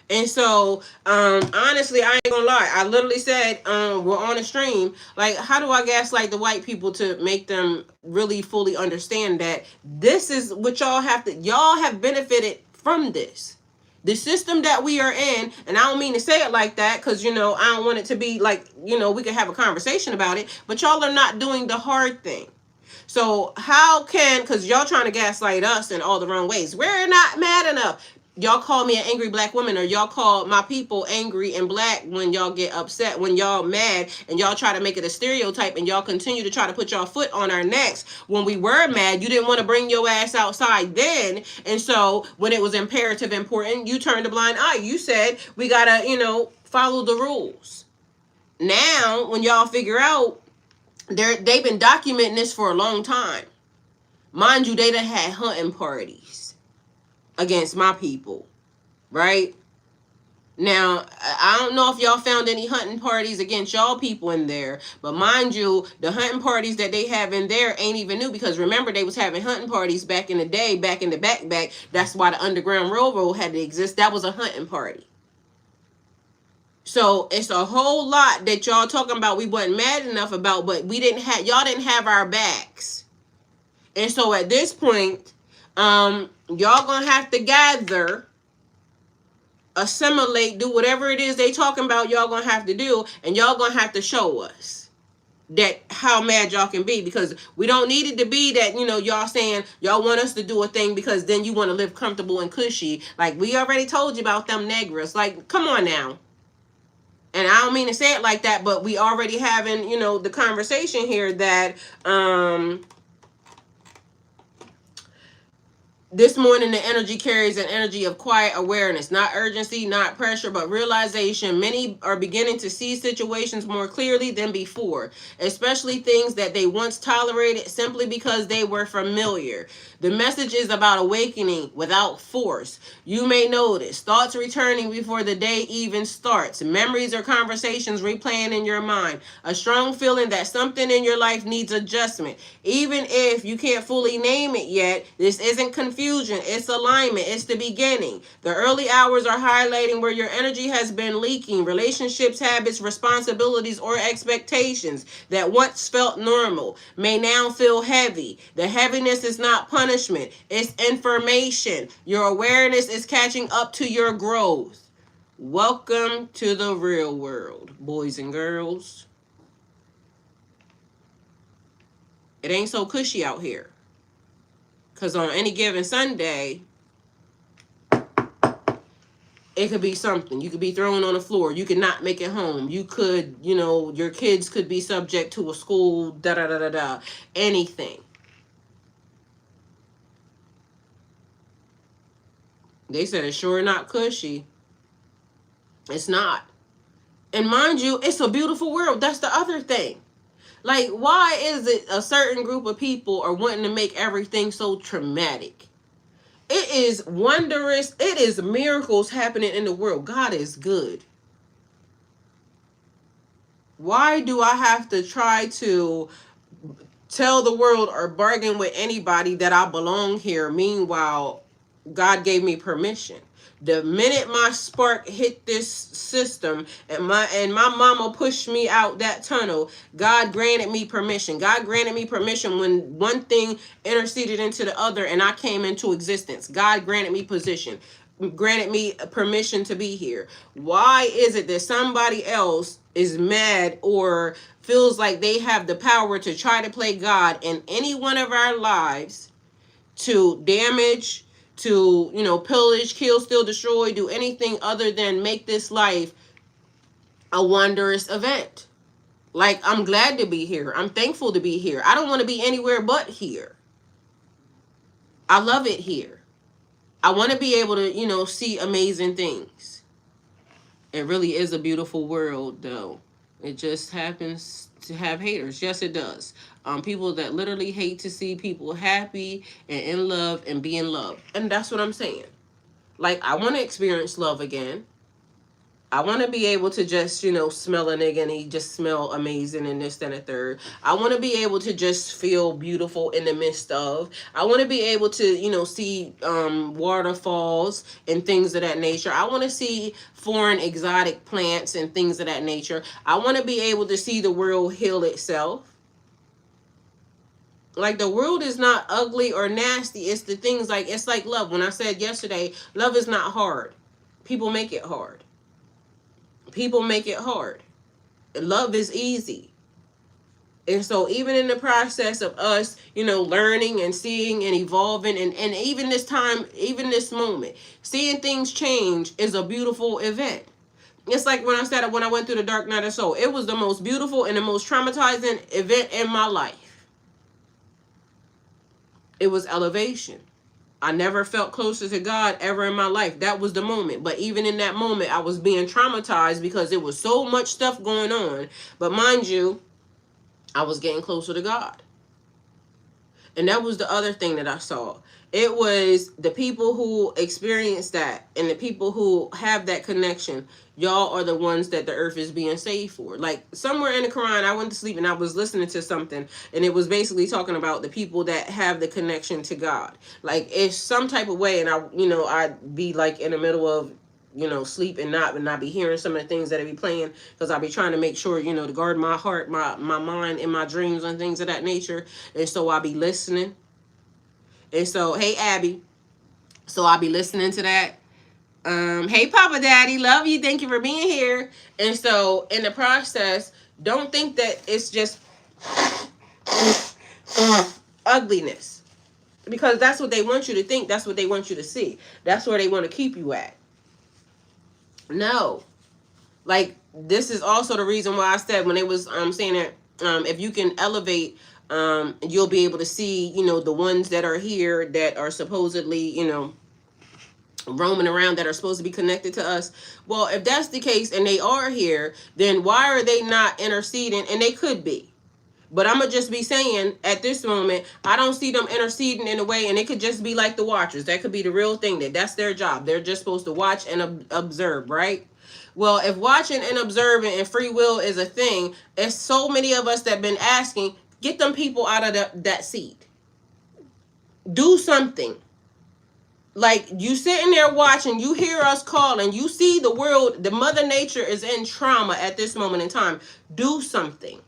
And so, honestly, I ain't gonna lie. I literally said, we're on a stream. Like, how do I gaslight the white people to make them really fully understand that this is what y'all have benefited from this. The system that we are in, and I don't mean to say it like that because, I don't want it to be like, we could have a conversation about it, but y'all are not doing the hard thing. So because y'all trying to gaslight us in all the wrong ways. We're not mad enough. Y'all call me an angry black woman, or y'all call my people angry and black when y'all get upset, when y'all mad, and y'all try to make it a stereotype, and y'all continue to try to put y'all foot on our necks. When we were mad, you didn't want to bring your ass outside then. And so when it was imperative important, you turned a blind eye. You said we gotta, follow the rules. Now, when y'all figure out, they've been documenting this for a long time. Mind you, they done had hunting parties against my people, right? Now, I don't know if y'all found any hunting parties against y'all people in there, but mind you, the hunting parties that they have in there ain't even new, because remember, they was having hunting parties back in the day, back in the back. That's why the Underground Railroad had to exist. That was a hunting party. So it's a whole lot that y'all talking about we wasn't mad enough about, but y'all didn't have our backs. And so at this point, y'all gonna have to gather, assimilate, do whatever it is they talking about y'all gonna have to do, and y'all gonna have to show us that how mad y'all can be, because we don't need it to be that, y'all saying y'all want us to do a thing because then you want to live comfortable and cushy. Like, we already told you about them negras. Like, come on now. And I don't mean to say it like that, but we already having, the conversation here that, This morning, the energy carries an energy of quiet awareness, not urgency, not pressure, but realization. Many are beginning to see situations more clearly than before, especially things that they once tolerated simply because they were familiar. The message is about awakening without force. You may notice thoughts returning before the day even starts, memories or conversations replaying in your mind, a strong feeling that something in your life needs adjustment. Even if you can't fully name it yet, this isn't confusion, it's alignment, it's the beginning. The early hours are highlighting where your energy has been leaking, relationships, habits, responsibilities, or expectations that once felt normal may now feel heavy. The heaviness is not punishment, it's information. Your awareness is catching up to your growth. Welcome to the real world, boys and girls. It ain't so cushy out here. Because on any given Sunday, it could be something. You could be thrown on the floor. You could not make it home. You could, your kids could be subject to a school, da-da-da-da-da, anything. They said it's sure not cushy. It's not. And mind you, it's a beautiful world. That's the other thing. Like, why is it a certain group of people are wanting to make everything so traumatic? It is wondrous. It is miracles happening in the world. God is good. Why do I have to try to tell the world or bargain with anybody that I belong here? Meanwhile, God gave me permission. The minute my spark hit this system and my mama pushed me out that tunnel, God granted me permission. God granted me permission when one thing interceded into the other and I came into existence. God granted me granted me permission to be here. Why is it that somebody else is mad or feels like they have the power to try to play God in any one of our lives, to damage, to, pillage, kill, steal, destroy, do anything other than make this life a wondrous event? Like, I'm glad to be here. I'm thankful to be here. I don't want to be anywhere but here. I love it here. I want to be able to, see amazing things. It really is a beautiful world, though. It just happens to have haters. Yes, it does. People that literally hate to see people happy and in love and be in love. And that's what I'm saying. Like, I want to experience love again. I want to be able to just, smell a nigga and he just smell amazing and this, that, and the third. I want to be able to just feel beautiful in the midst of. I want to be able to, see waterfalls and things of that nature. I want to see foreign exotic plants and things of that nature. I want to be able to see the world heal itself. Like, the world is not ugly or nasty. It's the things like, it's like love. When I said yesterday, love is not hard. People make it hard. People make it hard. Love is easy. And so even in the process of us, learning and seeing and evolving and even this time, even this moment, seeing things change is a beautiful event. It's like when I went through the dark night of soul, it was the most beautiful and the most traumatizing event in my life. It was elevation. I never felt closer to God ever in my life. That was the moment. But even in that moment, I was being traumatized because it was so much stuff going on. But mind you, I was getting closer to God. And that was the other thing that I saw. It was the people who experience that and the people who have that connection. Y'all are the ones that the earth is being saved for. Like, somewhere in the Quran, I went to sleep and I was listening to something, and it was basically talking about the people that have the connection to God. Like, it's some type of way, and I'd be like in the middle of, sleep and not be hearing some of the things that I be playing, because I'll be trying to make sure, to guard my heart, my mind, and my dreams and things of that nature. And so I'll be listening. And so, hey, Abby. So I'll be listening to that. Hey, Papa Daddy, love you. Thank you for being here. And so in the process, don't think that it's just ugliness, because that's what they want you to think. That's what they want you to see. That's where they want to keep you at. No. Like, this is also the reason why I said when they was saying that if you can elevate You'll be able to see, the ones that are here that are supposedly, roaming around that are supposed to be connected to us. Well, if that's the case and they are here, then why are they not interceding? And they could be. But I'm going to just be saying at this moment, I don't see them interceding in a way, and it could just be like the watchers. That could be the real thing. That's their job. They're just supposed to watch and observe, right? Well, if watching and observing and free will is a thing, there's so many of us that been asking, get them people out of that seat. Do something. Like, you sitting there watching, you hear us calling, you see the world, the mother nature is in trauma at this moment in time. Do something.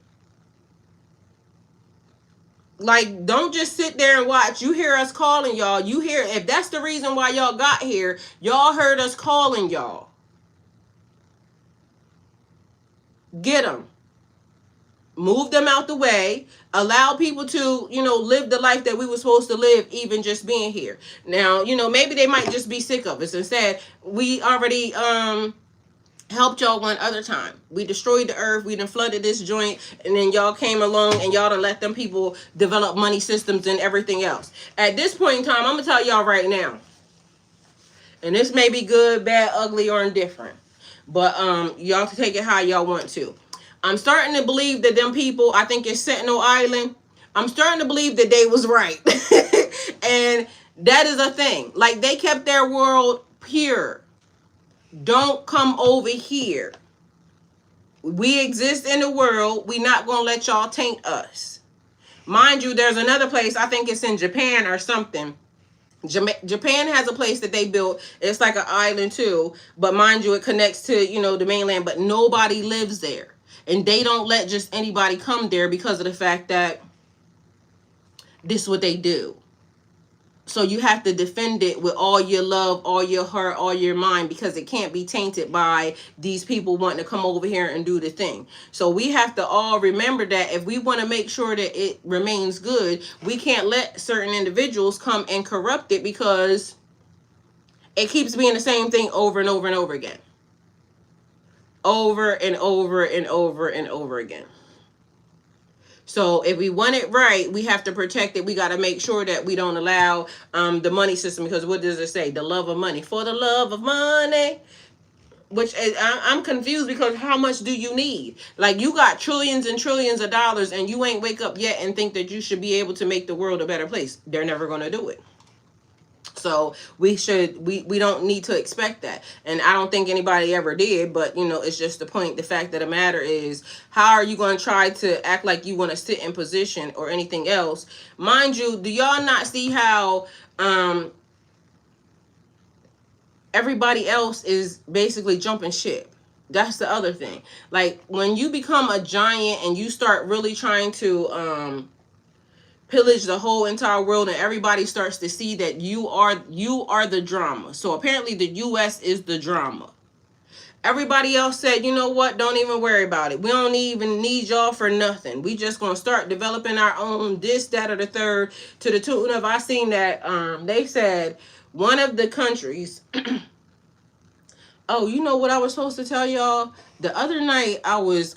Like, don't just sit there and watch. You hear us calling y'all. You hear, if that's the reason why y'all got here, y'all heard us calling y'all. Get them. Move them out the way. Allow people to, live the life that we were supposed to live, even just being here. Now, maybe they might just be sick of us and said, we already helped y'all one other time. We destroyed the earth. We done flooded this joint. And then y'all came along and y'all done let them people develop money systems and everything else. At this point in time, I'm going to tell y'all right now. And this may be good, bad, ugly, or indifferent. But y'all can take it how y'all want to. I'm starting to believe that them people, I think it's Sentinel Island, I'm starting to believe that they was right. And that is a thing. Like, they kept their world pure. Don't come over here. We exist in the world. We not going to let y'all taint us. Mind you, there's another place, I think it's in Japan or something. Japan has a place that they built. It's like an island too. But mind you, it connects to, the mainland. But nobody lives there. And they don't let just anybody come there because of the fact that this is what they do. So you have to defend it with all your love, all your heart, all your mind, because it can't be tainted by these people wanting to come over here and do the thing. So we have to all remember that if we want to make sure that it remains good, we can't let certain individuals come and corrupt it, because it keeps being the same thing over and over and over again. Over and over and over and over again. So if we want it right, we have to protect it. We got to make sure that we don't allow the money system, because what does it say? The love of money. For the love of money. Which I'm confused, because how much do you need? Like, you got trillions and trillions of dollars and you ain't wake up yet and think that you should be able to make the world a better place. They're never going to do it. So we don't need to expect that. And I don't think anybody ever did, but it's just the point. The fact of the matter is, how are you going to try to act like you want to sit in position or anything else? Mind you, do y'all not see how everybody else is basically jumping ship? That's the other thing. Like, when you become a giant and you start really trying to pillage the whole entire world, and everybody starts to see that you are the drama. So apparently the US is the drama. Everybody else said, you know what, don't even worry about it. We don't even need y'all for nothing. We just gonna start developing our own this, that, or the third, to the tune of, I seen that they said one of the countries oh, you know what I was supposed to tell y'all? The other night I was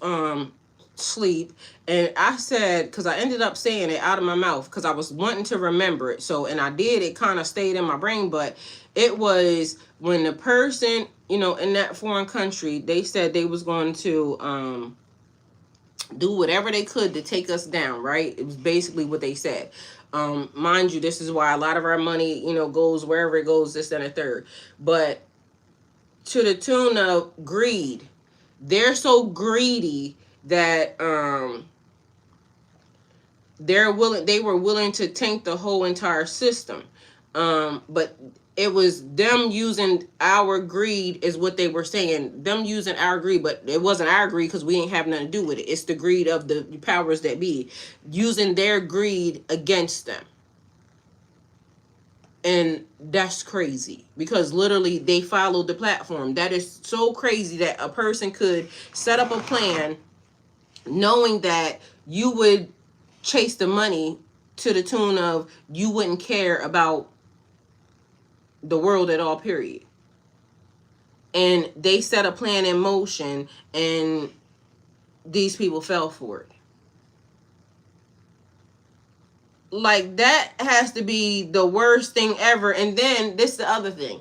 sleep, and I said, because I ended up saying it out of my mouth because I was wanting to remember it. So, and I did, it kind of stayed in my brain, but it was when the person, in that foreign country, they said they was going to do whatever they could to take us down, right? It was basically what they said. Mind you, this is why a lot of our money, goes wherever it goes, this and a third. But to the tune of greed. They're so greedy that they were willing to tank the whole entire system. But it was them using our greed is what they were saying. Them using our greed, but it wasn't our greed because we ain't have nothing to do with it. It's the greed of the powers that be, using their greed against them. And that's crazy, because literally they followed the platform. That is so crazy that a person could set up a plan knowing that you would chase the money to the tune of you wouldn't care about the world at all, period. And they set a plan in motion, and these people fell for it. like that has to be the worst thing ever. And then this the other thing,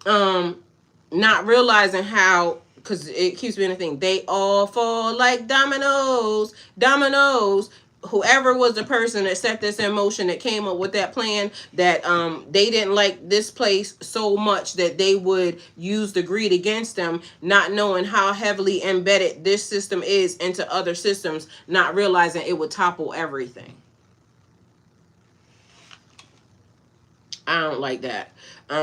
not realizing how, because it keeps being a thing, they all fall like dominoes, dominoes. Whoever was the person that set this in motion, that came up with that plan, that they didn't like this place so much that they would use the greed against them, not knowing how heavily embedded this system is into other systems, not realizing it would topple everything. I don't like that.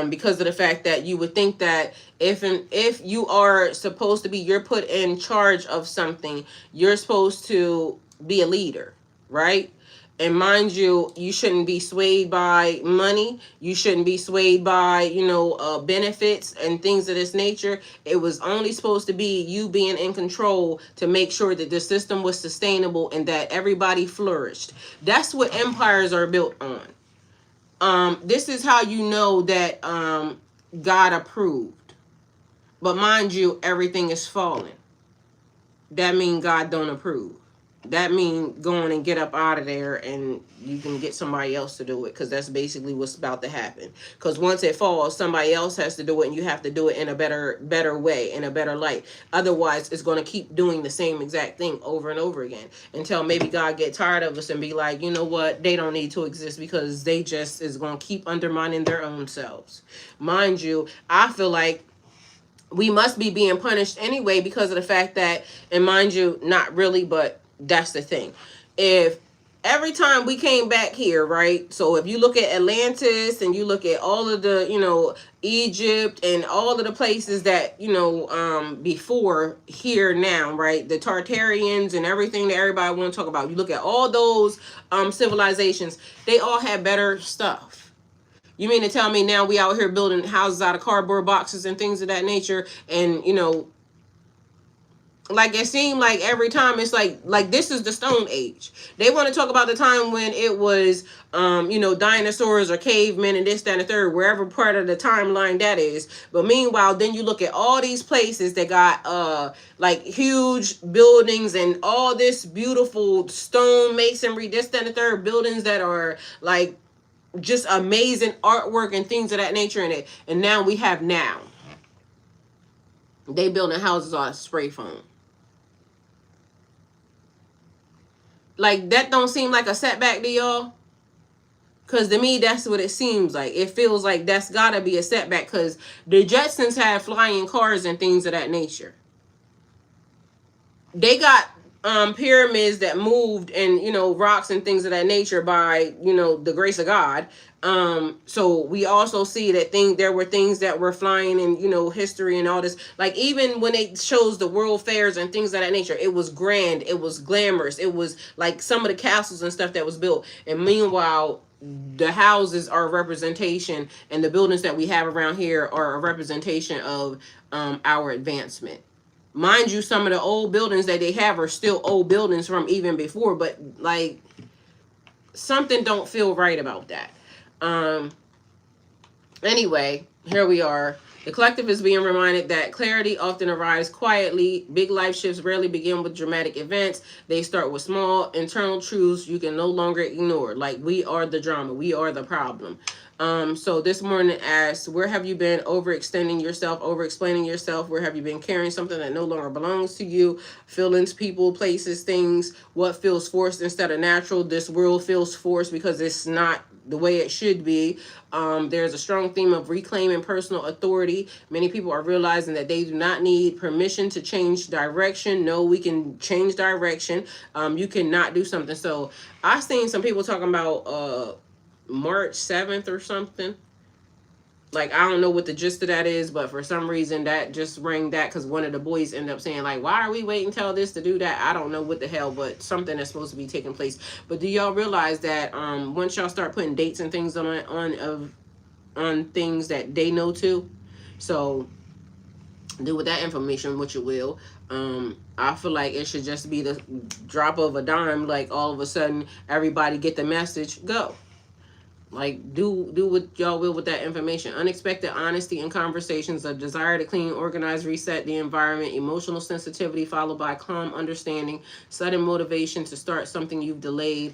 Because of the fact that you would think that if you are supposed to be, you're put in charge of something, you're supposed to be a leader, right? And mind you, you shouldn't be swayed by money. You shouldn't be swayed by, benefits and things of this nature. It was only supposed to be you being in control to make sure that the system was sustainable and that everybody flourished. That's what empires are built on. This is how you know that God approved. But mind you, everything is falling. That means God don't approve. That means going and get up out of there and you can get somebody else to do it, because that's basically what's about to happen. Because once it falls, somebody else has to do it, and you have to do it in a better way, in a better light. Otherwise, it's going to keep doing the same exact thing over and over again until maybe God get tired of us and be like, you know what, they don't need to exist, because they just is going to keep undermining their own selves. Mind you, I feel like we must be being punished anyway because of the fact that, and mind you, not really, but that's the thing. If every time we came back here, right? So if you look at Atlantis and you look at all of the, Egypt and all of the places that, before here now, right? The Tartarians and everything that everybody want to talk about. You look at all those civilizations, they all had better stuff. You mean to tell me now we out here building houses out of cardboard boxes and things of that nature, and like it seemed like every time it's like this is the Stone Age. They want to talk about the time when it was dinosaurs or cavemen and this, that, and the third, wherever part of the timeline that is. But meanwhile, then you look at all these places that got like huge buildings and all this beautiful stone masonry, this, that, and the third, buildings that are like just amazing artwork and things of that nature in it. And now we have they building houses out of spray foam. Like, that don't seem like a setback to y'all? Because to me, that's what it seems like. It feels like that's got to be a setback, because the Jetsons had flying cars and things of that nature. They got pyramids that moved and, rocks and things of that nature by, the grace of God. So we also see that there were things that were flying in, history and all this. Like, even when it shows the world fairs and things of that nature, it was grand, it was glamorous, it was like some of the castles and stuff that was built. And meanwhile, the houses are a representation, and the buildings that we have around here are a representation of our advancement. Mind you, some of the old buildings that they have are still old buildings from even before, but like something don't feel right about that. Anyway, here we are. The collective is being reminded that clarity often arrives quietly. Big life shifts rarely begin with dramatic events. They start with small internal truths you can no longer ignore. Like, we are the drama. We are the problem. So this morning asks, where have you been overextending yourself, over-explaining yourself? Where have you been carrying something that no longer belongs to you? Feelings, people, places, things. What feels forced instead of natural? This world feels forced because it's not the way it should be. There's a strong theme of reclaiming personal authority. Many people are realizing that they do not need permission to change direction. No, we can change direction. You cannot do something. So I've seen some people talking about March 7th or something. Like, I don't know what the gist of that is, but for some reason that just rang that, because one of the boys ended up saying, like, why are we waiting till this to do that? I don't know what the hell, but something that's supposed to be taking place. But do y'all realize that once y'all start putting dates and things on things that they know too? So do with that information what you will. I feel like it should just be the drop of a dime. Like, all of a sudden everybody get the message, go. Like, do what y'all will with that information. Unexpected honesty in conversations, a desire to clean, organize, reset the environment, emotional sensitivity followed by calm understanding, sudden motivation to start something you've delayed.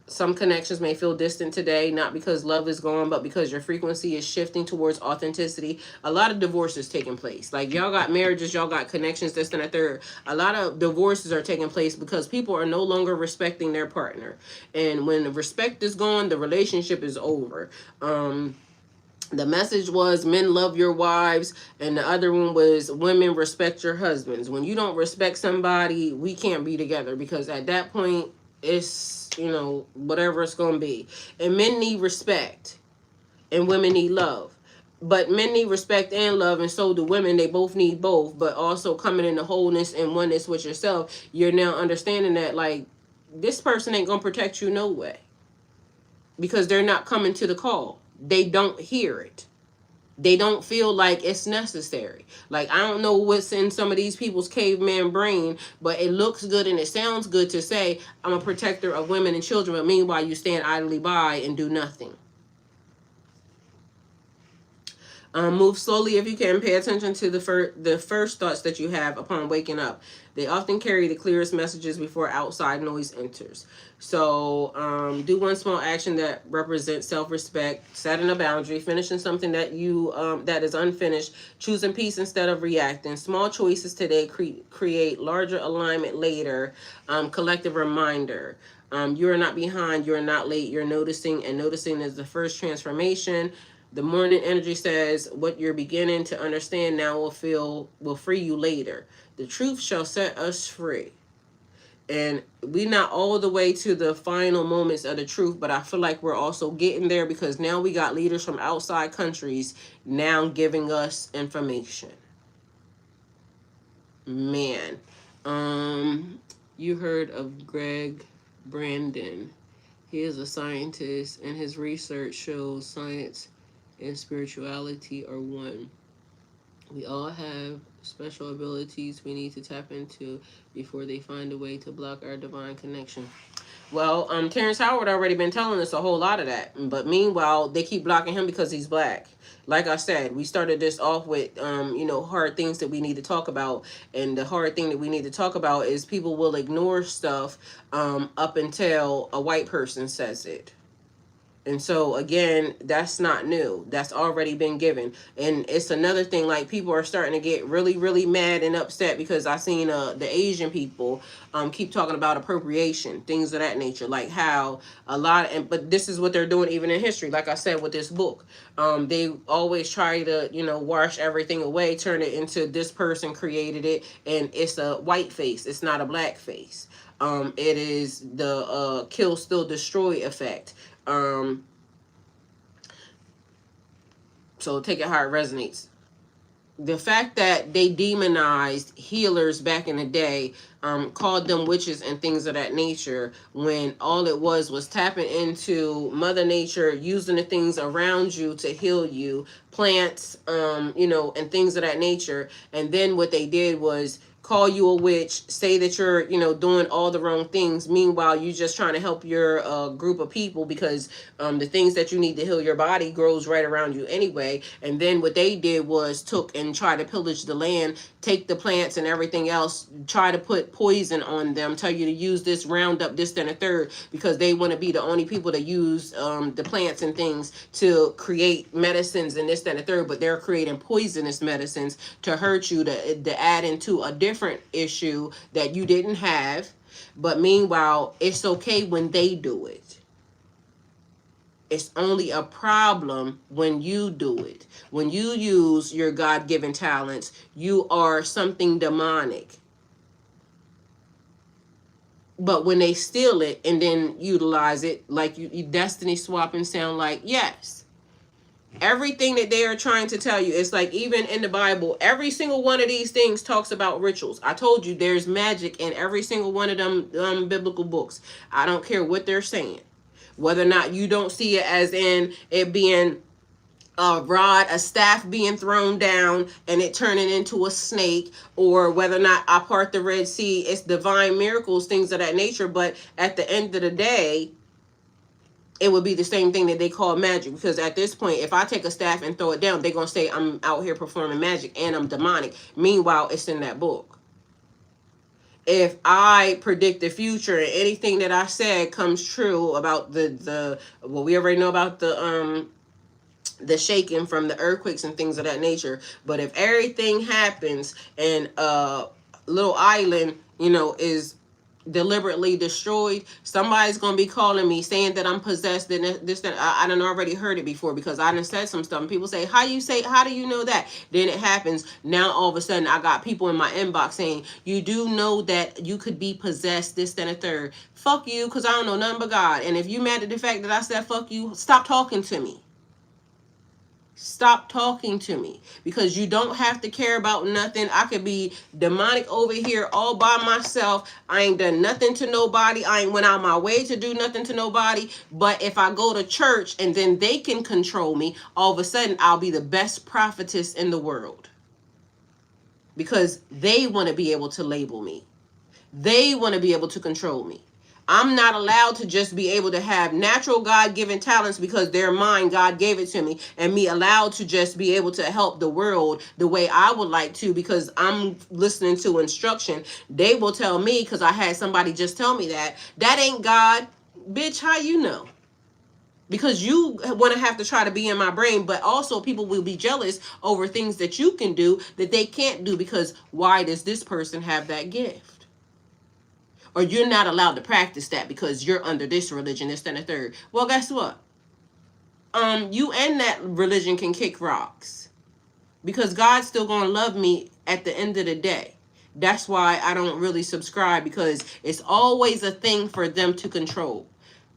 Some connections may feel distant today, not because love is gone, but because your frequency is shifting towards authenticity. A lot of divorces taking place. Like, y'all got marriages, y'all got connections, this and a third. A lot of divorces are taking place because people are no longer respecting their partner. And when the respect is gone, the relationship is over. The message was men love your wives, and the other one was women respect your husbands. When you don't respect somebody, we can't be together, because at that point it's, you know, whatever it's going to be. And men need respect and women need love. But men need respect and love, and so do women. They both need both, but also coming into wholeness and oneness with yourself. You're now understanding that, like, this person ain't going to protect you no way, because they're not coming to the call. They don't hear it. They don't feel like it's necessary. Like, I don't know what's in some of these people's caveman brain, but it looks good and it sounds good to say, I'm a protector of women and children, but meanwhile you stand idly by and do nothing. Move slowly if you can. Pay attention to the first thoughts that you have upon waking up. They often carry the clearest messages before outside noise enters. So do one small action that represents self-respect, setting a boundary, finishing something that you that is unfinished, choosing peace instead of reacting. Small choices today create larger alignment later. Collective reminder. You are not behind, you are not late, you're noticing, and noticing is the first transformation. The morning energy says what you're beginning to understand now will free you later. The truth shall set us free. And we not all the way to the final moments of the truth, but I feel like we're also getting there, because now we got leaders from outside countries now giving us information. Man. You heard of Greg Brandon. He is a scientist, and his research shows science and spirituality are one. We all have special abilities we need to tap into before they find a way to block our divine connection. Well, Terrence Howard already been telling us a whole lot of that, but meanwhile they keep blocking him because he's black. Like I said, we started this off with hard things that we need to talk about, and the hard thing that we need to talk about is people will ignore stuff up until a white person says it. And so, again, that's not new. That's already been given. And it's another thing, like, people are starting to get really, really mad and upset because I seen the Asian people keep talking about appropriation, things of that nature. Like how but this is what they're doing even in history. Like I said, with this book, they always try to, wash everything away, turn it into this person created it, and it's a white face. It's not a black face. It is the kill, still, destroy effect. So take it how it resonates. The fact that they demonized healers back in the day, called them witches and things of that nature, when all it was tapping into Mother Nature, using the things around you to heal you, plants, and things of that nature. And then what they did was call you a witch, say that you're, doing all the wrong things. Meanwhile, you just trying to help your group of people, because the things that you need to heal your body grows right around you anyway. And then what they did was took and try to pillage the land, take the plants and everything else, try to put poison on them, tell you to use this Roundup, this, then a third, because they want to be the only people that use the plants and things to create medicines and this, then a third. But they're creating poisonous medicines to hurt you, to add into a different issue that you didn't have. But meanwhile, it's okay when they do it. It's only a problem when you do it. When you use your God-given talents, you are something demonic. But when they steal it and then utilize it, like you destiny swapping sound like, yes. Everything that they are trying to tell you, it's like even in the Bible, every single one of these things talks about rituals. I told you there's magic in every single one of them biblical books. I don't care what they're saying. Whether or not you don't see it as in it being a rod, a staff being thrown down and it turning into a snake, or whether or not I part the Red Sea, it's divine miracles, things of that nature. But at the end of the day, it would be the same thing that they call magic, because at this point, if I take a staff and throw it down, they're going to say I'm out here performing magic and I'm demonic. Meanwhile, it's in that book. if I predict the future and anything that I said comes true about well, we already know about the shaking from the earthquakes and things of that nature. But if everything happens and a little island, is deliberately destroyed, somebody's gonna be calling me saying that I'm possessed and this that I done already heard it before, because I done said some stuff and people say, how do you know that? Then it happens. Now all of a sudden I got people in my inbox saying, you do know that you could be possessed, this, that, and a third. Fuck you, because I don't know nothing but God. And if you mad at the fact that I said fuck you, stop talking to me. Stop talking to me, because you don't have to care about nothing. I could be demonic over here all by myself. I ain't done nothing to nobody. I ain't went out my way to do nothing to nobody. But if I go to church and then they can control me, all of a sudden I'll be the best prophetess in the world, because they want to be able to label me. They want to be able to control me. I'm not allowed to just be able to have natural God-given talents because they're mine. God gave it to me, and me allowed to just be able to help the world the way I would like to because I'm listening to instruction. They will tell me, because I had somebody just tell me that ain't God. Bitch, how you know? Because you want to have to try to be in my brain, but also people will be jealous over things that you can do that they can't do, because why does this person have that gift? Or you're not allowed to practice that because you're under this religion, this, that, and the third. Well, guess what? You and that religion can kick rocks, because God's still going to love me at the end of the day. That's why I don't really subscribe, because it's always a thing for them to control.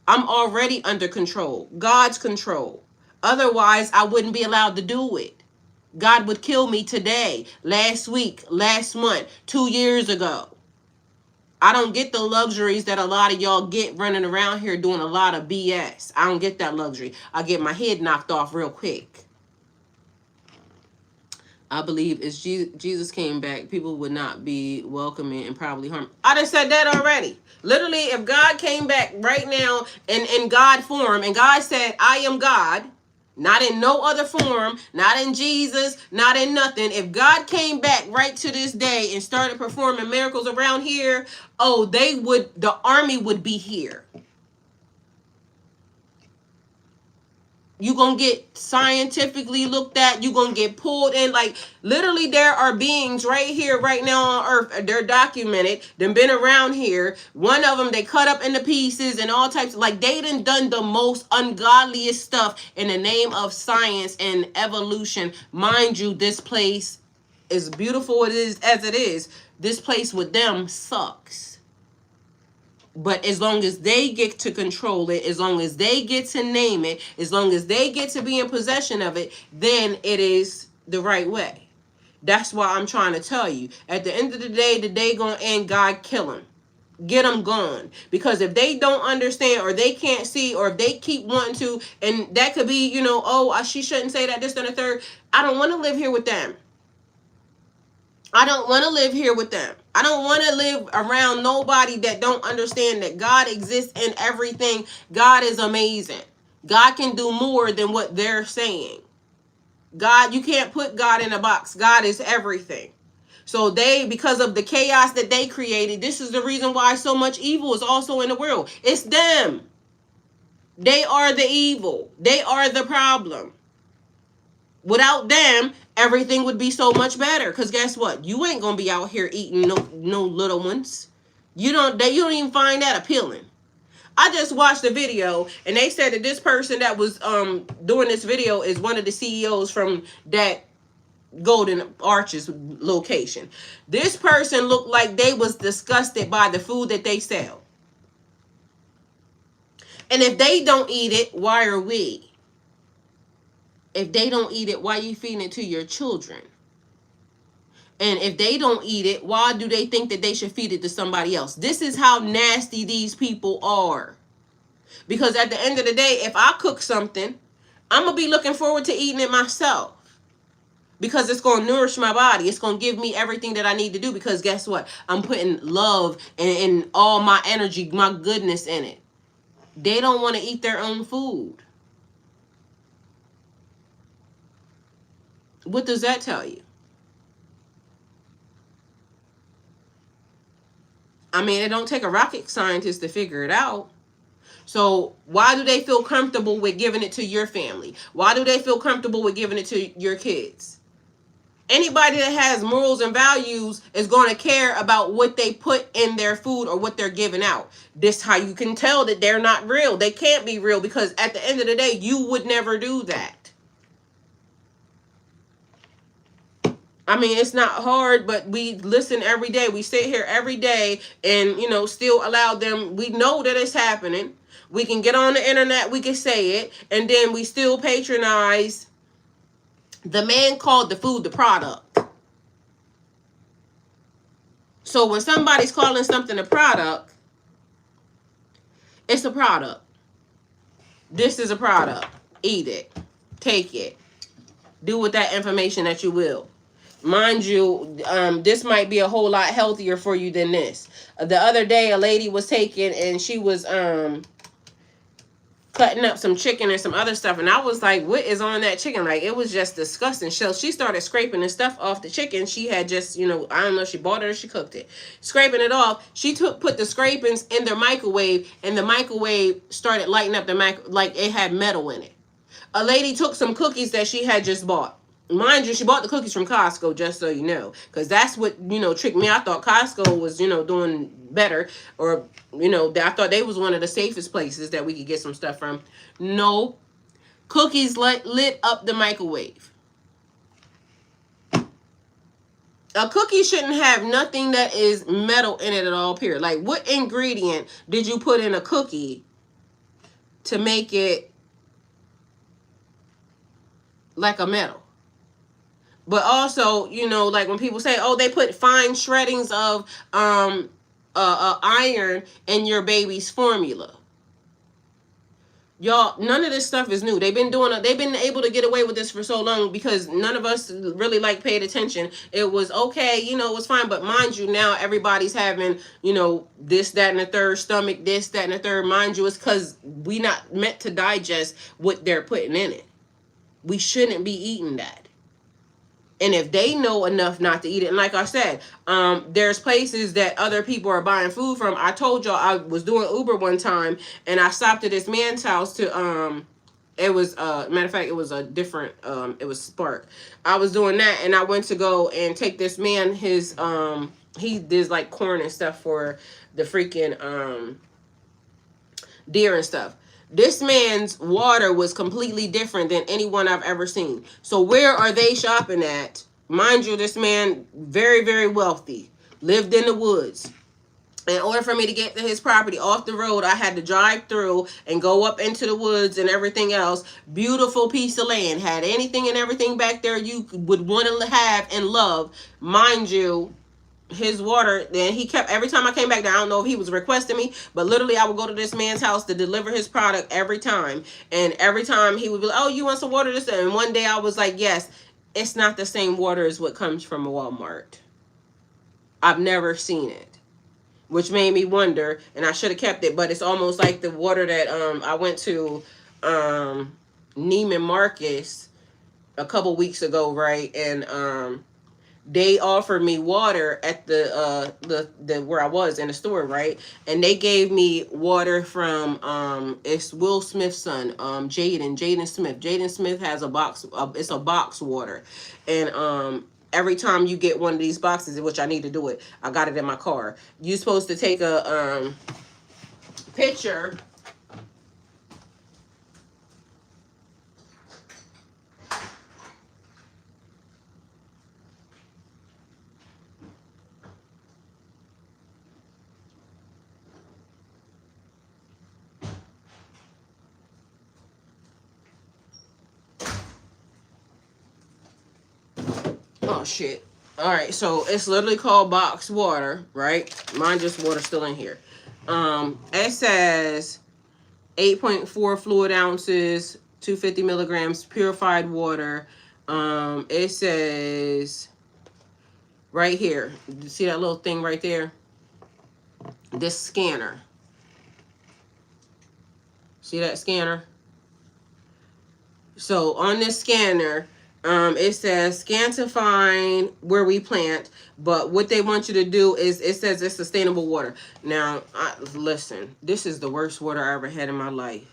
I'm already under control. God's control. Otherwise, I wouldn't be allowed to do it. God would kill me today, last week, last month, 2 years ago. I don't get the luxuries that a lot of y'all get running around here doing a lot of BS. I don't get that luxury. I get my head knocked off real quick. I believe if Jesus came back, people would not be welcoming and probably harm. I done said that already. Literally, if God came back right now in God form, and God said, I am God, not in no other form, not in Jesus, not in nothing. If God came back right to this day and started performing miracles around here, oh, the army would be here. You're going to get scientifically looked at. You're going to get pulled in. Like, literally, there are beings right here, right now on Earth. They're documented. They've been around here. One of them, they cut up into pieces and all types. Like, they done the most ungodliest stuff in the name of science and evolution. Mind you, this place, as beautiful as it is, this place with them sucks. But as long as they get to control it, as long as they get to name it, as long as they get to be in possession of it, then it is the right way. That's why I'm trying to tell you. At the end of the day gonna end, God kill them. Get them gone. Because if they don't understand, or they can't see, or if they keep wanting to, and that could be, she shouldn't say that, this, and the third. I don't want to live here with them. I don't want to live here with them. I don't want to live around nobody that don't understand that God exists in everything. God is amazing. God can do more than what they're saying. God, you can't put God in a box. God is everything. So because of the chaos that they created, this is the reason why so much evil is also in the world. It's them. They are the evil. They are the problem. Without them, everything would be so much better. Because guess what? You ain't going to be out here eating no little ones. You don't even find that appealing. I just watched a video, and they said that this person that was doing this video is one of the CEOs from that Golden Arches location. This person looked like they was disgusted by the food that they sell. And if they don't eat it, why are we? If they don't eat it, why are you feeding it to your children? And if they don't eat it, why do they think that they should feed it to somebody else? This is how nasty these people are. Because at the end of the day, if I cook something, I'm going to be looking forward to eating it myself. Because it's going to nourish my body. It's going to give me everything that I need to do. Because guess what? I'm putting love and all my energy, my goodness in it. They don't want to eat their own food. What does that tell you? I mean, it don't take a rocket scientist to figure it out. So why do they feel comfortable with giving it to your family? Why do they feel comfortable with giving it to your kids? Anybody that has morals and values is going to care about what they put in their food or what they're giving out. This how you can tell that they're not real. They can't be real, because at the end of the day, you would never do that. I mean, it's not hard, but we listen every day. We sit here every day and, still allow them. We know that it's happening. We can get on the internet, we can say it, and then we still patronize. The man called the food the product. So when somebody's calling something a product, it's a product. This is a product. Eat it. Take it. Do with that information that you will. Mind you, this might be a whole lot healthier for you than this. The other day, a lady was taking, and she was cutting up some chicken and some other stuff, and I was like, what is on that chicken? Like, it was just disgusting. So she started scraping the stuff off the chicken. She had just, I don't know if she bought it or she cooked it. Scraping it off. She put the scrapings in the microwave, and the microwave started lighting up like it had metal in it. A lady took some cookies that she had just bought. Mind you, she bought the cookies from Costco, just so you know, because that's what, tricked me. I thought Costco was, doing better, or, I thought they was one of the safest places that we could get some stuff from. No, cookies lit up the microwave. A cookie shouldn't have nothing that is metal in it at all, period. Like, what ingredient did you put in a cookie to make it like a metal? But also, like when people say, oh, they put fine shreddings of iron in your baby's formula. Y'all, none of this stuff is new. They've been able to get away with this for so long because none of us really paid attention. It was okay, it was fine. But mind you, now everybody's having, this, that, and the third, stomach, this, that, and the third. Mind you, it's because we not meant to digest what they're putting in it. We shouldn't be eating that. And if they know enough not to eat it, and like I said, there's places that other people are buying food from. I told y'all I was doing Uber one time, and I stopped at this man's house to, it was, matter of fact, it was a different, it was Spark. I was doing that, and I went to go and take this man his, he does like corn and stuff for the freaking, deer and stuff. This man's water was completely different than anyone I've ever seen. So where are they shopping at? Mind you, this man, very, very wealthy, lived in the woods. In order for me to get to his property off the road, I had to drive through and go up into the woods and everything else. Beautiful piece of land. Had anything and everything back there you would want to have and love. Mind you, his water, then he kept, every time I came back there, I don't know if he was requesting me, but literally I would go to this man's house to deliver his product every time, and every time he would be like, oh, you want some water? This, and one day I was like, yes, it's not the same water as what comes from a Walmart. I've never seen it, which made me wonder, and I should have kept it, but it's almost like the water that I went to Neiman Marcus a couple weeks ago, right? And they offered me water at the where I was in the store, right? And they gave me water from it's Will Smith's son, Jaden Smith. Jaden Smith has a box, it's a box water. And every time you get one of these boxes, which I need to do it, I got it in my car. You're supposed to take a picture. Oh shit. All right, so it's literally called box water, right? Mine just water still in here. It says 8.4 fluid ounces, 250 milligrams purified water. It says right here, you see that little thing right there? This scanner. See that scanner? So on this scanner, It says scan to find where we plant, but what they want you to do is, it says it's sustainable water. Now, listen, this is the worst water I ever had in my life.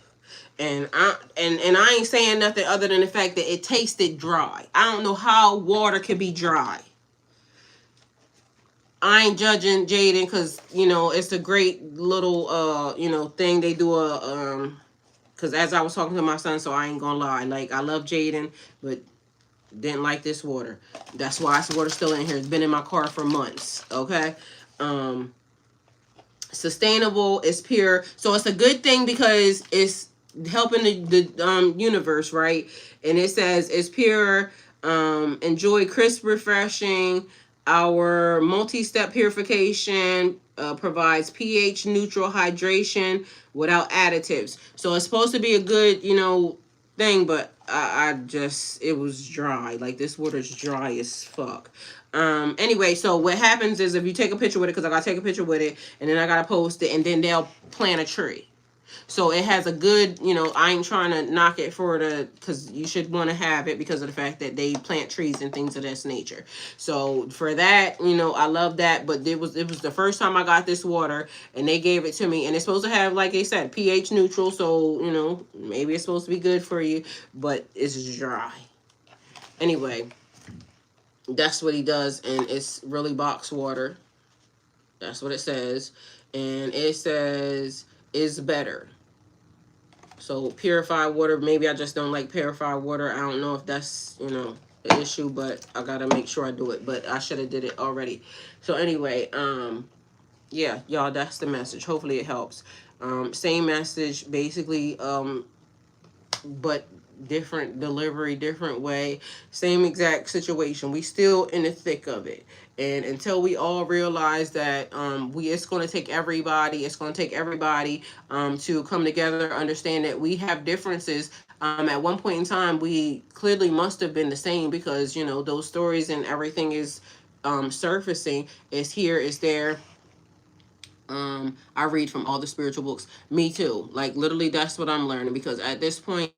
And I ain't saying nothing other than the fact that it tasted dry. I don't know how water can be dry. I ain't judging Jaden, because it's a great little thing they do, because as I was talking to my son, so I ain't gonna lie, like, I love Jaden, but didn't like this water. That's why this water's still in here. It's been in my car for months. Okay. Sustainable is pure, so it's a good thing because it's helping the universe, right? And it says it's pure. Enjoy crisp, refreshing. Our multi-step purification provides pH neutral hydration without additives. So it's supposed to be a good, thing, but I just, it was dry. Like, this water's dry as fuck. Anyway, so what happens is, if you take a picture with it, because I gotta take a picture with it, and then I gotta post it, and then they'll plant a tree. So it has a good, I ain't trying to knock it for because you should want to have it because of the fact that they plant trees and things of this nature. So for that, I love that. But it was the first time I got this water, and they gave it to me, and it's supposed to have, like I said, pH neutral. So, maybe it's supposed to be good for you, but it's dry. Anyway, that's what he does, and it's really box water. That's what it says. And it says is better. So purified water, maybe I just don't like purified water. I don't know if that's, the issue, but I gotta make sure I do it. But I should have did it already. So anyway, yeah, y'all, that's the message. Hopefully it helps. Same message, basically, but different delivery, different way, same exact situation. We still in the thick of it. And until we all realize that it's going to take everybody, to come together, understand that we have differences. At one point in time, we clearly must have been the same, because, those stories and everything is surfacing. It's here, it's there. I read from all the spiritual books. Me too. Like, literally, that's what I'm learning, because at this point,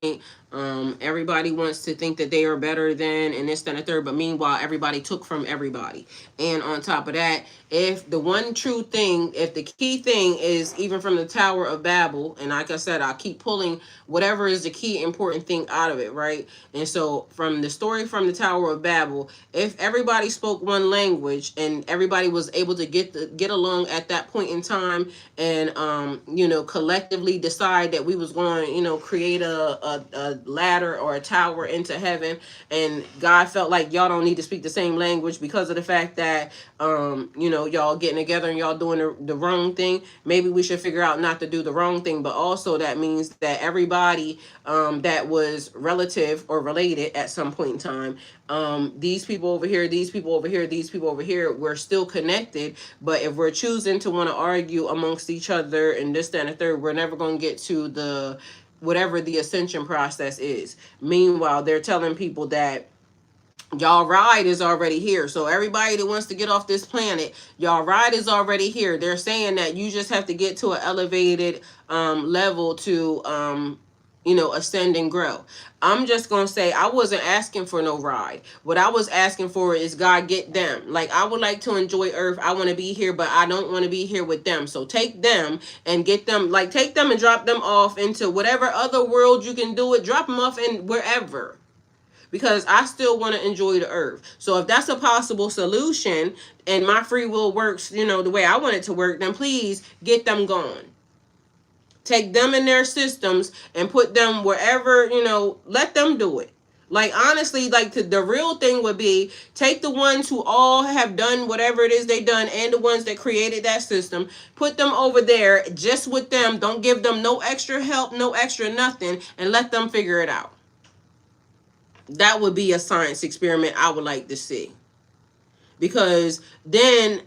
everybody wants to think that they are better than, and this, that, and the third, but meanwhile, everybody took from everybody. And on top of that, if the one true thing, if the key thing is, even from the Tower of Babel, and like I said, I keep pulling whatever is the key important thing out of it, right? And so from the story from the Tower of Babel, if everybody spoke one language and everybody was able to get along at that point in time, and collectively decide that we was going to create a ladder or a tower into heaven, and God felt like y'all don't need to speak the same language because of the fact that y'all getting together and y'all doing the wrong thing, maybe we should figure out not to do the wrong thing. But also that means that everybody that was relative or related at some point in time, these people over here, these people over here, these people over here, we're still connected. But if we're choosing to want to argue amongst each other and this, that, and the third, we're never going to get to the whatever the ascension process is. Meanwhile, they're telling people that y'all ride is already here. So everybody that wants to get off this planet, y'all ride is already here. They're saying that you just have to get to an elevated level to ascend and grow. I'm just gonna say, I wasn't asking for no ride. What I was asking for is, God, get them. Like, I would like to enjoy Earth. I want to be here, but I don't want to be here with them. So take them and get them, like, take them and drop them off into whatever other world you can do it. Drop them off in wherever, because I still want to enjoy the earth. So if that's a possible solution and my free will works, the way I want it to work, then please get them gone. Take them in their systems and put them wherever, let them do it. Like, honestly, like, the real thing would be, take the ones who all have done whatever it is they done, and the ones that created that system, put them over there just with them. Don't give them no extra help, no extra nothing, and let them figure it out. That would be a science experiment I would like to see. Because then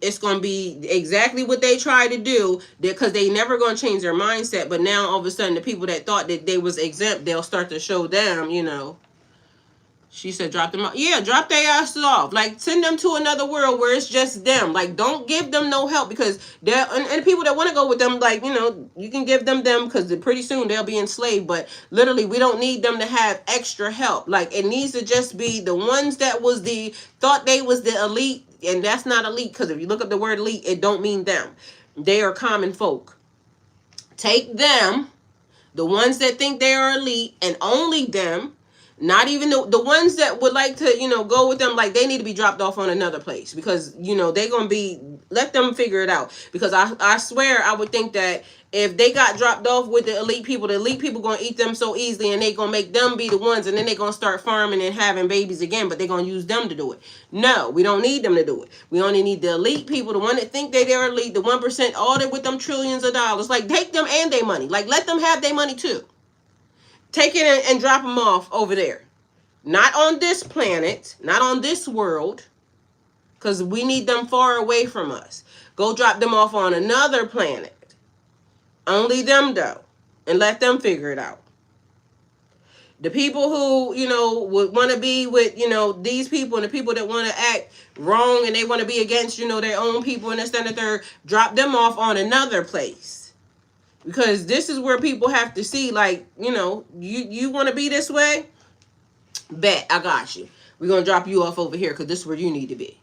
it's going to be exactly what they try to do, because they never going to change their mindset. But now all of a sudden, the people that thought that they was exempt, they'll start to show them, She said drop them off. Yeah, drop their asses off. Like, send them to another world where it's just them. Like, don't give them no help, because they're, and people that want to go with them, like, you can give them because pretty soon they'll be enslaved. But literally, we don't need them to have extra help. Like, it needs to just be the ones that thought they was the elite, and that's not elite, because if you look up the word elite, it don't mean them. They are common folk. Take them, the ones that think they are elite, and only them. Not even the ones that would like to, go with them, like, they need to be dropped off on another place, because, they're going to be, let them figure it out. Because I swear, I would think that if they got dropped off with the elite people going to eat them so easily, and they going to make them be the ones, and then they're going to start farming and having babies again, but they're going to use them to do it. No, we don't need them to do it. We only need the elite people, the one that think they're elite, the 1%, all that with them trillions of dollars. Like, take them and their money. Like, let them have their money too. Take it and drop them off over there. Not on this planet, not on this world, because we need them far away from us. Go drop them off on another planet. Only them, though, and let them figure it out. The people who, would want to be with, these people, and the people that want to act wrong and they want to be against, their own people and this, that, and the third, drop them off on another place. Because this is where people have to see, like, you want to be this way? Bet, I got you. We're going to drop you off over here, because this is where you need to be.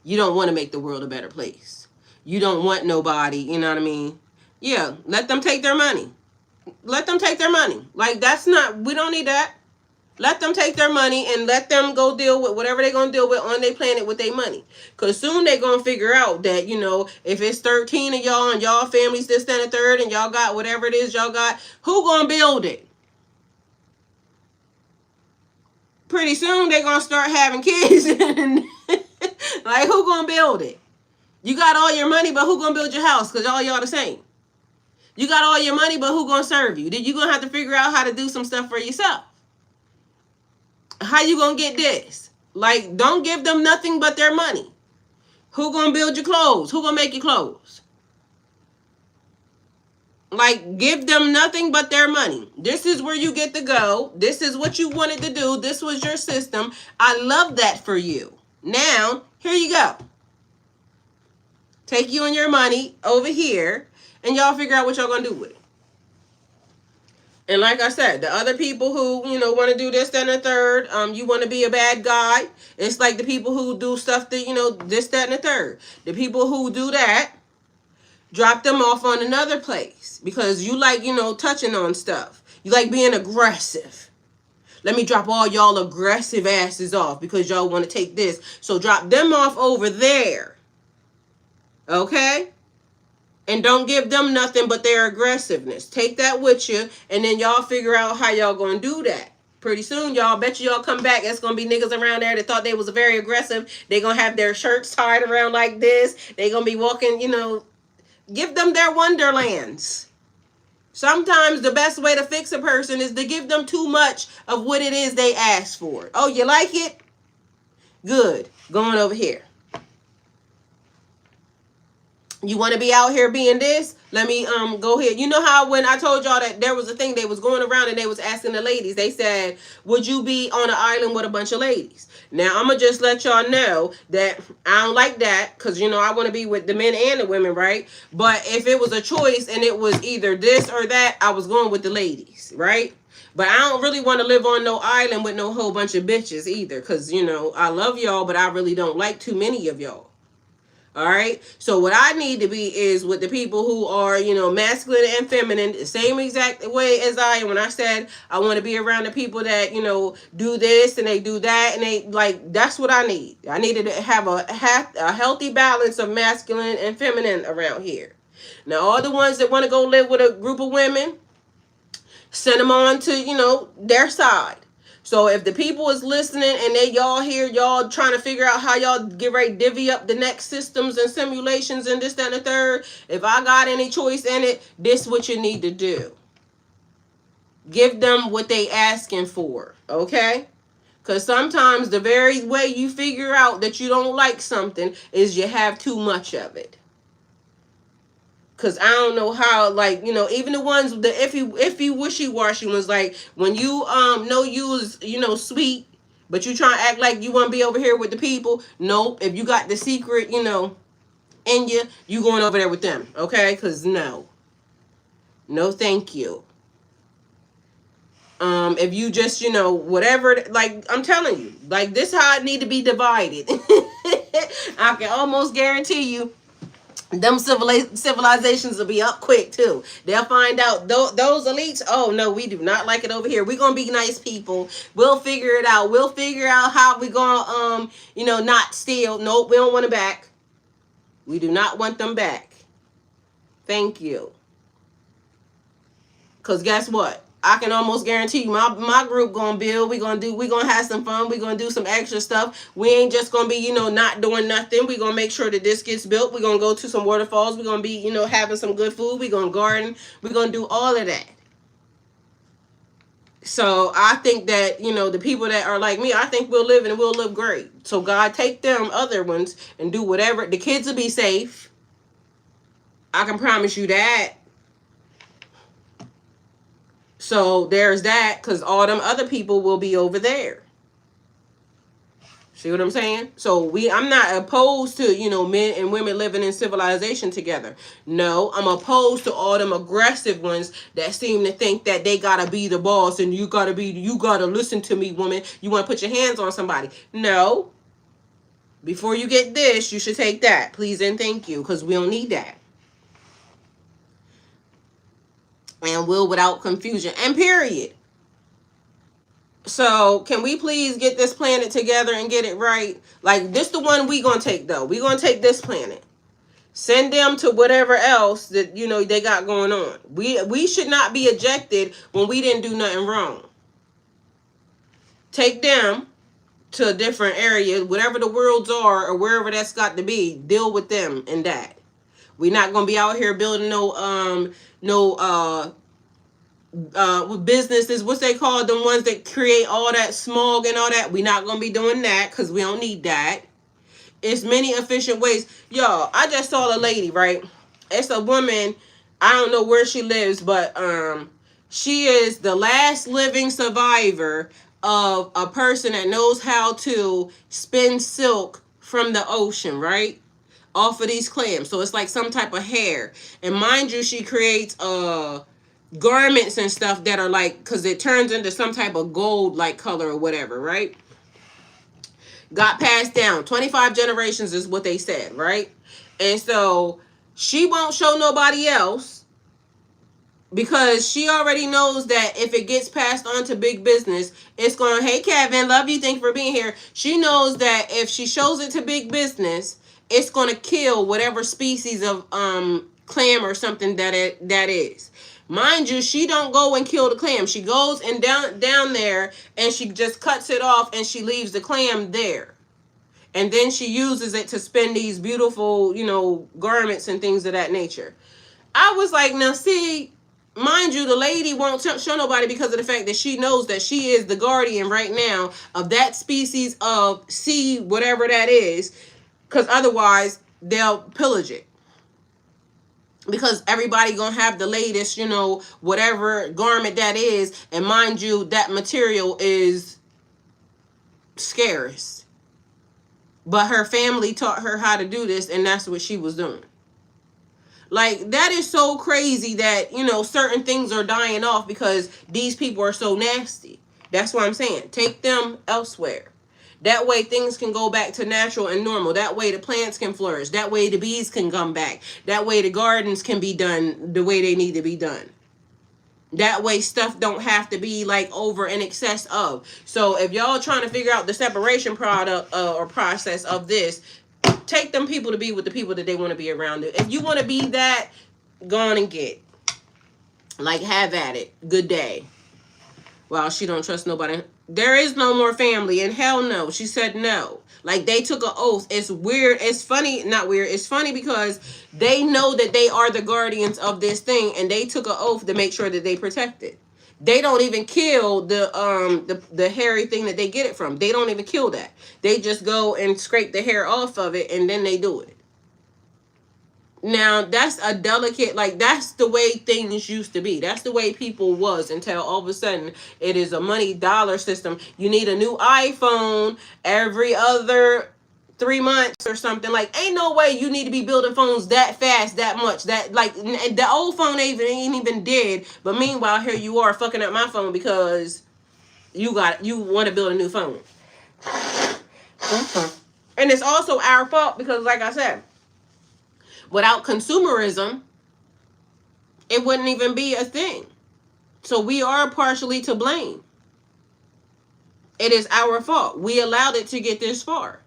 You don't want to make the world a better place. You don't want nobody, you know what I mean? Yeah, let them take their money. Let them take their money. Like, we don't need that. Let them take their money and let them go deal with whatever they're going to deal with on their planet with their money. Because soon they're going to figure out that, if it's 13 of y'all and y'all families this, that, and the third, and y'all got whatever it is y'all got, who going to build it? Pretty soon they're going to start having kids. Like, who going to build it? You got all your money, but who going to build your house? Because all y'all the same. You got all your money, but who going to serve you? Then you going to have to figure out how to do some stuff for yourself. How you going to get this? Like, don't give them nothing but their money. Who going to build your clothes? Who going to make your clothes? Like, give them nothing but their money. This is where you get to go. This is what you wanted to do. This was your system. I love that for you. Now, here you go. Take you and your money over here, and y'all figure out what y'all going to do with it. And like I said, the other people who, want to do this, that, and the third, you want to be a bad guy. It's like the people who do stuff that, this, that, and the third. The people who do that, drop them off on another place. Because you like, touching on stuff. You like being aggressive. Let me drop all y'all aggressive asses off because y'all want to take this. So drop them off over there. Okay? And don't give them nothing but their aggressiveness. Take that with you, and then y'all figure out how y'all gonna do that. Pretty soon, y'all, bet y'all come back. It's gonna be niggas around there that thought they was very aggressive. They gonna have their shirts tied around like this. They gonna be walking, give them their wonderlands. Sometimes the best way to fix a person is to give them too much of what it is they ask for. Oh, you like it? Good. Going over here. You want to be out here being this? Let me go ahead. You know how when I told y'all that there was a thing they was going around and they was asking the ladies, they said, would you be on an island with a bunch of ladies? Now, I'm going to just let y'all know that I don't like that because, I want to be with the men and the women, right? But if it was a choice and it was either this or that, I was going with the ladies, right? But I don't really want to live on no island with no whole bunch of bitches either because, I love y'all, but I really don't like too many of y'all. All right. So what I need to be is with the people who are, masculine and feminine, the same exact way as I am. When I said I want to be around the people that, do this and they do that. And they that's what I need. I needed to have a healthy balance of masculine and feminine around here. Now, all the ones that want to go live with a group of women, send them on to, their side. So if the people is listening and y'all here, y'all trying to figure out how y'all get ready to divvy up the next systems and simulations and this, that, and the third, if I got any choice in it, this is what you need to do. Give them what they asking for, okay? Because sometimes the very way you figure out that you don't like something is you have too much of it. Because I don't know how, even the ones, the iffy wishy-washy ones, like, when you know you was, sweet, But you trying to act like you want to be over here with the people. Nope. If you got the secret, in you going over there with them. Okay? Because no. No, thank you. If you just, whatever, like, I'm telling you, like, this how it need to be divided. I can almost guarantee you them civilizations will be up quick too. They'll find out those elites, oh no, we do not like it over here. We're gonna be nice people. We'll figure it out. We'll figure out how we gonna not steal. Nope, we don't want it back. We do not want them back. Thank you. Because guess what? I can almost guarantee you my group gonna build. We're gonna have some fun. We're gonna do some extra stuff. We ain't just gonna be, not doing nothing. We're gonna make sure that this gets built. We're gonna go to some waterfalls. We're gonna be, having some good food. We're gonna garden. We're gonna do all of that. So I think that, the people that are like me, I think we'll live and we'll live great. So God, take them other ones and do whatever. The kids will be safe. I can promise you that. So there's that, because all them other people will be over there. See what I'm saying? So I'm not opposed to, men and women living in civilization together. No, I'm opposed to all them aggressive ones that seem to think that they gotta be the boss and you gotta listen to me, woman. You want to put your hands on somebody. No. Before you get this, you should take that. Please and thank you, because we don't need that. And will without confusion. And period. So can we please get this planet together and get it right? Like, this the one we gonna take, though. We gonna take this planet. Send them to whatever else that, they got going on. We should not be ejected when we didn't do nothing wrong. Take them to a different area, whatever the worlds are or wherever that's got to be. Deal with them in that. We're not gonna be out here building businesses, what's they called, the ones that create all that smog and all that. We're not gonna be doing that, because we don't need that. It's many efficient ways. Y'all, I just saw a lady, right? It's a woman. I don't know where she lives, but she is the last living survivor of a person that knows how to spin silk from the ocean, right? Off of these clams. So it's like some type of hair. And mind you, she creates garments and stuff that are like, because it turns into some type of gold like color or whatever, right? Got passed down 25 generations is what they said, right? And so she won't show nobody else, because she already knows that if it gets passed on to big business, it's going, hey Kevin, love you, thank you for being here. She knows that if she shows it to big business, it's going to kill whatever species of clam or something that is. Mind you, she don't go and kill the clam. She goes and down there and she just cuts it off and she leaves the clam there. And then she uses it to spin these beautiful, garments and things of that nature. I was like, now see, mind you, the lady won't show nobody because of the fact that she knows that she is the guardian right now of that species of sea, whatever that is. Because otherwise, they'll pillage it. Because everybody gonna have the latest, whatever garment that is. And mind you, that material is scarce. But her family taught her how to do this, and that's what she was doing. Like, that is so crazy that, certain things are dying off because these people are so nasty. That's what I'm saying. Take them elsewhere. That way things can go back to natural and normal. That way the plants can flourish. That way the bees can come back. That way the gardens can be done the way they need to be done. That way stuff don't have to be like over in excess of. So if y'all trying to figure out the separation product or process of this, take them people to be with the people that they want to be around. If you want to be that, go on and get. Like, have at it. Good day. Well, she don't trust nobody. There is no more family, and hell no. She said no. Like, they took an oath. It's weird. It's funny. Not weird. It's funny because they know that they are the guardians of this thing, and they took an oath to make sure that they protect it. They don't even kill the hairy thing that they get it from. They don't even kill that. They just go and scrape the hair off of it, and then they do it. Now, that's a delicate, like, that's the way things used to be. That's the way people was until all of a sudden it is a money dollar system. You need a new iPhone every other 3 months or something. Like, ain't no way you need to be building phones that fast, that much. That, like, the old phone ain't even dead. But meanwhile, here you are fucking up my phone because you want to build a new phone. And it's also our fault because, like I said, without consumerism, it wouldn't even be a thing. So we are partially to blame. It is our fault. We allowed it to get this far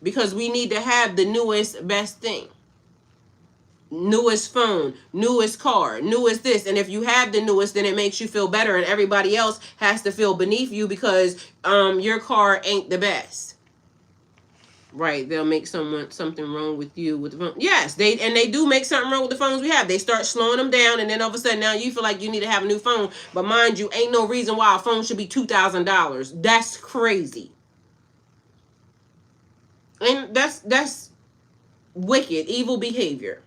because we need to have the newest, best thing. Newest phone, newest car, newest this. And if you have the newest, then it makes you feel better and everybody else has to feel beneath you because your car ain't the best. Right, they'll make something wrong with you with the phone. Yes, they do make something wrong with the phones we have. They start slowing them down, and then all of a sudden now you feel like you need to have a new phone. But mind you, ain't no reason why a phone should be $2,000. That's crazy, and that's wicked, evil behavior.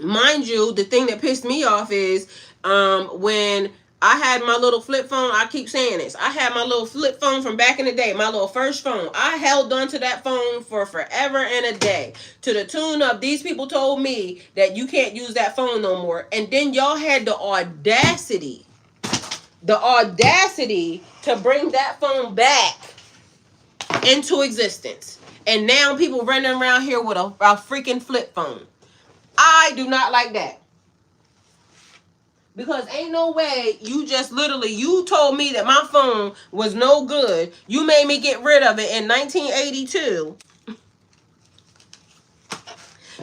Mind you, the thing that pissed me off is when I had my little flip phone. I keep saying this. I had my little flip phone from back in the day, my little first phone. I held on to that phone for forever and a day, to the tune of these people told me that you can't use that phone no more. And then y'all had the audacity to bring that phone back into existence. And now people running around here with a freaking flip phone. I do not like that. Because ain't no way you just literally, you told me that my phone was no good. You made me get rid of it in 1982.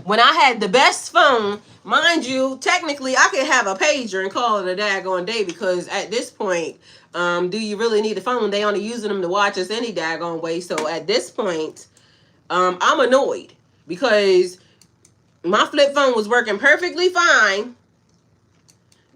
When I had the best phone, mind you, technically I could have a pager and call it a daggone day because at this point, do you really need a phone? They only using them to watch us any daggone way. So at this point, I'm annoyed because my flip phone was working perfectly fine.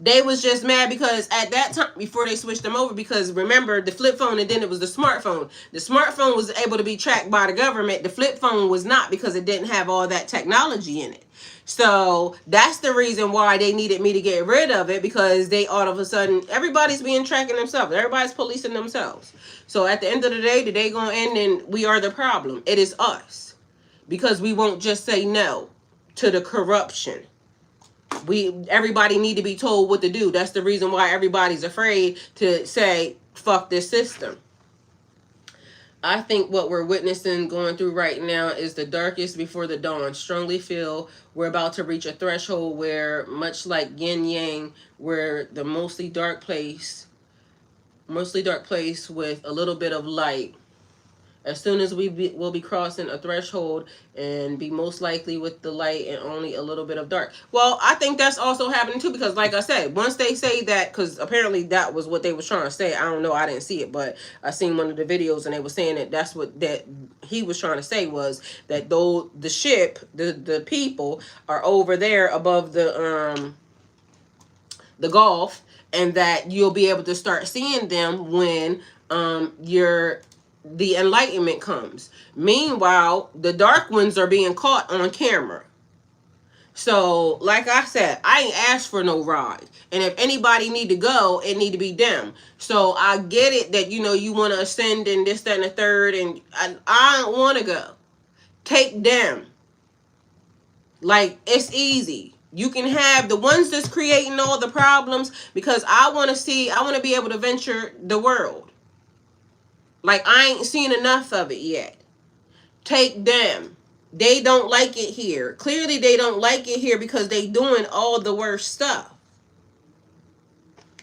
They was just mad because at that time, before they switched them over, because remember the flip phone and then it was the smartphone. The smartphone was able to be tracked by the government. The flip phone was not because it didn't have all that technology in it. So that's the reason why they needed me to get rid of it, because they all of a sudden, everybody's being tracking themselves. Everybody's policing themselves. So at the end of the day going to end and we are the problem. It is us. Because we won't just say no to the corruption. Everybody need to be told what to do. That's the reason why everybody's afraid to say, fuck this system. I think what we're witnessing going through right now is the darkest before the dawn. Strongly feel we're about to reach a threshold where, much like yin yang, where the mostly dark place with a little bit of light. As soon as we'll be crossing a threshold and be most likely with the light and only a little bit of dark. Well, I think that's also happening too, because like I said, once they say that, because apparently that was what they was trying to say. I don't know. I didn't see it, but I seen one of the videos and they were saying that that's what that he was trying to say, was that though the ship, the people are over there above the Gulf, and that you'll be able to start seeing them when the enlightenment comes. Meanwhile, the dark ones are being caught on camera. So, like I said, I ain't asked for no ride. And if anybody need to go, it need to be them. So, I get it that, you want to ascend and this, that, and the third. And I don't want to go. Take them. Like, it's easy. You can have the ones that's creating all the problems, because I want to be able to venture the world. Like, I ain't seen enough of it yet. Take them. They don't like it here. Clearly, they don't like it here because they doing all the worst stuff.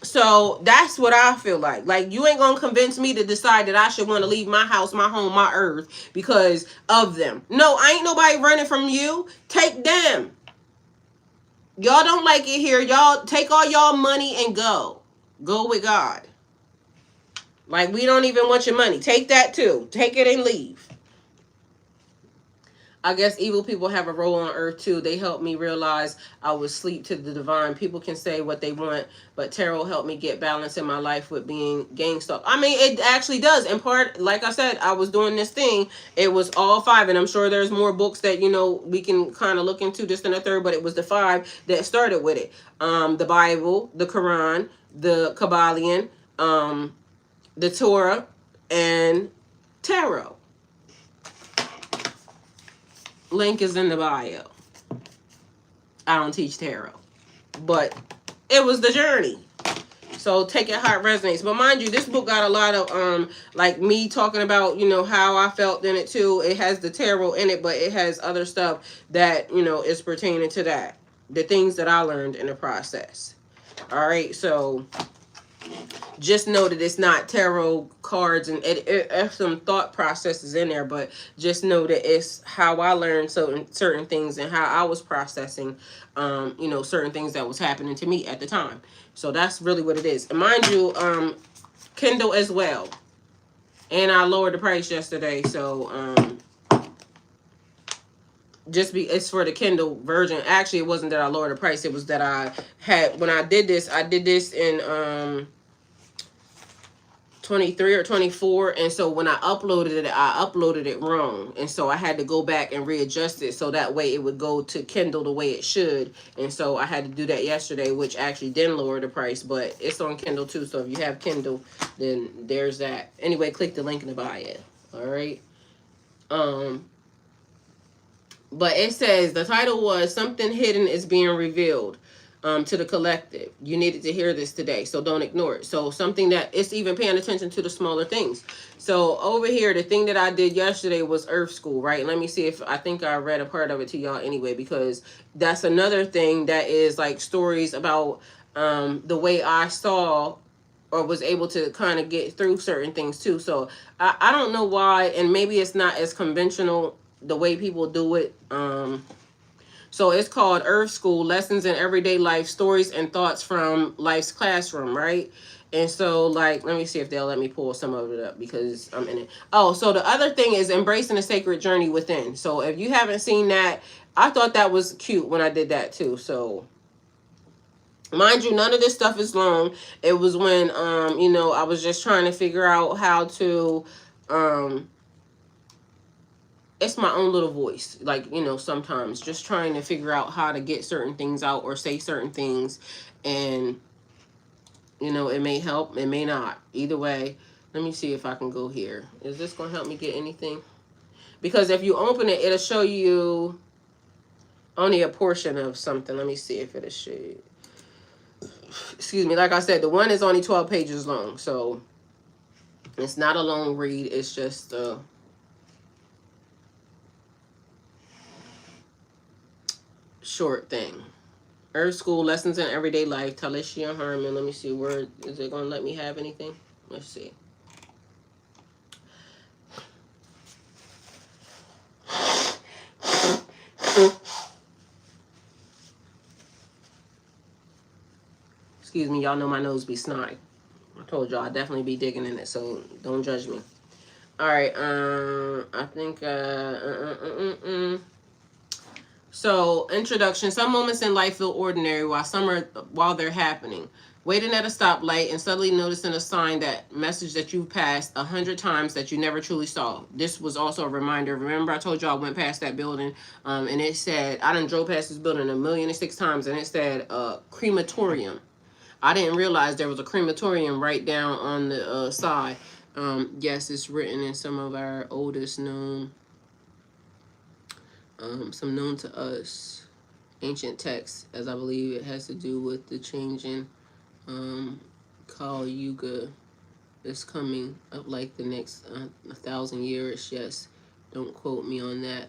So, that's what I feel like. Like, you ain't going to convince me to decide that I should want to leave my house, my home, my earth because of them. No, I ain't nobody running from you. Take them. Y'all don't like it here. Y'all take all y'all money and go. Go with God. Like, we don't even want your money. Take that too. Take it and leave. I guess evil people have a role on earth too. They helped me realize I was asleep to the divine. People can say what they want, but tarot helped me get balance in my life with being gang stalked. I mean, it actually does. In part, like I said, I was doing this thing. It was all five, and I'm sure there's more books that, you know, we can kind of look into this and a third, but it was the five that started with it. The Bible, the Quran, the Kabbalion, the Torah, and tarot. Link is in the bio. I don't teach tarot, but it was the journey. So take it how it resonates. But mind you, this book got a lot of like me talking about, you know, how I felt in it too. It has the tarot in it, but it has other stuff that, you know, is pertaining to that. The things that I learned in the process. All right, so just know that it's not tarot cards, and it has some thought processes in there, but just know that it's how I learned certain things and how I was processing, you know, certain things that was happening to me at the time. So that's really what it is. And mind you, Kindle as well. And I lowered the price yesterday, so it's for the Kindle version. Actually, it wasn't that I lowered the price, it was that I had, when I did this in 23 or 24, and so when I uploaded it wrong, and so I had to go back and readjust it so that way it would go to Kindle the way it should. And so I had to do that yesterday, which actually didn't lower the price, but it's on Kindle too. So if you have Kindle, then there's that. Anyway, click the link in the bio. All right. But it says the title was Something Hidden is Being Revealed. To the collective. You needed to hear this today, so don't ignore it. So something that it's even paying attention to the smaller things. So over here, the thing that I did yesterday was Earth School, right? Let me see if I think I read a part of it to y'all anyway, because that's another thing that is like stories about the way I saw or was able to kind of get through certain things too. So I don't know why, and maybe it's not as conventional the way people do it. So it's called Earth School, Lessons in Everyday Life, Stories and Thoughts from Life's Classroom, right? And so, like, let me see if they'll let me pull some of it up because I'm in it. Oh, so the other thing is Embracing the Sacred Journey Within. So if you haven't seen that, I thought that was cute when I did that too. So mind you, none of this stuff is long. It was when, you know, I was just trying to figure out how to, it's my own little voice, like, you know, sometimes just trying to figure out how to get certain things out or say certain things, and, you know, it may help, it may not. Either way, let me see if I can go here. Is this going to help me get anything? Because if you open it, it'll show you only a portion of something. Let me see if it'll show you. Excuse me. Like I said, the one is only 12 pages long, so it's not a long read. It's just short thing. Earth School, Lessons in Everyday Life, Tylishia LHarmon. Let me see, where is it going to let me have anything? Let's see. Excuse me, y'all know my nose be snotty. I told y'all I definitely be digging in it, so don't judge me. All right, I think So, introduction. Some moments in life feel ordinary while they're happening. Waiting at a stoplight and suddenly noticing a sign that message that you passed 100 times that you never truly saw. This was also a reminder. Remember I told you I went past that building and it said, I done drove past this building 1,000,006 times, and it said crematorium. I didn't realize there was a crematorium right down on the side. Yes, it's written in some of our oldest known some known to us ancient texts, as I believe it has to do with the changing Kali Yuga that's coming up like the next 1,000 years. Yes, don't quote me on that.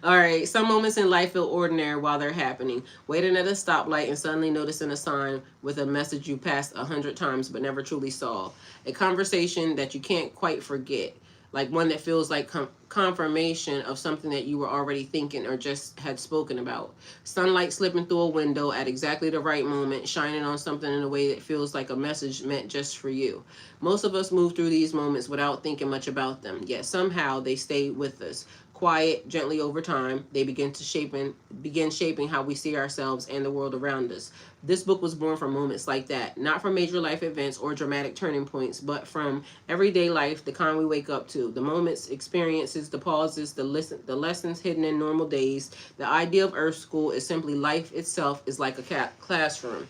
All right, some moments in life feel ordinary while they're happening. Waiting at a stoplight and suddenly noticing a sign with a message you passed 100 times but never truly saw. A conversation that you can't quite forget. like one that feels like confirmation of something that you were already thinking or just had spoken about. Sunlight slipping through a window at exactly the right moment, shining on something in a way that feels like a message meant just for you. Most of us move through these moments without thinking much about them, yet somehow they stay with us. Quiet, gently over time, they begin shaping how we see ourselves and the world around us. This book was born from moments like that, not from major life events or dramatic turning points, but from everyday life, the kind we wake up to, the moments, experiences, the pauses, the lessons hidden in normal days. The idea of Earth School is simply life itself is like a classroom.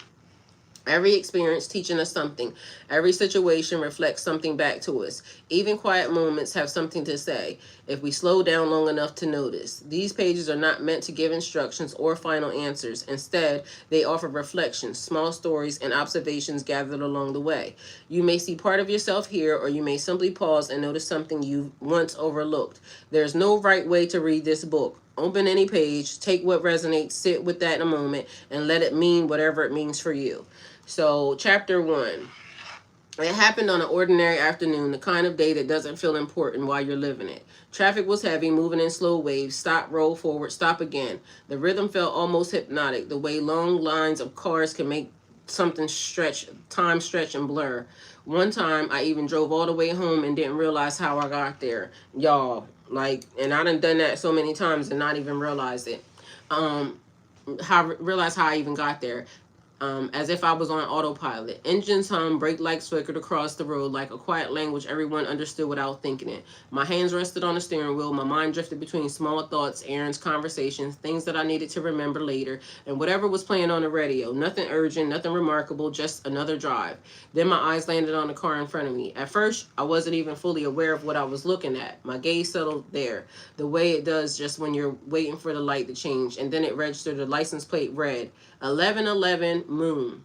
Every experience teaching us something. Every situation reflects something back to us. Even quiet moments have something to say if we slow down long enough to notice. These pages are not meant to give instructions or final answers. Instead, they offer reflections, small stories, and observations gathered along the way. You may see part of yourself here, or you may simply pause and notice something you once overlooked. There's no right way to read this book. Open any page, take what resonates, sit with that in a moment, and let it mean whatever it means for you. So, chapter 1. It happened on an ordinary afternoon, the kind of day that doesn't feel important while you're living it. Traffic was heavy, moving in slow waves. Stop, roll forward, stop again. The rhythm felt almost hypnotic, the way long lines of cars can make something time stretch and blur. One time, I even drove all the way home and didn't realize how I got there. Y'all, like, and I done that so many times and not even realize it. Realize how I even got there. As if I was on autopilot. Engines hum, brake lights flickered across the road like a quiet language everyone understood without thinking it. My hands rested on the steering wheel. My mind drifted between small thoughts, errands, conversations, things that I needed to remember later, and whatever was playing on the radio. Nothing urgent, nothing remarkable, just another drive. Then my eyes landed on the car in front of me. At first, I wasn't even fully aware of what I was looking at. My gaze settled there, the way it does just when you're waiting for the light to change, and then it registered the license plate read 1111 Moon.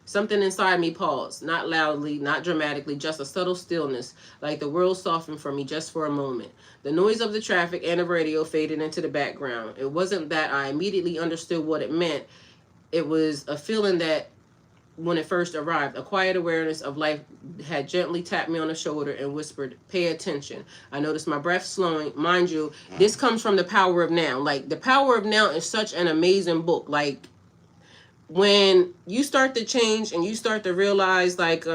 Something inside me paused, not loudly, not dramatically, just a subtle stillness, like the world softened for me just for a moment. The noise of the traffic and the radio faded into the background. It wasn't that I immediately understood what it meant. It was a feeling that when it first arrived, a quiet awareness of life had gently tapped me on the shoulder and whispered, pay attention. I noticed my breath slowing. Mind you, this comes from The Power of Now. Like, The Power of Now is such an amazing book. Like, when you start to change and you start to realize, like,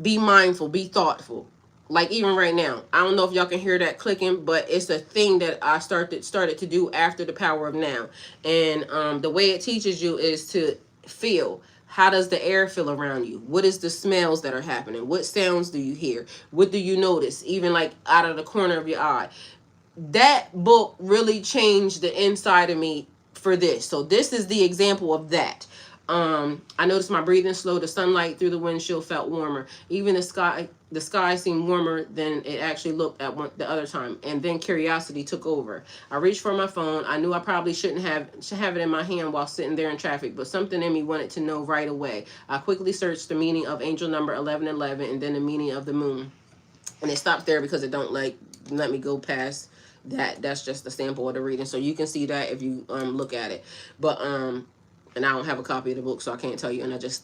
be mindful, be thoughtful. Like, even right now, I don't know if y'all can hear that clicking, but it's a thing that I started to do after The Power of Now. And the way it teaches you is to feel. How does the air feel around you? What is the smells that are happening? What sounds do you hear? What do you notice? Even like out of the corner of your eye. That book really changed the inside of me for this. So this is the example of that. I noticed my breathing slow. The sunlight through the windshield felt warmer. Even the sky seemed warmer than it actually looked at the other time. And then curiosity took over. I reached for my phone. I knew I probably should have it in my hand while sitting there in traffic, but something in me wanted to know right away. I quickly searched the meaning of angel number 1111 and then the meaning of the moon. And it stopped there because it don't like let me go past that. That's just a sample of the reading, so you can see that if you look at it. But and I don't have a copy of the book, so I can't tell you. And I just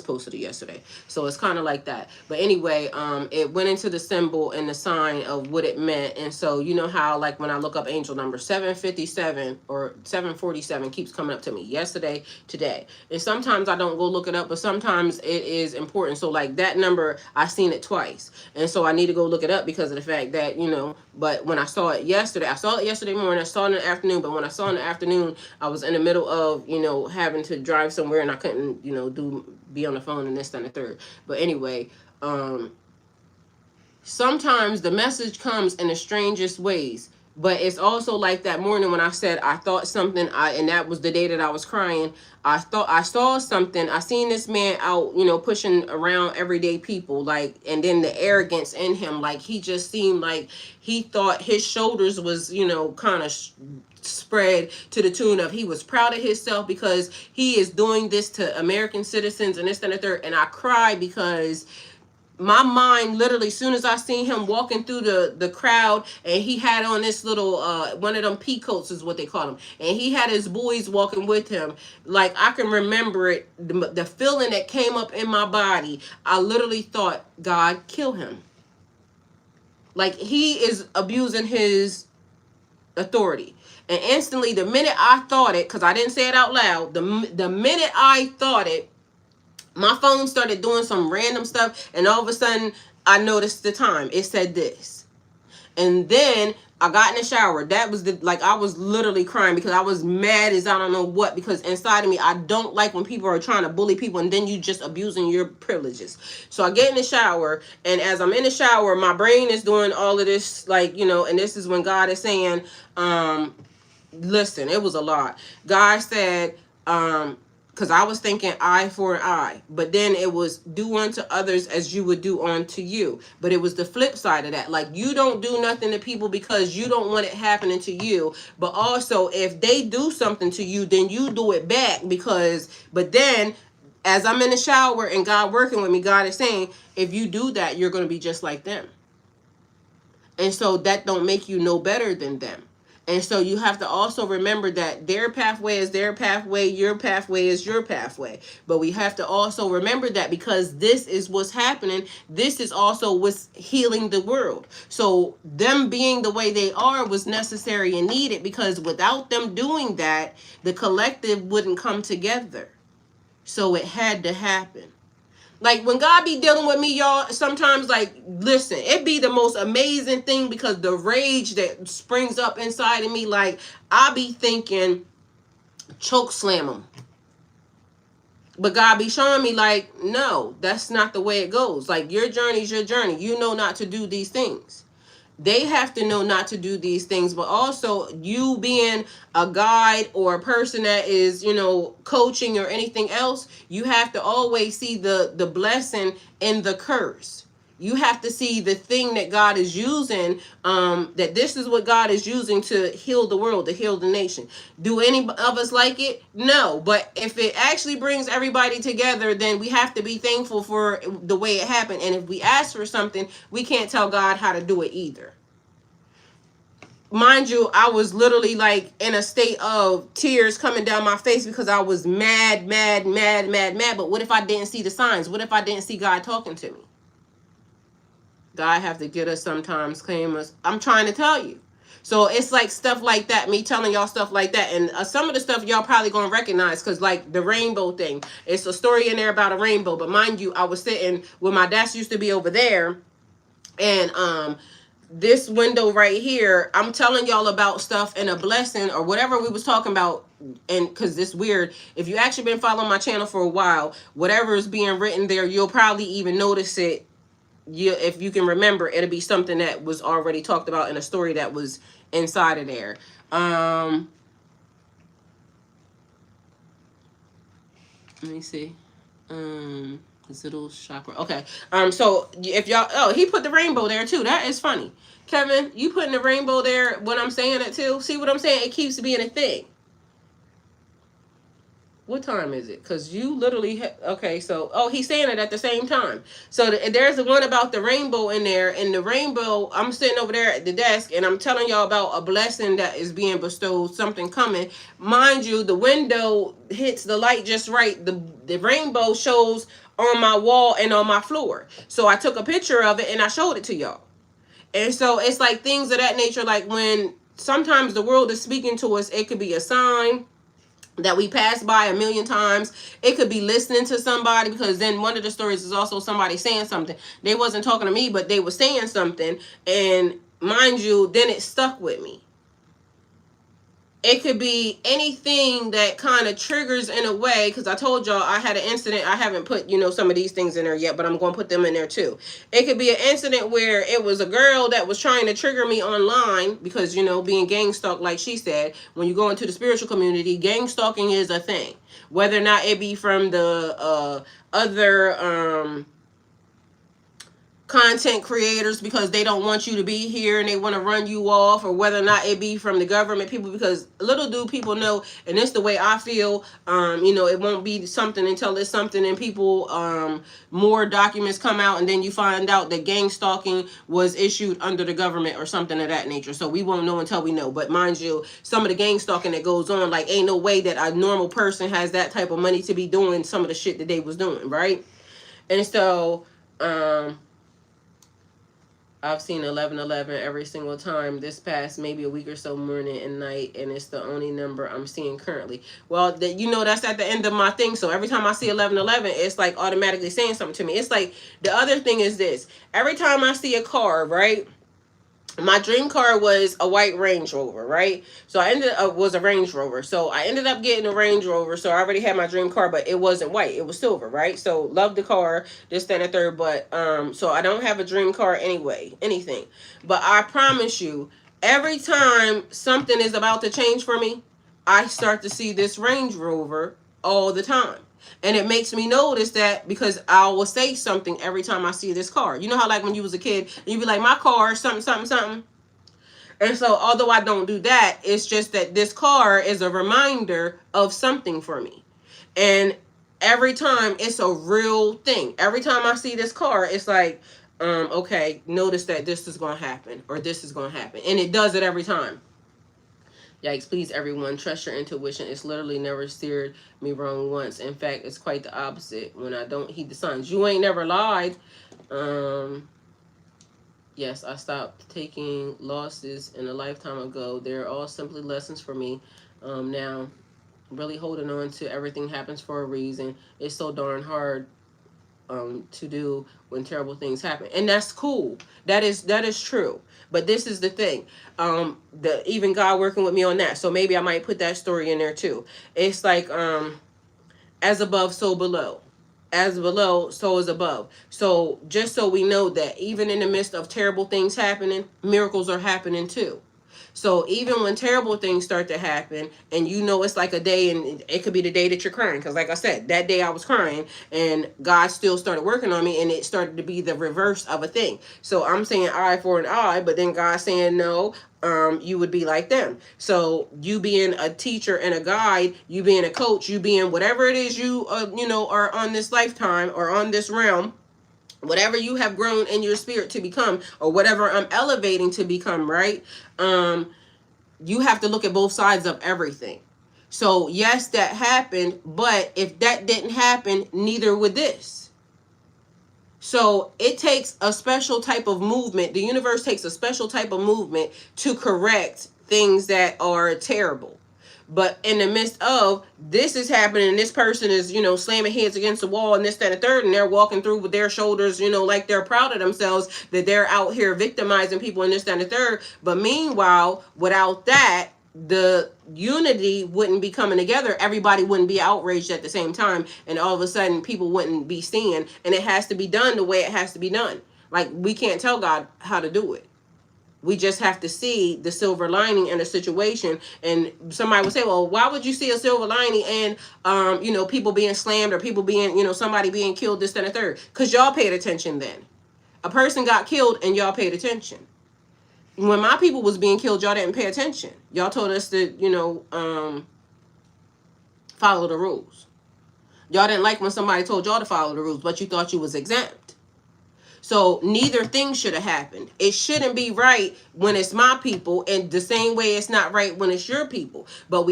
posted it yesterday. So it's kind of like that. But anyway, it went into the symbol and the sign of what it meant. And so you know how, like, when I look up angel number 757 or 747 keeps coming up to me yesterday, today. And sometimes I don't go look it up, but sometimes it is important. So like that number, I seen it twice. And so I need to go look it up because of the fact that, you know, but when I saw it yesterday morning, I saw it in the afternoon. But when I saw it in the afternoon, I was in the middle of, you know, having to drive somewhere and I couldn't, you know, be on the phone and this, that, and the third. But anyway, sometimes the message comes in the strangest ways. But it's also like that morning when I said I thought something, and that was the day that I was crying. I thought I saw something. I seen this man out, you know, pushing around everyday people, like, and then the arrogance in him, like he just seemed like he thought his shoulders was, you know, kind of spread to the tune of he was proud of himself because he is doing this to American citizens and this, that, and the third. And I cried because my mind literally, as soon as I seen him walking through the crowd, and he had on this little one of them peacoats is what they call them, and he had his boys walking with him, like I can remember it, the feeling that came up in my body. I literally thought, God, kill him. Like, he is abusing his authority. And instantly, the minute I thought it, because I didn't say it out loud, the minute I thought it, my phone started doing some random stuff, and all of a sudden, I noticed the time. It said this. And then I got in the shower. That was I was literally crying because I was mad as I don't know what, because inside of me, I don't like when people are trying to bully people and then you just abusing your privileges. So I get in the shower, and as I'm in the shower, my brain is doing all of this, and this is when God is saying, listen, it was a lot. God said, because I was thinking eye for an eye, but then it was do unto others as you would do unto you. But it was the flip side of that. Like, you don't do nothing to people because you don't want it happening to you. But also, if they do something to you, then you do it back, but then as I'm in the shower and God working with me, God is saying, if you do that, you're going to be just like them. And so that don't make you no better than them. And so you have to also remember that their pathway is their pathway, your pathway is your pathway. But we have to also remember that, because this is what's happening. This is also what's healing the world. So them being the way they are was necessary and needed, because without them doing that, the collective wouldn't come together. So it had to happen. Like, when God be dealing with me, y'all, sometimes, listen, it be the most amazing thing, because the rage that springs up inside of me, I be thinking, choke slam them. But God be showing me, no, that's not the way it goes. Your journey's your journey. You know not to do these things. They have to know not to do these things, but also you being a guide or a person that is, coaching or anything else, you have to always see the blessing in the curse. You have to see the thing that God is using, that this is what God is using to heal the world, to heal the nation. Do any of us like it? No. But if it actually brings everybody together, then we have to be thankful for the way it happened. And if we ask for something, we can't tell God how to do it either. Mind you, I was literally in a state of tears coming down my face because I was mad. But what if I didn't see the signs? What if I didn't see God talking to me? God have to get us sometimes, claim us. I'm trying to tell you. So it's stuff like that, me telling y'all stuff like that. And some of the stuff y'all probably going to recognize, because the rainbow thing. It's a story in there about a rainbow. But mind you, I was sitting where my desk used to be over there. And this window right here, I'm telling y'all about stuff and a blessing or whatever we was talking about. And because it's weird, if you actually been following my channel for a while, whatever is being written there, you'll probably even notice it. If you can remember, it'll be something that was already talked about in a story that was inside of there. Let me see. Little chakra. Okay. So if y'all, he put the rainbow there too. That is funny. Kevin, you putting the rainbow there when I'm saying it too? See what I'm saying? It keeps being a thing. What time is it? Because you literally... okay, so... he's saying it at the same time. So there's the one about the rainbow in there. And the rainbow, I'm sitting over there at the desk, and I'm telling y'all about a blessing that is being bestowed, something coming. Mind you, the window hits the light just right. The rainbow shows on my wall and on my floor. So I took a picture of it, and I showed it to y'all. And so it's things of that nature, when sometimes the world is speaking to us, it could be a sign that we pass by a million times. It could be listening to somebody, because then one of the stories is also somebody saying something. They wasn't talking to me, but they were saying something. And mind you, then it stuck with me. It could be anything that kind of triggers in a way, because I told y'all I had an incident. I haven't put, some of these things in there yet, but I'm going to put them in there too. It could be an incident where it was a girl that was trying to trigger me online because, being gang stalked, like she said, when you go into the spiritual community, gang stalking is a thing. Whether or not it be from the other content creators because they don't want you to be here and they want to run you off, or whether or not it be from the government people, because little do people know, and it's the way I feel, it won't be something until it's something, and people, more documents come out, and then you find out that gang stalking was issued under the government or something of that nature. So we won't know until we know. But mind you, some of the gang stalking that goes on, ain't no way that a normal person has that type of money to be doing some of the shit that they was doing, right? And so I've seen 1111 every single time this past maybe a week or so, morning and night, and it's the only number I'm seeing currently. Well, that's at the end of my thing. So every time I see 1111, it's like automatically saying something to me. It's like the other thing is this: every time I see a car, right? My dream car was a white Range Rover, right? So I ended up was a Range Rover. So I ended up getting a Range Rover. So I already had my dream car, but it wasn't white. It was silver, right? So love the car, this, that, and the third. But so I don't have a dream car anyway, anything. But I promise you, every time something is about to change for me, I start to see this Range Rover all the time. And it makes me notice that because I will say something every time I see this car. You know how like when you was a kid, you'd be like, my car, something, something, something. And so although I don't do that, it's just that this car is a reminder of something for me. And every time it's a real thing. Every time I see this car, it's like, okay, notice that this is going to happen or this is going to happen. And it does it every time. Yikes, please, everyone, trust your intuition. It's literally never steered me wrong once. In fact, it's quite the opposite when I don't heed the signs. You ain't never lied. Yes, I stopped taking losses in a lifetime ago. They're all simply lessons for me. Now, really holding on to everything happens for a reason. It's so darn hard to do when terrible things happen, and that's cool. That is true. But this is the thing, even God working with me on that. So maybe I might put that story in there too. It's like as above, so below. As below, so is above. So just so we know that even in the midst of terrible things happening, miracles are happening too. So even when terrible things start to happen, and you know it's like a day, and it could be the day that you're crying, because like I said, that day I was crying, and God still started working on me, and it started to be the reverse of a thing. So I'm saying eye for an eye, but then God saying no, you would be like them. So you being a teacher and a guide, you being a coach, you being whatever it is you are on this lifetime or on this realm, whatever you have grown in your spirit to become, or whatever I'm elevating to become, right? You have to look at both sides of everything. So yes, that happened, but if that didn't happen, neither would this. So it takes a special type of movement. The universe takes a special type of movement to correct things that are terrible. But in the midst of this is happening, and this person is, slamming heads against the wall and this, that, and the third, and they're walking through with their shoulders, like they're proud of themselves, that they're out here victimizing people and this, that, and the third. But meanwhile, without that, the unity wouldn't be coming together. Everybody wouldn't be outraged at the same time. And all of a sudden, people wouldn't be seeing. And it has to be done the way it has to be done. Like, we can't tell God how to do it. We just have to see the silver lining in a situation. And somebody would say, well, why would you see a silver lining and, people being slammed or people being, somebody being killed, this, that, and the third? Because y'all paid attention then. A person got killed and y'all paid attention. When my people was being killed, y'all didn't pay attention. Y'all told us to, follow the rules. Y'all didn't like when somebody told y'all to follow the rules, but you thought you was exempt. So neither thing should have happened. It shouldn't be right when it's my people, and the same way it's not right when it's your people. But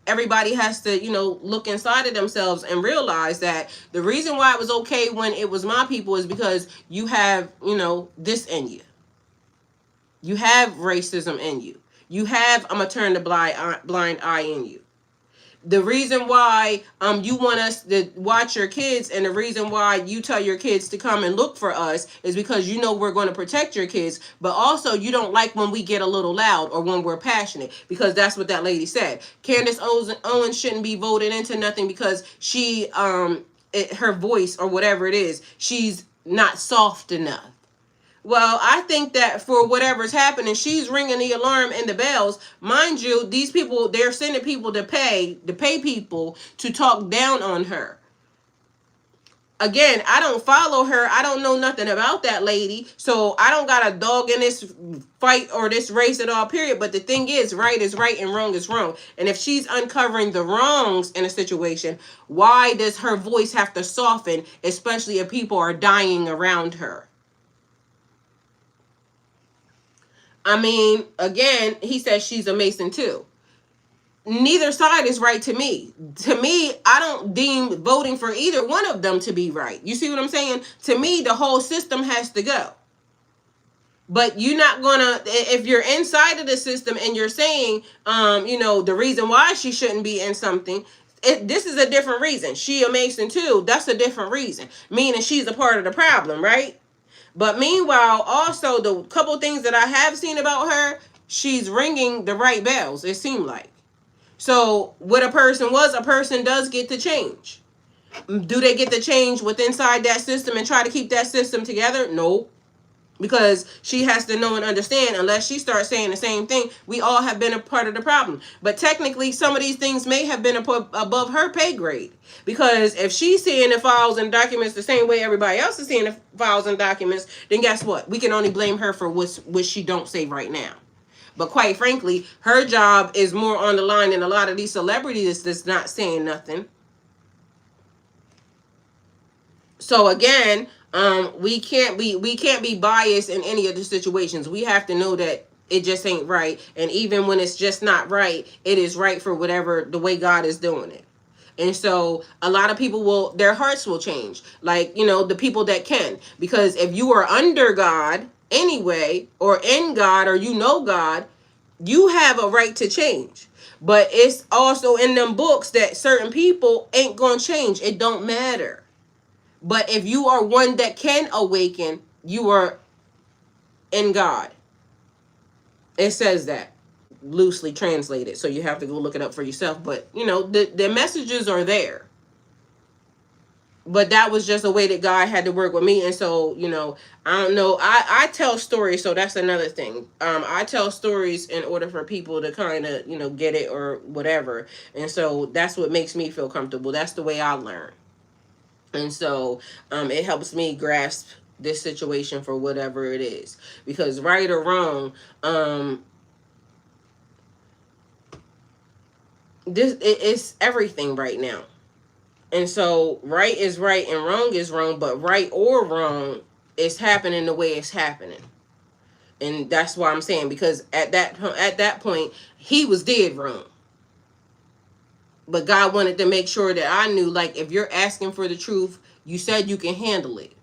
everybody has to, look inside of themselves and realize that the reason why it was okay when it was my people is because you have, this in you. You have racism in you. You have, I'm going to turn the blind eye in you. The reason why you want us to watch your kids, and the reason why you tell your kids to come and look for us, is because we're going to protect your kids, but also you don't like when we get a little loud or when we're passionate, because that's what that lady said. Candace Owens shouldn't be voted into nothing because she her voice or whatever it is, she's not soft enough. Well, I think that for whatever's happening, she's ringing the alarm and the bells. Mind you, these people, they're sending people to pay people to talk down on her. Again, I don't follow her. I don't know nothing about that lady. So I don't got a dog in this fight or this race at all, period. But the thing is, right is right and wrong is wrong. And if she's uncovering the wrongs in a situation, why does her voice have to soften, especially if people are dying around her? I mean, again, he says she's a Mason too. Neither side is right to me. To me, I don't deem voting for either one of them to be right. You see what I'm saying? To me, the whole system has to go. But you're not gonna, if you're inside of the system and you're saying, the reason why she shouldn't be in something, this is a different reason. She a Mason too. That's a different reason. Meaning she's a part of the problem, right? But meanwhile, also the couple things that I have seen about her, she's ringing the right bells. It seemed like. So what a person does get to change. Do they get to change with inside that system and try to keep that system together? Nope. Because she has to know and understand, unless she starts saying the same thing, we all have been a part of the problem. But technically, some of these things may have been above her pay grade. Because if she's seeing the files and documents the same way everybody else is seeing the files and documents, then guess what? We can only blame her for what she don't say right now. But quite frankly, her job is more on the line than a lot of these celebrities that's not saying nothing. So again, we can't be biased in any of the situations. We have to know that it just ain't right, and even when it's just not right, it is right for whatever the way God is doing it. And so a lot of people their hearts will change, like, the people that can, because if you are under God anyway, or in God, or God, you have a right to change. But it's also in them books that certain people ain't gonna change. It don't matter. But if you are one that can awaken, you are in God. It says that, loosely translated, so you have to go look it up for yourself. But the messages are there. But that was just a way that God had to work with me. And so, I don't know. I tell stories, so that's another thing. I tell stories in order for people to kind of, get it or whatever. And so that's what makes me feel comfortable. That's the way I learn. And so it helps me grasp this situation for whatever it is. Because right or wrong, it's everything right now. And so right is right and wrong is wrong, but right or wrong is happening the way it's happening. And that's why I'm saying, because at that point, he was dead wrong. But God wanted to make sure that I knew, like, if you're asking for the truth, you said you can handle it.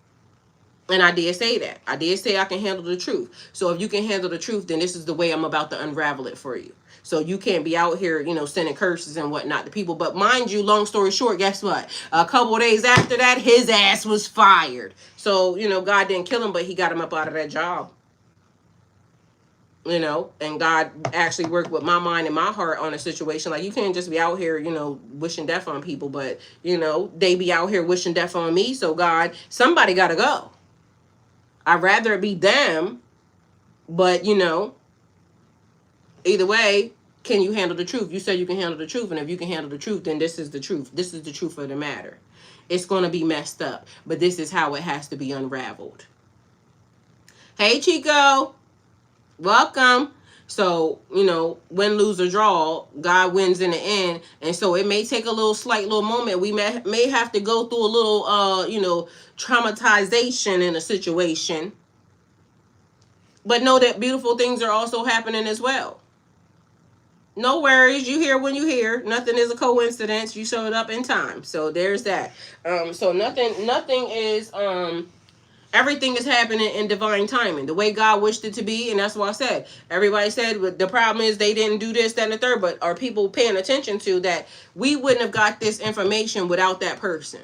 And I did say that. I did say I can handle the truth. So if you can handle the truth, then this is the way I'm about to unravel it for you. So you can't be out here, sending curses and whatnot to people. But mind you, long story short, guess what? A couple of days after that, his ass was fired. So, God didn't kill him, but he got him up out of that job. And God actually worked with my mind and my heart on a situation. Like, you can't just be out here, wishing death on people. But, they be out here wishing death on me. So God, somebody got to go. I'd rather it be them. But, either way, can you handle the truth? You said you can handle the truth. And if you can handle the truth, then this is the truth. This is the truth of the matter. It's going to be messed up. But this is how it has to be unraveled. Hey, Chico. Welcome. So, win, lose, or draw, God wins in the end. And so it may take a slight little moment. We may have to go through a little, traumatization in a situation. But know that beautiful things are also happening as well. No worries. You hear when you hear. Nothing is a coincidence. You showed up in time. So there's that. So nothing is, everything is happening in divine timing, the way God wished it to be. And that's what I said. Everybody said the problem is they didn't do this, that, and the third. But are people paying attention to that? We wouldn't have got this information without that person.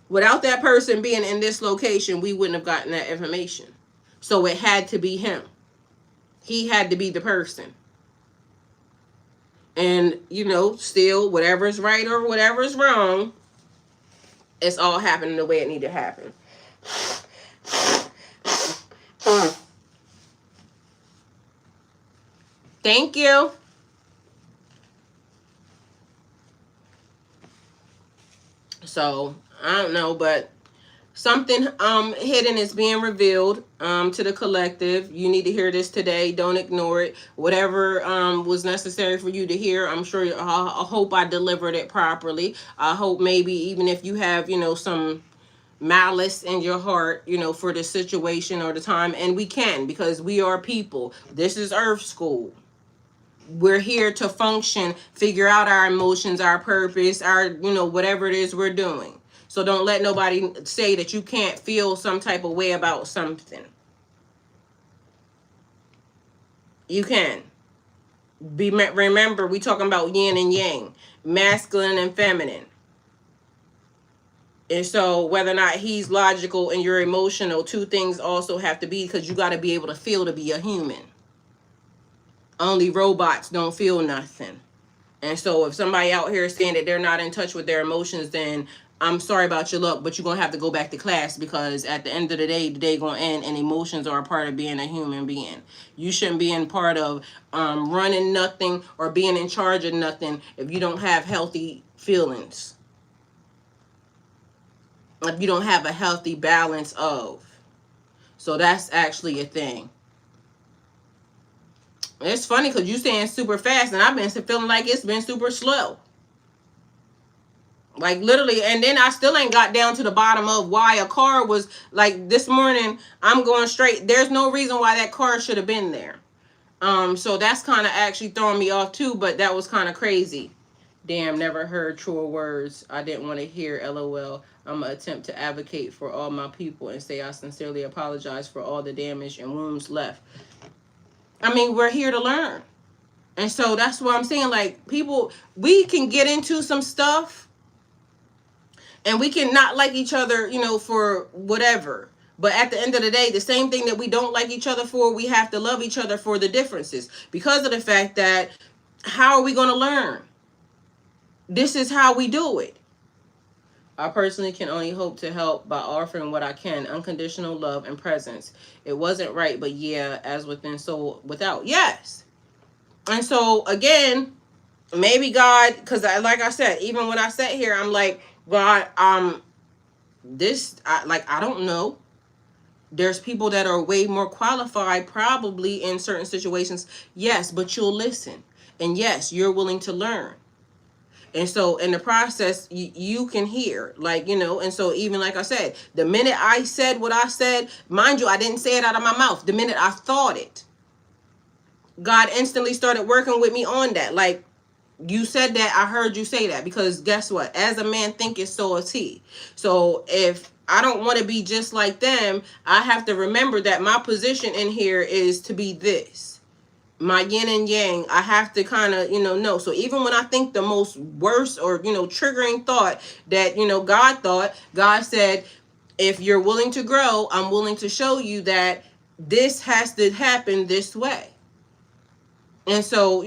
Without that person being in this location, we wouldn't have gotten that information. So it had to be him. He had to be the person. And, still, whatever's right or whatever's wrong, it's all happening the way it needed to happen. Thank you. So, I don't know, but something hidden is being revealed to the collective. You need to hear this today. Don't ignore it. Whatever was necessary for you to hear, I'm sure, I hope I delivered it properly. I hope maybe even if you have, some malice in your heart, for the situation or the time, and we can, because we are people. This is Earth School. We're here to function, figure out our emotions, our purpose, our, whatever it is we're doing. So don't let nobody say that you can't feel some type of way about something. You can. Remember, we talking about yin and yang, masculine and feminine. And so whether or not he's logical and you're emotional, two things also have to be, because you got to be able to feel to be a human. Only robots don't feel nothing. And so if somebody out here is saying that they're not in touch with their emotions, then I'm sorry about your luck, but you're going to have to go back to class, because at the end of the day going to end, and emotions are a part of being a human being. You shouldn't be in part of running nothing or being in charge of nothing if you don't have healthy feelings. If you don't have a healthy balance of. So that's actually a thing. It's funny because you saying super fast, and I've been feeling like it's been super slow. Like literally, and then I still ain't got down to the bottom of why a car was like this morning. I'm going straight. There's no reason why that car should have been there. So that's kind of actually throwing me off too, but that was kind of crazy. Damn, never heard truer words. I didn't want to hear LOL. I'm going to attempt to advocate for all my people and say I sincerely apologize for all the damage and wounds left. I mean, we're here to learn. And so that's what I'm saying. Like, people, we can get into some stuff and we can not like each other, you know, for whatever. But at the end of the day, the same thing that we don't like each other for, we have to love each other for the differences. Because of the fact that, how are we going to learn? This is how we do it. I personally can only hope to help by offering what I can, unconditional love and presence. It wasn't right, but yeah, as within, so without. Yes. And so, again, maybe God, because like I said, even when I sat here, I'm like, God, I don't know. There's people that are way more qualified probably in certain situations. Yes, but you'll listen. And yes, you're willing to learn. And so in the process, you can hear, like, you know, and so even like I said, the minute I said what I said, mind you, I didn't say it out of my mouth. The minute I thought it, God instantly started working with me on that. Like, you said that, I heard you say that, because guess what? As a man thinketh, so is he. So if I don't want to be just like them, I have to remember that my position in here is to be this. My yin and yang, I have to kind of, know. So even when I think the most worst or, triggering thought that, God thought, God said, if you're willing to grow, I'm willing to show you that this has to happen this way. And so,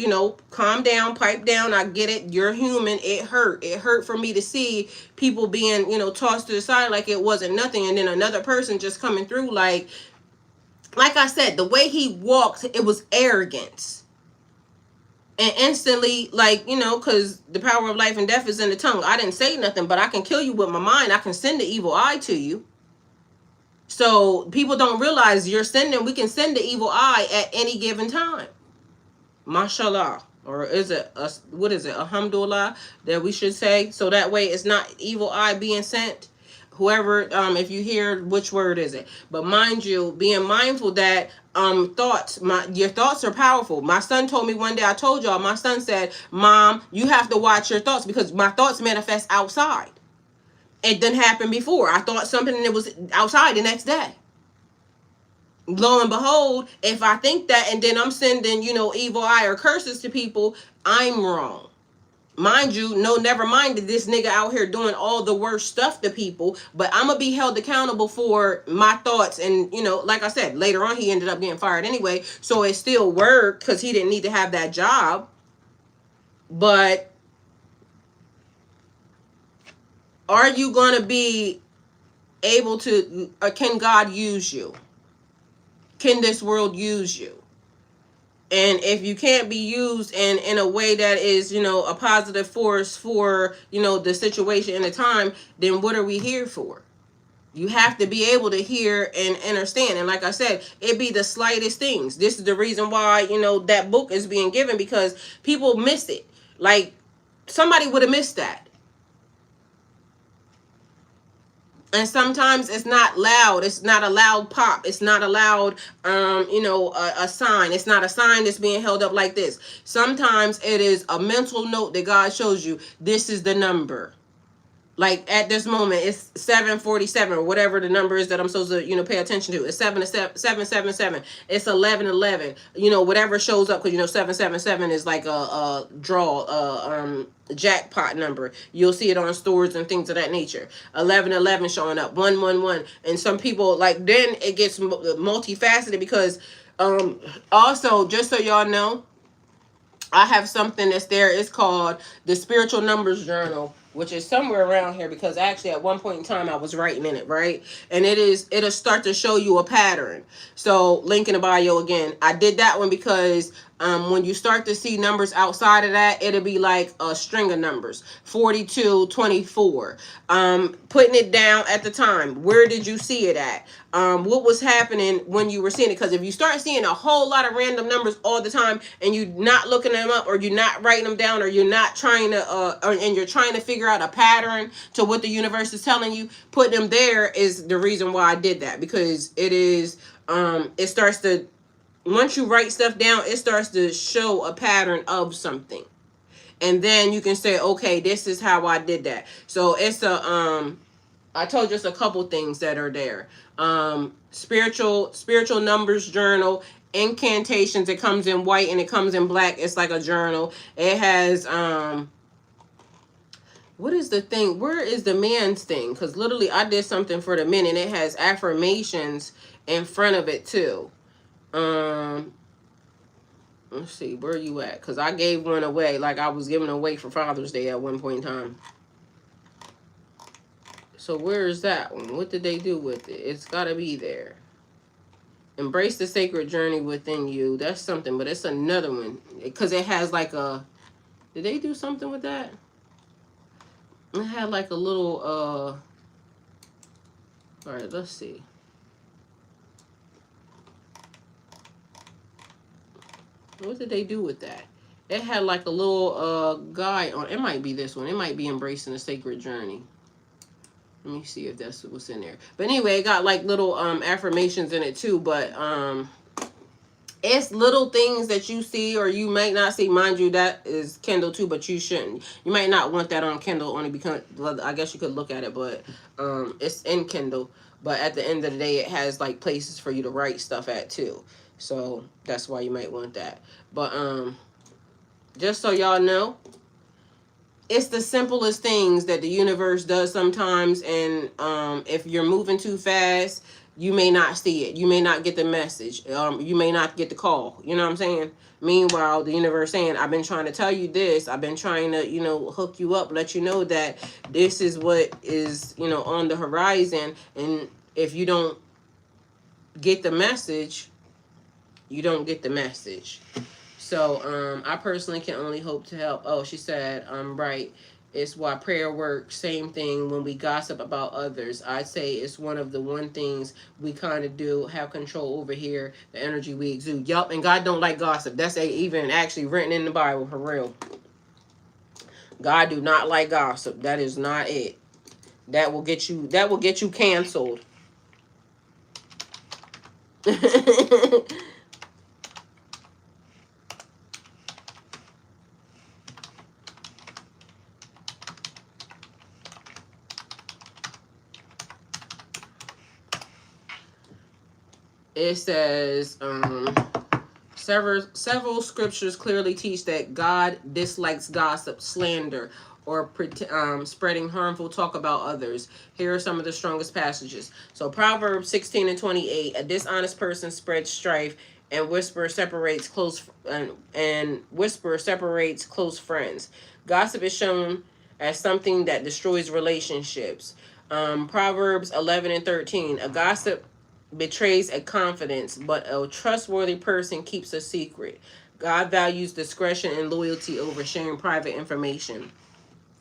calm down, pipe down. I get it. You're human. It hurt. It hurt for me to see people being, tossed to the side like it wasn't nothing. And then another person just coming through like I said, the way he walked, it was arrogance. And instantly, because the power of life and death is in the tongue. I didn't say nothing, but I can kill you with my mind. I can send the evil eye to you. So people don't realize we can send the evil eye at any given time. Mashallah. Or is it, alhamdulillah, that we should say? So that way it's not evil eye being sent. Whoever, if you hear, which word is it? But mind you, being mindful that your thoughts are powerful. My son told me one day, I told y'all, my son said, Mom, you have to watch your thoughts, because my thoughts manifest outside. It didn't happen before. I thought something and it was outside the next day. Lo and behold, if I think that and then I'm sending, evil eye or curses to people, I'm wrong. Mind you, never mind that this nigga out here doing all the worst stuff to people, but I'm going to be held accountable for my thoughts. And, like I said, later on, he ended up getting fired anyway. So it still worked because he didn't need to have that job. But are you going to be able to, or can God use you? Can this world use you? And if you can't be used in a way that is, a positive force for, the situation and the time, then what are we here for? You have to be able to hear and understand. And like I said, it be the slightest things. This is the reason why, that book is being given, because people miss it. Like, somebody would have missed that. And sometimes it's not loud. It's not a loud pop. It's not a loud, a sign. It's not a sign that's being held up like this. Sometimes it is a mental note that God shows you. This is the number. Like at this moment, it's 7:47 or whatever the number is that I'm supposed to, pay attention to. It's 777. It's 11:11. Whatever shows up, because 777 is like a draw, jackpot number. You'll see it on stores and things of that nature. 11:11 showing up. 111. And some people, like, then it gets multifaceted because, also, just so y'all know, I have something that's there. It's called the Spiritual Numbers Journal, which is somewhere around here, because actually at one point in time I was writing in it, right? And it'll start to show you a pattern. So link in the bio again. I did that one because when you start to see numbers outside of that, it'll be like a string of numbers, 42, 24. Putting it down at the time. Where did you see it at? What was happening when you were seeing it? Because if you start seeing a whole lot of random numbers all the time and you're not looking them up, or you're not writing them down, or you're not trying to and you're trying to figure out a pattern to what the universe is telling you, putting them there is the reason why I did that. Because it starts to, once you write stuff down, it starts to show a pattern of something. And then you can say, okay, this is how I did that. So it's I told you it's a couple things that are there. Spiritual Numbers Journal, incantations. It comes in white and it comes in black. It's like a journal. It has what is the thing? Where is the man's thing? Because literally I did something for the men and it has affirmations in front of it too. Let's see, where are you at? Because I gave one away, like I was giving away for Father's Day at one point in time. So where is that one? What did they do with it? It's got to be there. Embrace the sacred journey within you. That's something, but it's another one. Because it has like a... Did they do something with that? It had like a little... Alright, let's see. What did they do with that? It had like a little guy on... It might be this one. It might be Embracing the Sacred Journey. Let me see if that's what's in there. But anyway, it got like little affirmations in it too. But it's little things that you see or you might not see. Mind you, that is Kindle too, but you shouldn't. You might not want that on Kindle only because, I guess you could look at it, but it's in Kindle. But at the end of the day, it has like places for you to write stuff at too. So that's why you might want that. But just so y'all know, it's the simplest things that the universe does sometimes. And if you're moving too fast, you may not see it. You may not get the message. You may not get the call. You know what I'm saying? Meanwhile, the universe saying, I've been trying to tell you this. I've been trying to, hook you up, let you know that this is what is, on the horizon. And if you don't get the message, you don't get the message. So I personally can only hope to help. Oh, she said, I'm right. It's why prayer works. Same thing when we gossip about others. I say it's one of the things we kind of do have control over here, the energy we exude. Yup, and God don't like gossip. That's even actually written in the Bible, for real. God do not like gossip. That is not it. That will get you canceled. It says, several scriptures clearly teach that God dislikes gossip, slander, or spreading harmful talk about others. Here are some of the strongest passages. So Proverbs 16:28, a dishonest person spreads strife, and whisper separates close friends. Gossip is shown as something that destroys relationships. Proverbs 11:13, a gossip betrays a confidence, but a trustworthy person keeps a secret. God values discretion and loyalty over sharing private information.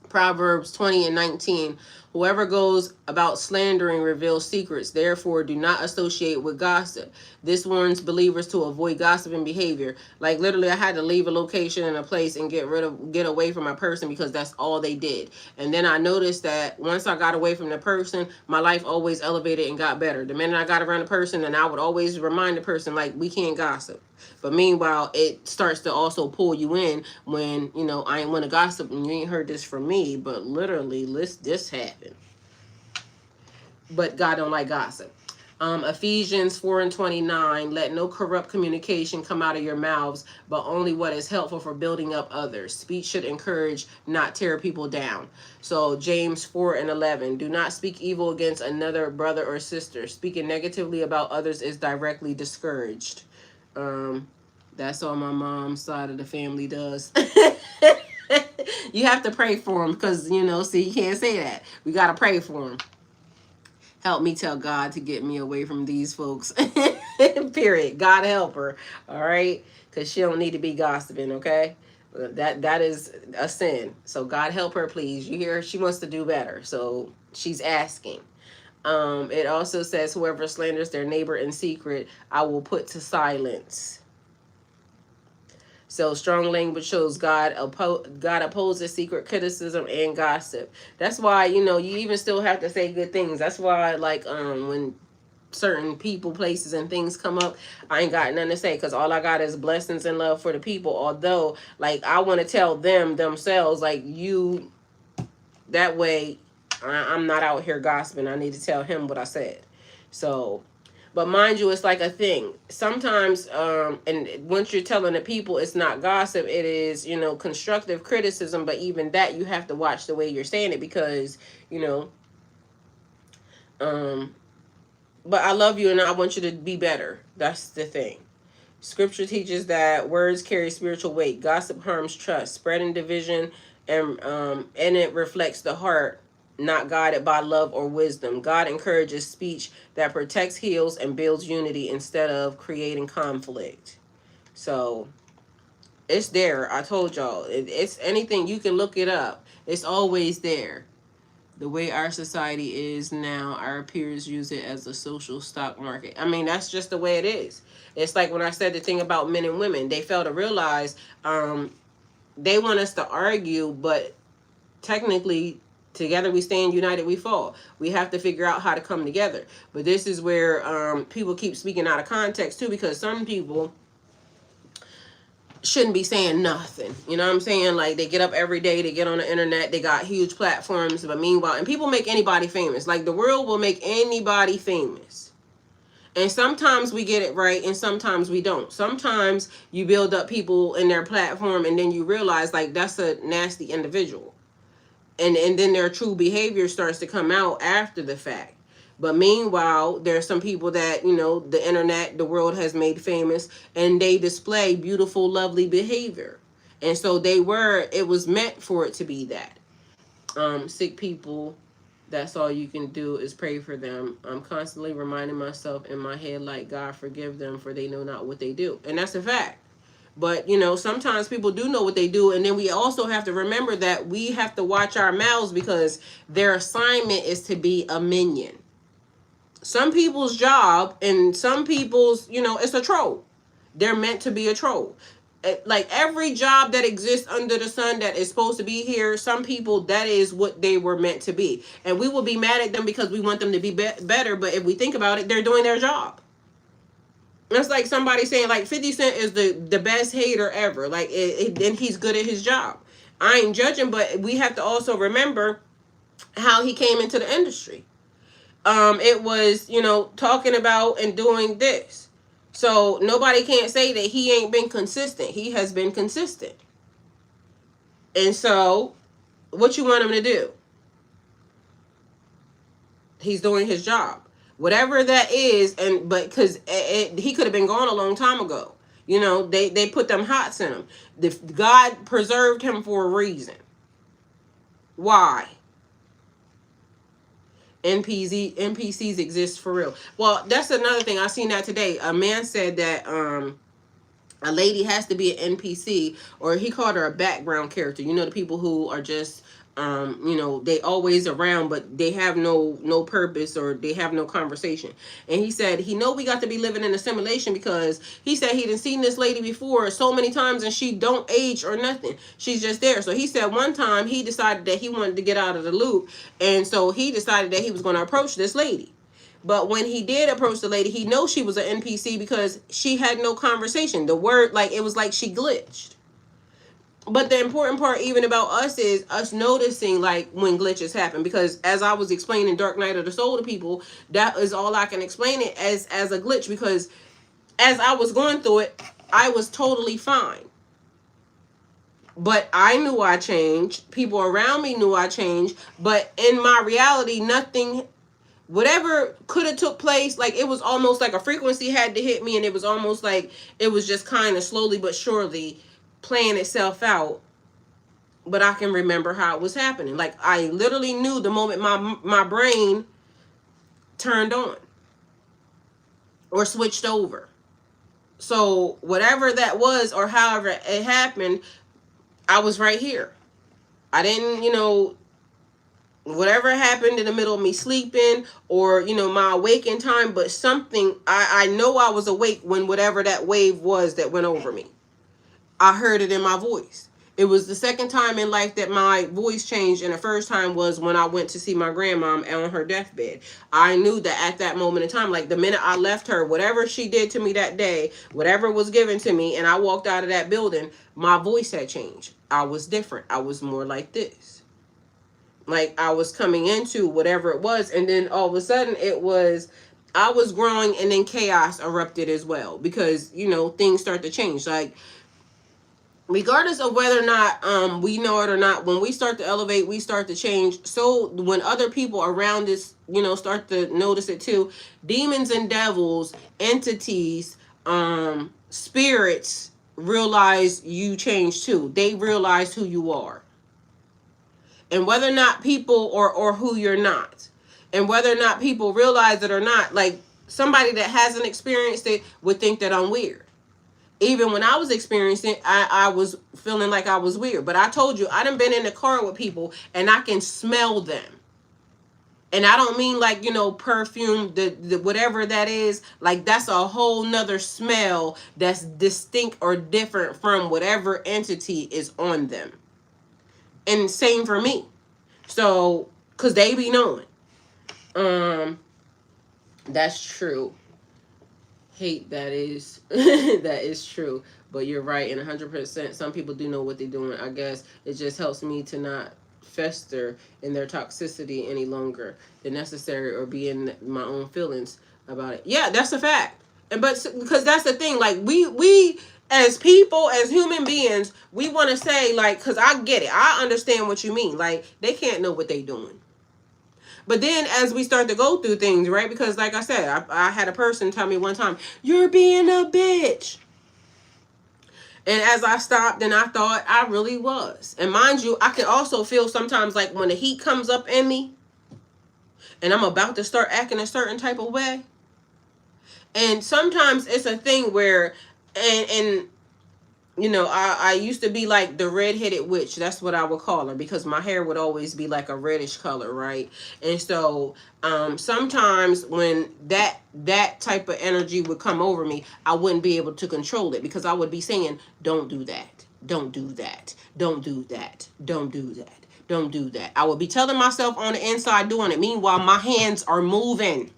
Proverbs 20:19, Whoever goes about slandering reveals secrets. Therefore, do not associate with gossip. This warns believers to avoid gossiping behavior. Like literally, I had to leave a location and a place and get away from a person because that's all they did. And then I noticed that once I got away from the person, my life always elevated and got better. The minute I got around the person, and I would always remind the person like, we can't gossip. But meanwhile, it starts to also pull you in when, you know, I ain't want to gossip and you ain't heard this from me, but literally, this happened. But God don't like gossip. Ephesians 4:29, let no corrupt communication come out of your mouths, but only what is helpful for building up others. Speech should encourage, not tear people down. So James 4:11, do not speak evil against another brother or sister. Speaking negatively about others is directly discouraged. That's all my mom's side of the family does. You have to pray for them because, you know, see, you can't say that. We got to pray for them. Help me tell God to get me away from these folks. Period. God help her. All right? Because she don't need to be gossiping, okay? That is a sin. So God help her, please. You hear her? She wants to do better. So she's asking. It also says, whoever slanders their neighbor in secret, I will put to silence. So strong language shows God opposes secret criticism and gossip. That's why, you know, you even still have to say good things. That's why, like, when certain people, places, and things come up, I ain't got nothing to say because all I got is blessings and love for the people. Although, like, I want to tell them themselves, like, you, that way I'm not out here gossiping. I need to tell him what I said. So, but mind you, it's like a thing. Sometimes, and once you're telling the people, it's not gossip. It is, you know, constructive criticism. But even that, you have to watch the way you're saying it because, you know, but I love you and I want you to be better. That's the thing. Scripture teaches that words carry spiritual weight. Gossip harms trust, spreading division, and it reflects the heart not guided by love or wisdom. God encourages speech that protects, heals, and builds unity instead of creating conflict. So it's there. I told y'all. It's anything. You can look it up. It's always there. The way our society is now, our peers use it as a social stock market. I mean, that's just the way it is. It's like when I said the thing about men and women. They fail to realize they want us to argue, but technically, together we stand, united we fall. We have to figure out how to come together. But this is where people keep speaking out of context too, because some people shouldn't be saying nothing. You know what I'm saying? Like, they get up every day, they get on the internet, they got huge platforms, but meanwhile, and people make anybody famous. Like, the world will make anybody famous. And sometimes we get it right and sometimes we don't. Sometimes you build up people in their platform and then you realize, like, that's a nasty individual. And then their true behavior starts to come out after the fact. But meanwhile, there are some people that, you know, the internet, the world has made famous, and they display beautiful, lovely behavior. And so it was meant for it to be that. Sick people, that's all you can do is pray for them. I'm constantly reminding myself in my head, like, God forgive them, for they know not what they do. And that's a fact. But, you know, sometimes people do know what they do. And then we also have to remember that we have to watch our mouths because their assignment is to be a minion. Some people's job and some people's, you know, it's a troll. They're meant to be a troll. Like every job that exists under the sun that is supposed to be here, some people, that is what they were meant to be. And we will be mad at them because we want them to be better. But if we think about it, they're doing their job. That's like somebody saying, like, 50 Cent is the best hater ever. Like, and he's good at his job. I ain't judging, but we have to also remember how he came into the industry. It was, you know, talking about and doing this. So nobody can't say that he ain't been consistent. He has been consistent. And so what you want him to do? He's doing his job. Whatever that is, but because he could have been gone a long time ago. You know, they put them hots in him. God preserved him for a reason. Why? NPCs exist for real. Well, that's another thing. I seen that today. A man said that a lady has to be an NPC, or he called her a background character. You know, the people who are just You know, they always around, but they have no purpose, or they have no conversation. And he said he know we got to be living in a simulation, because he said he done seen this lady before so many times, and she don't age or nothing. She's just there. So he said one time he decided that he wanted to get out of the loop, and so he decided that he was going to approach this lady. But when he did approach the lady, he knows she was an NPC, because she had no conversation. The word, like, it was like she glitched. But the important part even about us is us noticing, like, when glitches happen, because as I was explaining Dark Night of the Soul to people, that is all I can explain it as a glitch, because as I was going through it, I was totally fine. But I knew I changed. People around me knew I changed. But in my reality, nothing, whatever could have took place, like, it was almost like a frequency had to hit me, and it was almost like it was just kind of slowly but surely playing itself out. But I can remember how it was happening. Like, I literally knew the moment my brain turned on or switched over. So whatever that was, or however it happened, I was right here. I didn't, whatever happened in the middle of me sleeping, or, my waking time, but something, I know I was awake when whatever that wave was that went over me. I heard it in my voice. It was the second time in life that my voice changed, and the first time was when I went to see my grandmom on her deathbed. I knew that at that moment in time, like the minute I left her, whatever she did to me that day, whatever was given to me, and I walked out of that building, my voice had changed. I was different. I was more like this. Like, I was coming into whatever it was, and then all of a sudden I was growing, and then chaos erupted as well, because, things start to change. Like, regardless of whether or not we know it or not, when we start to elevate, we start to change. So when other people around us, start to notice it too, demons and devils, entities, spirits realize you change too. They realize who you are. And whether or not people, or who you're not. And whether or not people realize it or not, like, somebody that hasn't experienced it would think that I'm weird. Even when I was experiencing it, I was feeling like I was weird. But I told you, I done been in the car with people, and I can smell them. And I don't mean like, perfume, the whatever that is. Like, that's a whole nother smell that's distinct or different from whatever entity is on them. And same for me. So, because they be knowing. That's true. Hate, that is that is true, but you're right, and 100% some people do know what they're doing. I guess it just helps me to not fester in their toxicity any longer than necessary, or be in my own feelings about it. Yeah, that's a fact. But because that's the thing, like, we as people, as human beings, we want to say, like, because I get it, I understand what you mean, like, they can't know what they doing. But then as we start to go through things, right? Because like I said, I had a person tell me one time, "You're being a bitch." And as I stopped and I thought, I really was. And mind you, I can also feel sometimes, like, when the heat comes up in me and I'm about to start acting a certain type of way. And sometimes it's a thing where, and I used to be like the red-headed witch. That's what I would call her, because my hair would always be like a reddish color, right? And so sometimes when that type of energy would come over me, I wouldn't be able to control it, because I would be saying, "Don't do that. Don't do that. Don't do that. Don't do that. Don't do that." I would be telling myself on the inside doing it. Meanwhile, my hands are moving.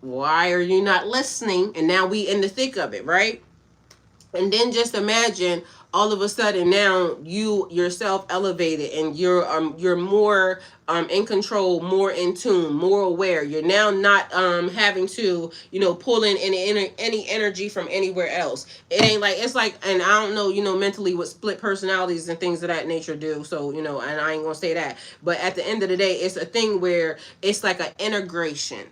Why are you not listening? And now we in the thick of it, right? And then just imagine all of a sudden now you yourself elevated, and you're more in control, more in tune, more aware. You're now not having to pull in any energy from anywhere else. It ain't like, it's like, and I don't know mentally what split personalities and things of that nature do. So and I ain't gonna say that, but at the end of the day, it's a thing where it's like an integration.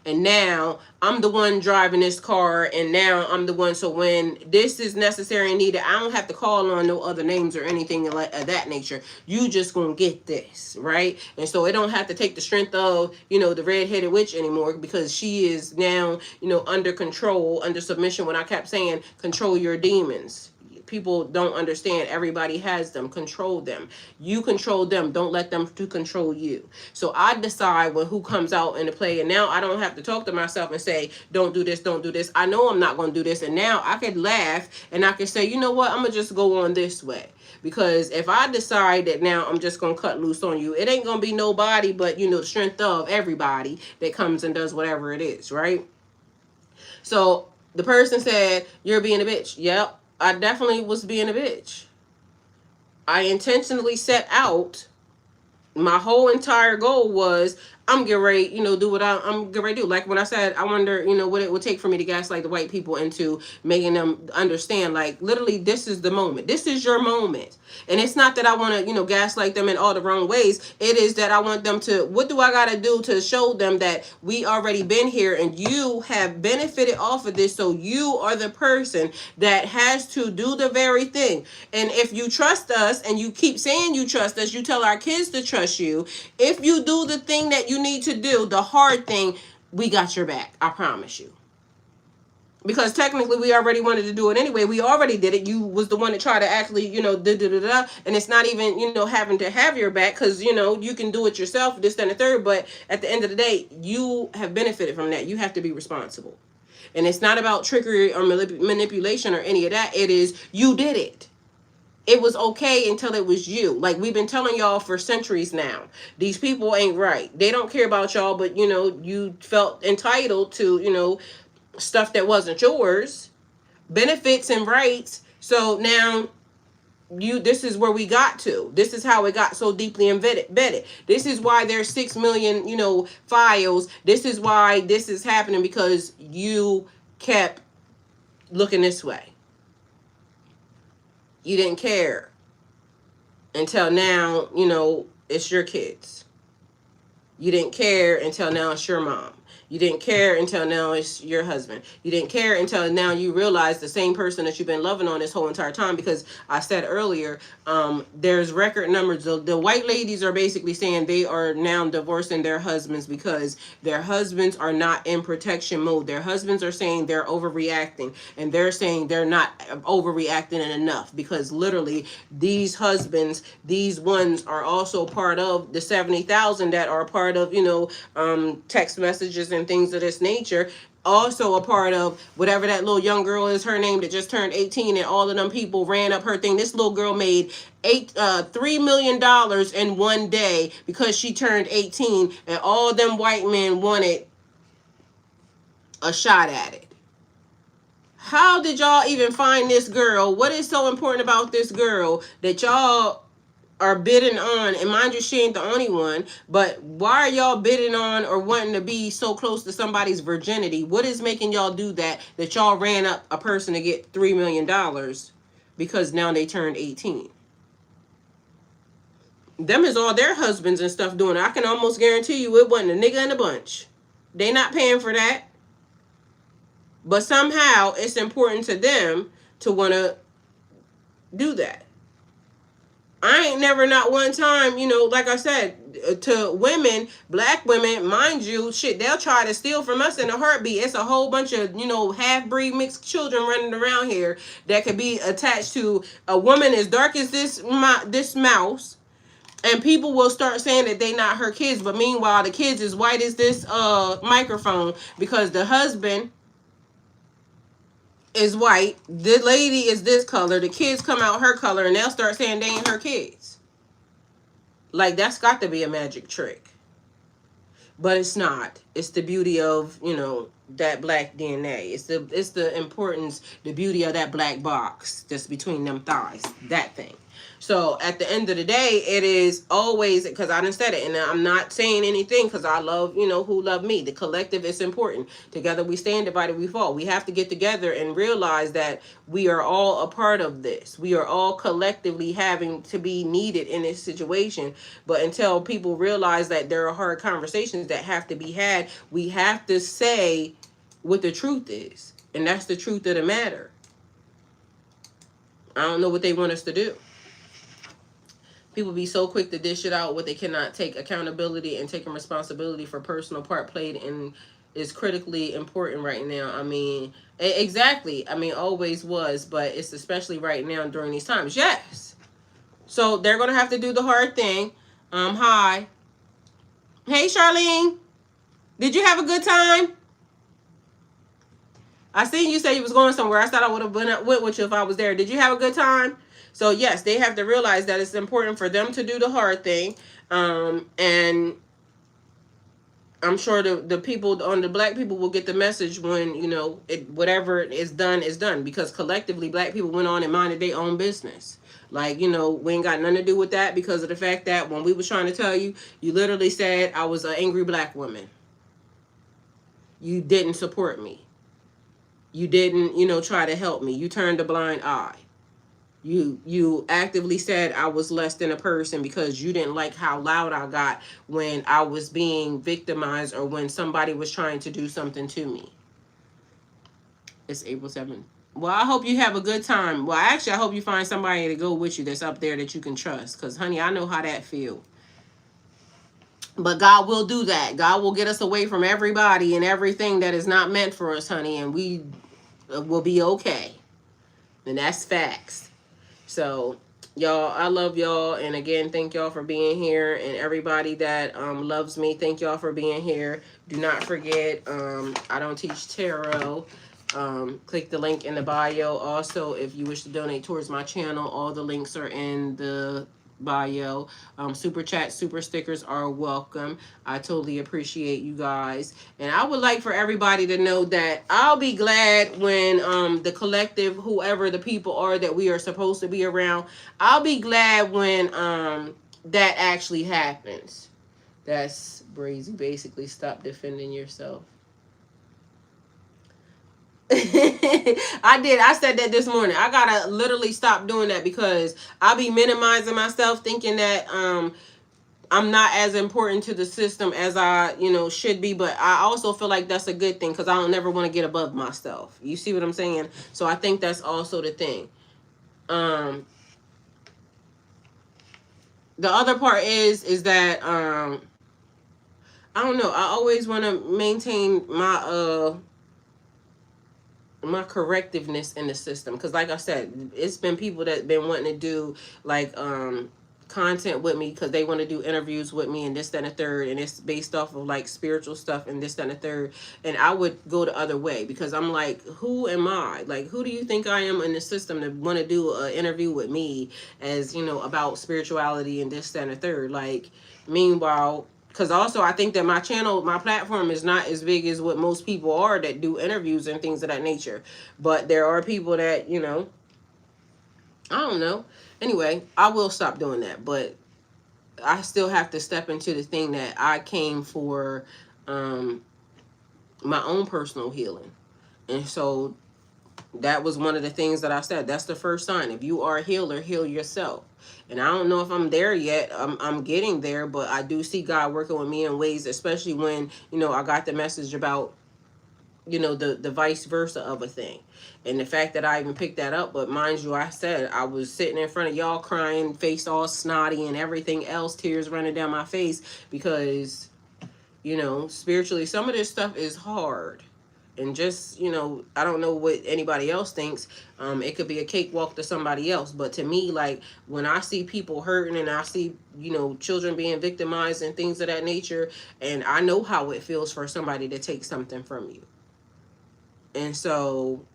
And now I'm the one driving this car, and now I'm the one. So when this is necessary and needed, I don't have to call on no other names or anything of that nature. You just gonna get this, right? And so it don't have to take the strength of the red-headed witch anymore, because she is now under control, under submission. When I kept saying, "Control your demons," people don't understand. Everybody has them. Control them. You control them. Don't let them to control you. So I decide who comes out in the play, and now I don't have to talk to myself and say, don't do this, don't do this. I know I'm not going to do this, and now I could laugh and I can say, you know what, I'm going to just go on this way. Because if I decide that now I'm just going to cut loose on you, it ain't going to be nobody but, the strength of everybody that comes and does whatever it is, right? So the person said, you're being a bitch. Yep, I definitely was being a bitch. I intentionally set out. My whole entire goal was, I'm getting ready, do what I'm getting ready to do. Like when I said, I wonder, what it would take for me to gaslight the white people into making them understand, like, literally, this is the moment. This is your moment. And it's not that I want to, gaslight them in all the wrong ways. It is that I want them to, what do I got to do to show them that we already been here and you have benefited off of this. So you are the person that has to do the very thing. And if you trust us and you keep saying you trust us, you tell our kids to trust you. If you do the thing that you need to do, the hard thing, we got your back. I promise you. Because technically we already wanted to do it anyway. We already did it. You was the one that tried to actually, and it's not even, having to have your back because, you can do it yourself, this, that, and the third. But at the end of the day, you have benefited from that. You have to be responsible. And it's not about trickery or manipulation or any of that. It is, you did it. It was okay until it was you. Like we've been telling y'all for centuries now. These people ain't right. They don't care about y'all, but, you felt entitled to, stuff that wasn't yours, benefits and rights. So now this is where we got to. This is how it got so deeply embedded. This is why there's 6 million, files. This is why this is happening, because you kept looking this way. You didn't care until now, it's your kids. You didn't care until now it's your mom. You didn't care until now it's your husband. You didn't care until now you realize the same person that you've been loving on this whole entire time. Because I said earlier, there's record numbers. The white ladies are basically saying they are now divorcing their husbands because their husbands are not in protection mode. Their husbands are saying they're overreacting, and they're saying they're not overreacting enough, because literally these husbands, these ones are also part of the 70,000 that are part of, text messages and things of this nature. Also a part of whatever that little young girl is, her name, that just turned 18, and all of them people ran up her thing. This little girl made $3 million in one day because she turned 18, and all them white men wanted a shot at it. How did y'all even find this girl? What is so important about this girl that y'all are bidding on? And mind you, she ain't the only one, but why are y'all bidding on or wanting to be so close to somebody's virginity? What is making y'all do that y'all ran up a person to get $3 million because now they turned 18? Them is all their husbands and stuff doing it. I can almost guarantee you it wasn't a nigga in a bunch. They not paying for that. But somehow it's important to them to want to do that. I ain't never, not one time, like I said, to women, black women, mind you, shit, they'll try to steal from us in a heartbeat. It's a whole bunch of, half-breed mixed children running around here that could be attached to a woman as dark as this mouse. And people will start saying that they not her kids, but meanwhile, the kids as white as this microphone, because the husband is white, the lady is this color, the kids come out her color, and they'll start saying they ain't her kids. Like, that's got to be a magic trick. But it's not. It's the beauty of, that black DNA. It's the importance, the beauty of that black box just between them thighs, that thing. So at the end of the day, it is always, because I done said it, and I'm not saying anything because I love, who love me. The collective is important. Together we stand, divided we fall. We have to get together and realize that we are all a part of this. We are all collectively having to be needed in this situation. But until people realize that there are hard conversations that have to be had, we have to say what the truth is. And that's the truth of the matter. I don't know what they want us to do. People be so quick to dish it out what they cannot take accountability and taking responsibility for personal part played in is critically important right now. I mean, exactly. I mean, always was, but it's especially right now during these times. Yes. So they're gonna have to do the hard thing. Hi. Hey, Charlene. Did you have a good time? I seen you say you was going somewhere. I thought I would have went with you if I was there. Did you have a good time? So yes, they have to realize that it's important for them to do the hard thing. And I'm sure the people on the black people will get the message when, you know, whatever is done, because collectively black people went on and minded their own business. Like, you know, we ain't got nothing to do with that, because of the fact that when we was trying to tell you, you literally said I was an angry black woman. You didn't support me. You didn't, you know, try to help me. You turned a blind eye. You actively said I was less than a person because you didn't like how loud I got when I was being victimized or when somebody was trying to do something to me. It's April 7th. Well, I hope you have a good time. Well, actually, I hope you find somebody to go with you that's up there that you can trust. Because, honey, I know how that feels. But God will do that. God will get us away from everybody and everything that is not meant for us, honey. And we will be okay. And that's facts. So, y'all, I love y'all. And again, thank y'all for being here. And everybody that loves me, thank y'all for being here. Do not forget, I don't teach tarot. Click the link in the bio. Also, if you wish to donate towards my channel, all the links are in the bio. Super chat, super stickers are welcome. I totally appreciate you guys. And I would like for everybody to know that I'll be glad when the collective, whoever the people are that we are supposed to be around, I'll be glad when that actually happens. That's brazy. Basically, stop defending yourself. I did. I said that this morning. I gotta literally stop doing that because I'll be minimizing myself, thinking that I'm not as important to the system as I, you know, should be. But I also feel like that's a good thing because I don't never want to get above myself. You see what I'm saying? So I think that's also the thing. The other part is that I don't know. I always want to maintain my correctiveness in the system, because like I said, it's been people that been wanting to do like content with me because they want to do interviews with me and this, that, and the third, and it's based off of like spiritual stuff and this, that, and the third, and I would go the other way because I'm like, who am I? Like, who do you think I am in the system to want to do an interview with me as, you know, about spirituality and this, that, and the third? Like, meanwhile, because also I think that my channel, my platform is not as big as what most people are that do interviews and things of that nature. But there are people that, you know, I don't know. Anyway, I will stop doing that. But I still have to step into the thing that I came for my own personal healing. And so that was one of the things that I said. That's the first sign. If you are a healer, heal yourself. And I don't know if I'm there yet. I'm getting there, but I do see God working with me in ways, especially when, you know, I got the message about, you know, the vice versa of a thing. And the fact that I even picked that up, but mind you, I said I was sitting in front of y'all crying, face all snotty and everything else, tears running down my face because, you know, spiritually, some of this stuff is hard. And just, you know, I don't know what anybody else thinks. It could be a cakewalk to somebody else. But to me, like, when I see people hurting and I see, you know, children being victimized and things of that nature, and I know how it feels for somebody to take something from you. And so,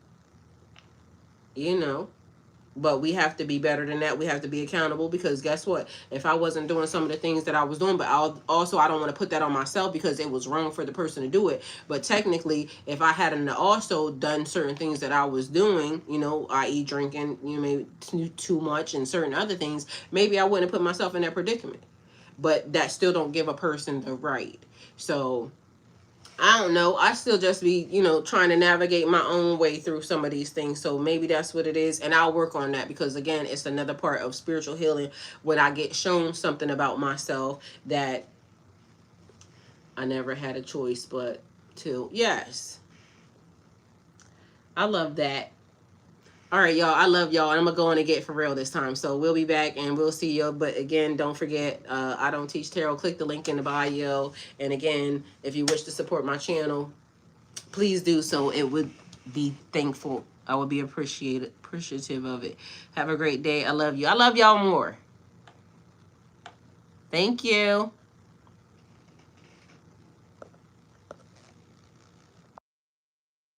you know, but we have to be better than that. We have to be accountable because guess what? If I wasn't doing some of the things that I was doing, but I don't want to put that on myself because it was wrong for the person to do it. But technically, if I hadn't also done certain things that I was doing, you know, i.e. drinking, you know, maybe too much and certain other things, maybe I wouldn't have put myself in that predicament. But that still don't give a person the right. So I don't know. I still just be, you know, trying to navigate my own way through some of these things. So maybe that's what it is. And I'll work on that because, again, it's another part of spiritual healing when I get shown something about myself that I never had a choice but to. Yes. I love that. All right, y'all. I love y'all. And I'm going to go on and get for real this time. So we'll be back and we'll see you. But again, don't forget, I don't teach tarot. Click the link in the bio. And again, if you wish to support my channel, please do so. It would be thankful. I would be appreciative of it. Have a great day. I love you. I love y'all more. Thank you.